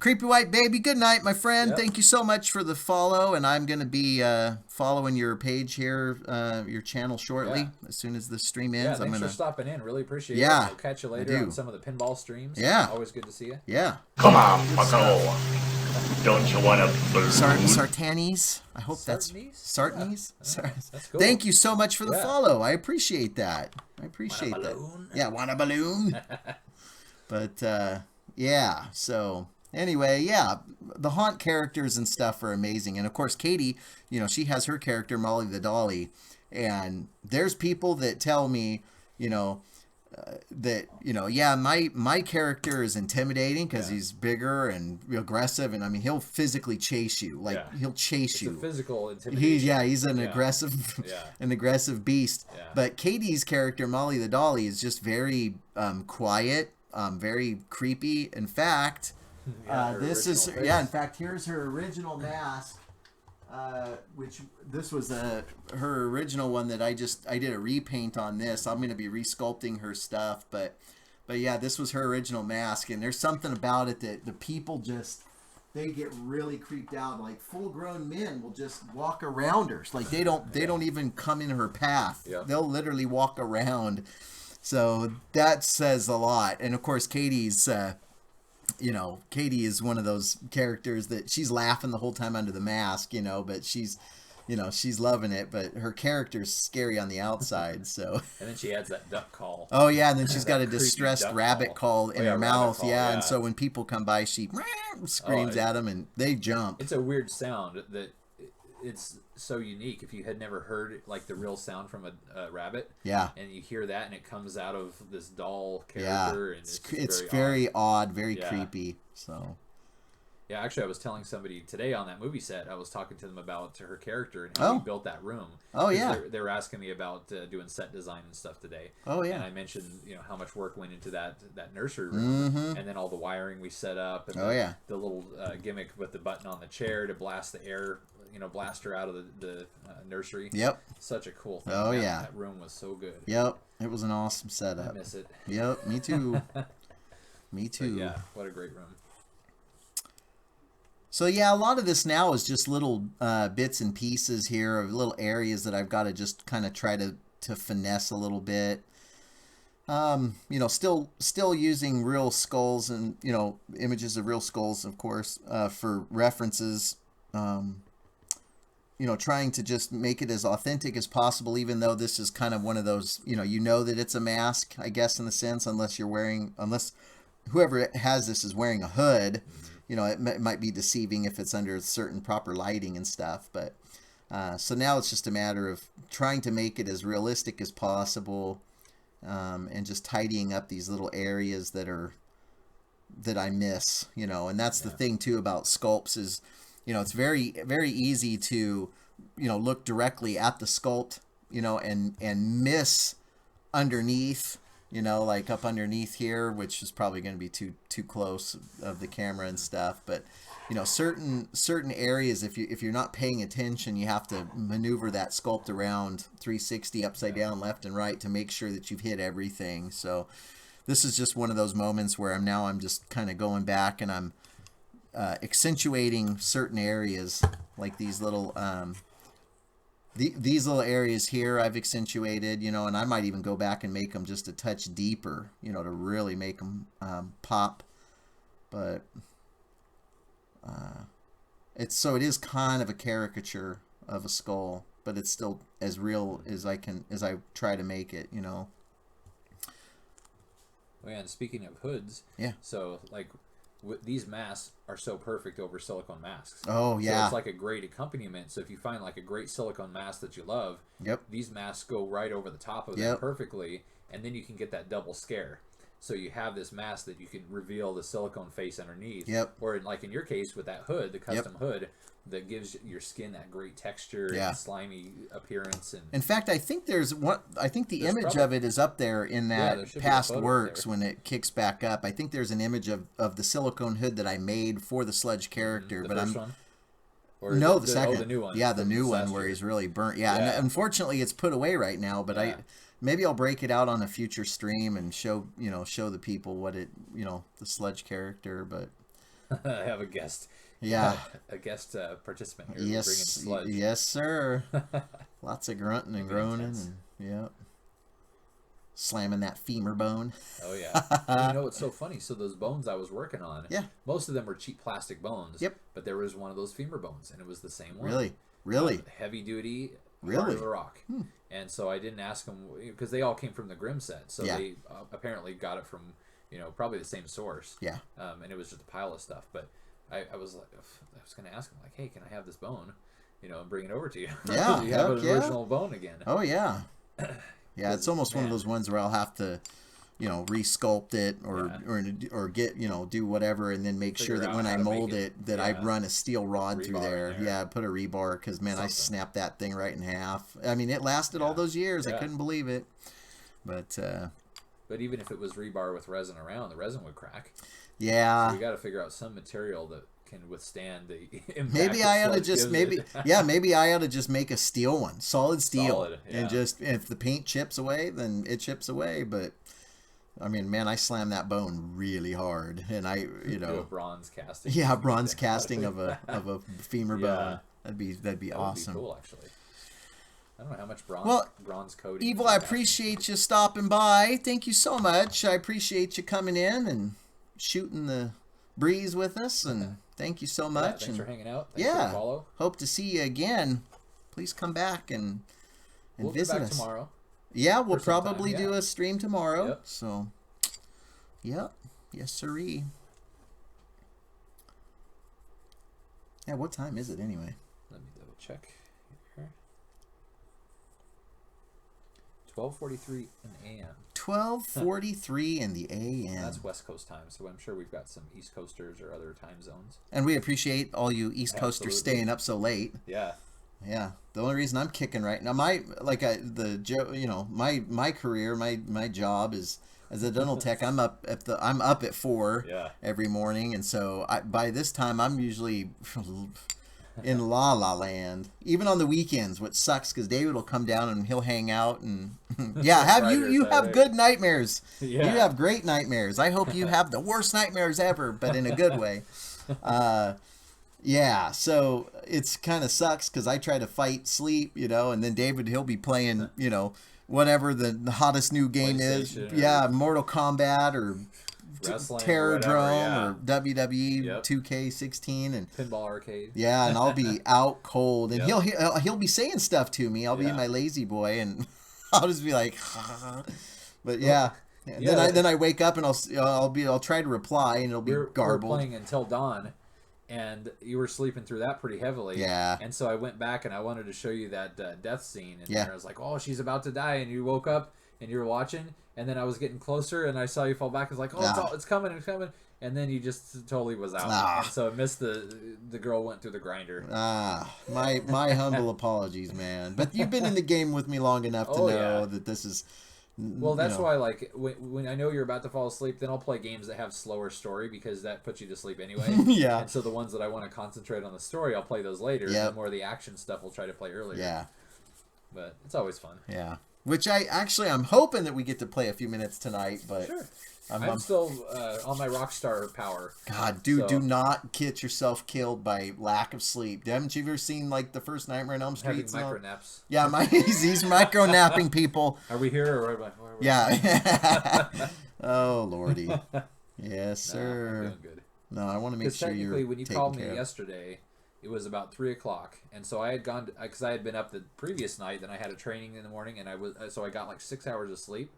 Creepy White Baby, good night, my friend. Yep. Thank you so much for the follow, and I'm gonna be following your page here, your channel shortly. Yeah. As soon as the stream Yeah, ends, thanks I'm for gonna. stopping in. Really appreciate Yeah, it. I'll catch you I later do. on some of the pinball streams. Yeah. Always good to see you. Yeah, Come on, bucko. Don't you want a balloon? Sartanes. I hope that's Sartanies? Sartanies. That's cool. Thank you so much for the Yeah. follow. I appreciate that. I appreciate Want a that. balloon? Yeah, want a balloon? But yeah. So anyway, yeah, the haunt characters and stuff are amazing, and of course, Katie, she has her character Molly the Dolly, and there's people that tell me, that yeah, my character is intimidating because Yeah. he's bigger and aggressive, and I mean he'll physically chase you, like Yeah. he'll chase It's you. a physical intimidation. He's an Yeah. aggressive Yeah. an aggressive beast. Yeah. But Katie's character Molly the Dolly is just very quiet, very creepy. In fact, her this is original yeah. face. In fact, here's her original mask. Which this was her original one that I did a repaint on this. I'm going to be resculpting her stuff, but yeah, this was her original mask, and there's something about it that the people they get really creeped out. Like full grown men will just walk around her. Like they don't even come in her path. Yeah. They'll literally walk around. So that says a lot. And of course, Katie's Katie is one of those characters that she's laughing the whole time under the mask, but she's loving it, but her character's scary on the outside, so. And then she adds that duck call. Oh yeah, and then she's got a That creepy distressed duck rabbit call in yeah, her rabbit mouth, call, yeah, yeah. and so when people come by, she screams Oh, at them, and they jump. It's a weird sound that it's so unique. If you had never heard like the real sound from a rabbit, Yeah. and you hear that and it comes out of this doll Yeah, character, and it's just very odd. odd, very Yeah. creepy, so. Yeah, actually, I was telling somebody today on that movie set. I was talking to them about her character and how we built that room. Oh, yeah. They were asking me about doing set design and stuff today. Oh, yeah. And I mentioned how much work went into that nursery room, Mm-hmm. and then all the wiring we set up, and the little gimmick with the button on the chair to blast the air, blaster out of the nursery. Yep. Such a cool thing. Oh, yeah. That room was so good. Yep. It was an awesome setup. I miss it. Yep. Me too. Me too. But yeah. What a great room. So yeah, a lot of this now is just little bits and pieces here of little areas that I've got to just kind of try to finesse a little bit. Still using real skulls and images of real skulls, of course, for references. Trying to just make it as authentic as possible, even though this is kind of one of those, that it's a mask, I guess, in the sense, unless whoever has this is wearing a hood. It might be deceiving if it's under certain proper lighting and stuff. But so now it's just a matter of trying to make it as realistic as possible, and just tidying up these little areas that I miss. And that's the thing too about sculpts is, it's very, very easy to, look directly at the sculpt, and miss underneath. Like up underneath here, which is probably going to be too close of the camera and stuff. But certain areas, if you're not paying attention, you have to maneuver that sculpt around 360 upside down, left and right, to make sure that you've hit everything. So this is just one of those moments where I'm just kind of going back and I'm accentuating certain areas, like these little these little areas here I've accentuated, and I might even go back and make them just a touch deeper, to really make them pop. But it is kind of a caricature of a skull, but it's still as real as I try to make it, Well, yeah, and speaking of hoods, so like these masks are so perfect over silicone masks. Oh, yeah. So it's like a great accompaniment. So if you find like a great silicone mask that you love, these masks go right over the top of them perfectly, and then you can get that double scare. So you have this mask that you can reveal the silicone face underneath. Or like in your case with that hood, the custom hood, that gives your skin that great texture and slimy appearance. And in fact, I think there's the image of it is up there in that past works when it kicks back up. I think there's an image of the silicone hood that I made for the Sludge character. The but first one? Or no, the second. Oh, the new one. Yeah, the new one where he's really burnt. Yeah, and unfortunately it's put away right now, but maybe I'll break it out on a future stream and show the people what it, the Sludge character. But I have a guest. Yeah. A guest participant here. Yes, Sludge. yes, sir. Lots of grunting and groaning, and slamming that femur bone. Oh yeah. And what's so funny? So those bones I was working on, most of them were cheap plastic bones. But there was one of those femur bones, and it was the same one. Really. Heavy duty. Hard as a rock. And so I didn't ask them because they all came from the Grimm set. So they apparently got it from probably the same source. And it was just a pile of stuff, but. I was going to ask him, like, hey, can I have this bone, and bring it over to you? Yeah, you have an original bone again. Oh yeah, yeah. It's almost one of those ones where I'll have to, resculpt it or get do whatever, and then make sure that when I mold it, that I run a steel rod through there. Yeah, put a rebar because man, I snapped that thing right in half. I mean, it lasted all those years. I couldn't believe it. But even if it was rebar with resin around, the resin would crack. Yeah. So we got to figure out some material that can withstand the impact. Maybe I ought to just maybe I ought to just make a steel one, solid steel, and just if the paint chips away, then it chips away. But I mean, man, I slammed that bone really hard, and do a bronze casting. Yeah, bronze casting of a femur bone. That'd be awesome. Would be cool, actually. I don't know how much bronze coating. Evil, I appreciate you stopping by. Thank you so much. I appreciate you coming in and shooting the breeze with us, and thank you so much. Thanks for hanging out. Thanks for the follow. Hope to see you again. Please come back and visit be back us tomorrow. Yeah, we'll probably do a stream tomorrow. So, yes, sirree. Yeah, what time is it anyway? Let me double check here. 12:43 in the AM. 12:43 in the a.m. That's West Coast time, so I'm sure we've got some East Coasters or other time zones. And we appreciate all you East Coasters Absolutely. staying up so late. Yeah. Yeah, the only reason I'm kicking right now, my career, my job is as a dental tech. I'm up at 4 Yeah. every morning, and so by this time I'm usually in La La Land, even on the weekends, which sucks because David will come down and he'll hang out and yeah, you have Saturday. good nightmares. Yeah. You have great nightmares. I hope you have the worst nightmares ever, but in a good way. Yeah, so it's kind of sucks because I try to fight sleep, and then David, he'll be playing, whatever the hottest new game is. PlayStation or- Yeah, Mortal Kombat or Wrestling or Terror whatever, Drome yeah. or WWE Yep. 2K16 and Pinball arcade. yeah, and I'll be out cold, and Yep. he'll be saying stuff to me. I'll be Yeah. my lazy boy, and I'll just be like, but yeah. And Yeah. then I wake up and I'll try to reply and it'll be We're garbled. playing Until Dawn, and you were sleeping through that pretty heavily. Yeah. And so I went back and I wanted to show you that death scene, and Yeah. I was like, "Oh, she's about to die," and you woke up and you were watching, and then I was getting closer and I saw you fall back. I was like, "Oh, it's coming, it's coming," and then you just totally was out. Ah. And so I missed the girl went through the grinder. My humble apologies, man. But you've been in the game with me long enough to Oh, know yeah. that this is. Well, that's why, like, when I know you're about to fall asleep, then I'll play games that have slower story because that puts you to sleep anyway. Yeah. And so the ones that I want to concentrate on the story, I'll play those later. Yep. And the more of the action stuff, we'll try to play earlier. Yeah. But it's always fun. Yeah. Which I'm hoping that we get to play a few minutes tonight, but Sure. I'm I'm still on my Rockstar power. God, dude, So- do not get yourself killed by lack of sleep. Haven't you ever seen like the first Nightmare on Elm Street? Having micro naps. Yeah, he's micro napping people. Are we here or where are we? Yeah. Oh lordy. Yes, Nah, I'm sir. doing good. No, I want to make Because sure you're technically, when you taken called me care of. yesterday, it was about 3:00, and so I had gone because I had been up the previous night. Then I had a training in the morning, and I got like 6 hours of sleep.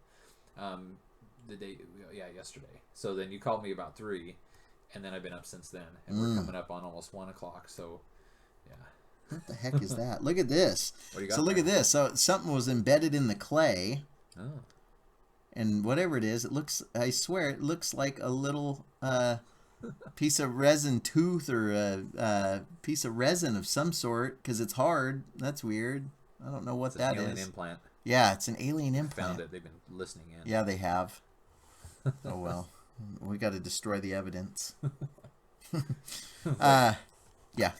Yesterday. So then you called me about 3, and then I've been up since then, and we're coming up on almost 1:00. So, yeah. What the heck is that? Look at this. What do you got So look there? at this. So something was embedded in the clay, Oh, and whatever it is, I swear, it looks like a little piece of resin tooth or a piece of resin of some sort because it's hard. That's weird. I don't know what it's that an alien is. implant. Yeah, it's an alien implant. Found it. They've been listening in. Yeah, they have. Oh well, we got to destroy the evidence. Yeah.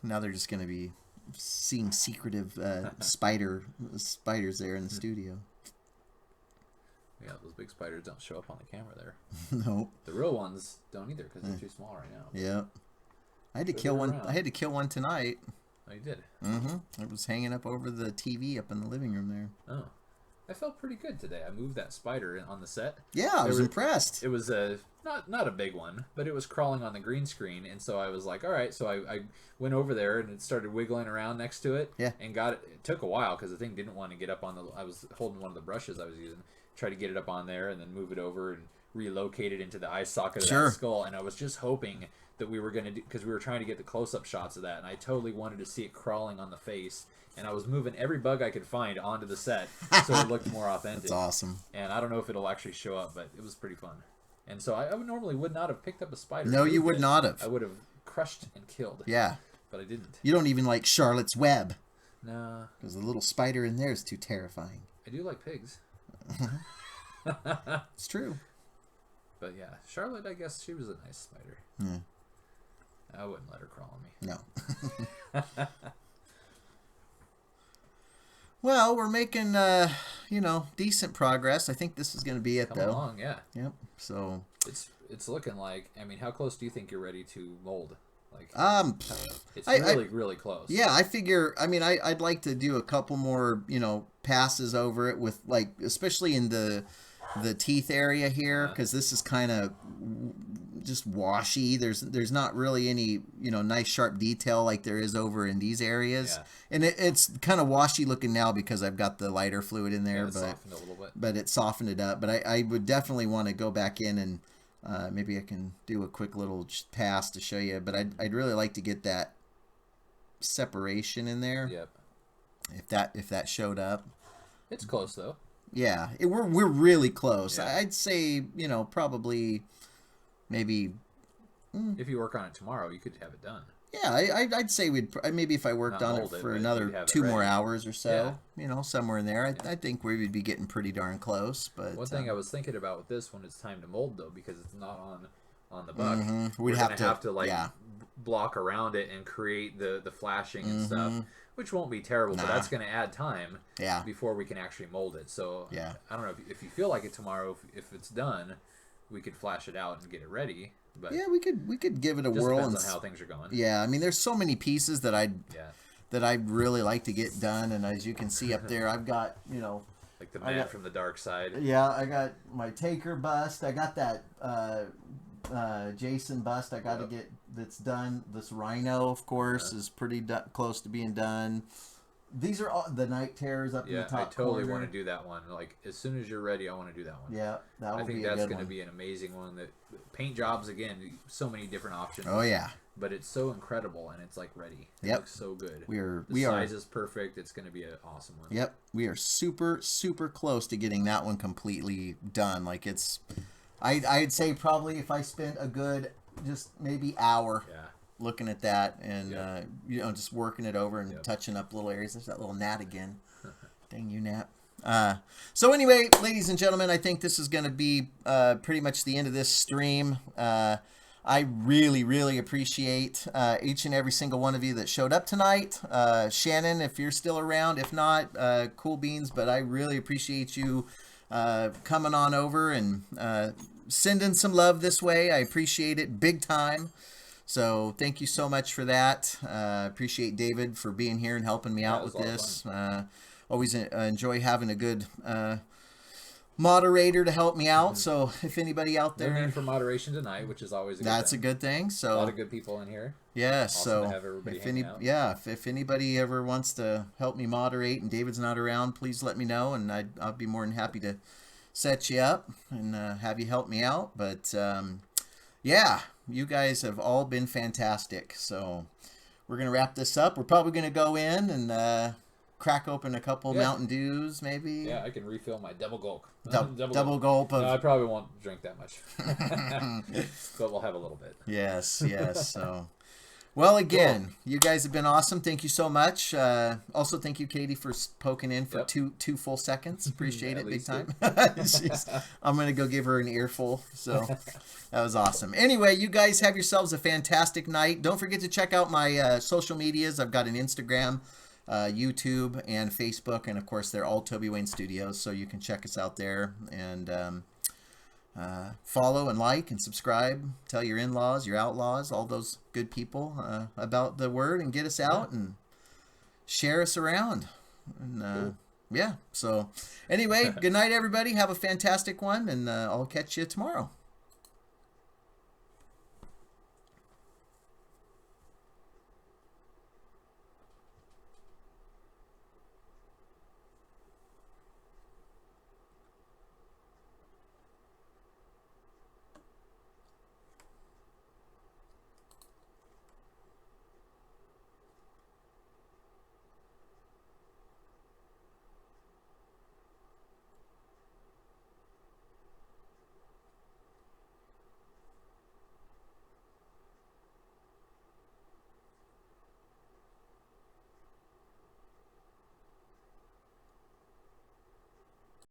Now they're just gonna be seeing secretive spiders there in the studio. Yeah, those big spiders don't show up on the camera there. Nope. The real ones don't either because they're too small right now. Yeah. I had to But kill they're one. around. I had to kill one tonight. Oh, you did? It was hanging up over the TV up in the living room there. Oh. I felt pretty good today. I moved that spider on the set. Yeah, I was was- impressed. It was not a big one, but it was crawling on the green screen, and so I was like, all right. So I went over there and it started wiggling around next to it. Yeah. And got it. It took a while because the thing didn't want to get up on the. I was holding one of the brushes I was using, try to get it up on there, and then move it over and relocate it into the eye socket of Sure. that skull. And I was just hoping that we were gonna do because we were trying to get the close-up shots of that, and I totally wanted to see it crawling on the face. And I was moving every bug I could find onto the set so it looked more authentic. That's awesome. And I don't know if it'll actually show up, but it was pretty fun. And so I normally would not have picked up a spider. No, you moved would it. not have. I would have crushed and killed. Yeah. But I didn't. You don't even like Charlotte's Web No, because the little spider in there is too terrifying. I do like pigs. It's true. But yeah, Charlotte, I guess she was a nice spider. Yeah. I wouldn't let her crawl on me. No. Well, we're making, decent progress. I think this is going to be it, Come though. along, yeah. Yep. So, It's looking like. I mean, how close do you think you're ready to mold? Like, it's I- really close. yeah, I figure. I mean, I'd like to do a couple more, passes over it with especially in the teeth area here, because this is kind of just washy. There's not really any nice sharp detail like there is over in these areas, Yeah. and it's kind of washy looking now because I've got the lighter fluid in there, It's but softened a little bit. it softened it up. But I would definitely want to go back in and maybe I can do a quick little pass to show you. But I'd really like to get that separation in there Yep. if that showed up. It's close though. Yeah, we're really close. Yeah. I'd say, you know, probably maybe. If you work on it tomorrow, you could have it done. Yeah, I'd say maybe if I worked Not on it mold it, for but another you'd have it 2 more ready. hours or so, you know, somewhere in there. Yeah. I think we would be getting pretty darn close. But One thing I was thinking about with this one, it's time to mold though, because it's not on the buck. we'd We're have gonna have to like yeah. block around it and create the flashing and stuff, which won't be terrible, but that's going to add time Yeah. before we can actually mold it. So Yeah. I don't know if you feel like it tomorrow, if it's done, we could flash it out and get it ready. But Yeah, we could give it a just whirl depends and on how things are going. yeah, I mean, there's so many pieces that I'd Yeah. really like to get done, and as you can see up there, I've got, you know, Like the I man got- from the dark side. yeah, I got my Taker bust. I got that Jason bust. I got to Yep. get that's done. This Rhino, of course, is pretty close to being done. These are all the Night Terrors up in Yeah, the top I totally corner. want to do that one. Like as soon as you're ready, I want to do that one. Yeah, that I will think be a that's good going to one. be an amazing one. That paint jobs again, so many different options. Oh yeah, But it's so incredible and it's like ready. It Yep. looks so good. we are The size is perfect. It's going to be an awesome one. Yep, we are super close to getting that one completely done. Like it's, I'd say probably if I spent a good just maybe hour Yeah. looking at that and Yep. you know, just working it over and Yep. touching up little areas. There's that little gnat again. Dang you, gnat. So anyway, ladies and gentlemen, I think this is going to be pretty much the end of this stream. I really appreciate each and every single one of you that showed up tonight. Shannon, if you're still around, if not, cool beans, but I really appreciate you coming on over and sending some love this way. I appreciate it big time. So thank you so much for that. Appreciate David for being here and helping me Yeah, out it with was a lot of this. Always enjoy having a good moderator to help me out. So if anybody out No there, need for moderation tonight, which is always a good that's a thing. good thing. A lot So of good people in here. yeah, Awesome so to have everybody if hanging out. if anybody ever wants to help me moderate and David's not around, please let me know, and I'll be more than happy to set you up and have you help me out. But yeah, you guys have all been fantastic. So we're gonna wrap this up. We're probably gonna go in and crack open a couple Yeah. Mountain Dews, maybe. Yeah, I can refill my double gulp. Double gulp of No, I probably won't drink that much. But we'll have a little bit. Yes. So, well, again, you guys have been awesome. Thank you so much. Also, thank you, Katie, for poking in for Yep. two full seconds. Appreciate At it big least time. I'm gonna go give her an earful. So that was awesome. Anyway, you guys have yourselves a fantastic night. Don't forget to check out my social medias. I've got an Instagram, YouTube, and Facebook, and of course they're all Toby Wayne Studios, so you can check us out there and follow and like and subscribe. Tell your in-laws, your outlaws, all those good people about the word, and get us out and share us around. And Cool. yeah, so anyway, good night everybody. Have a fantastic one, and I'll catch you tomorrow.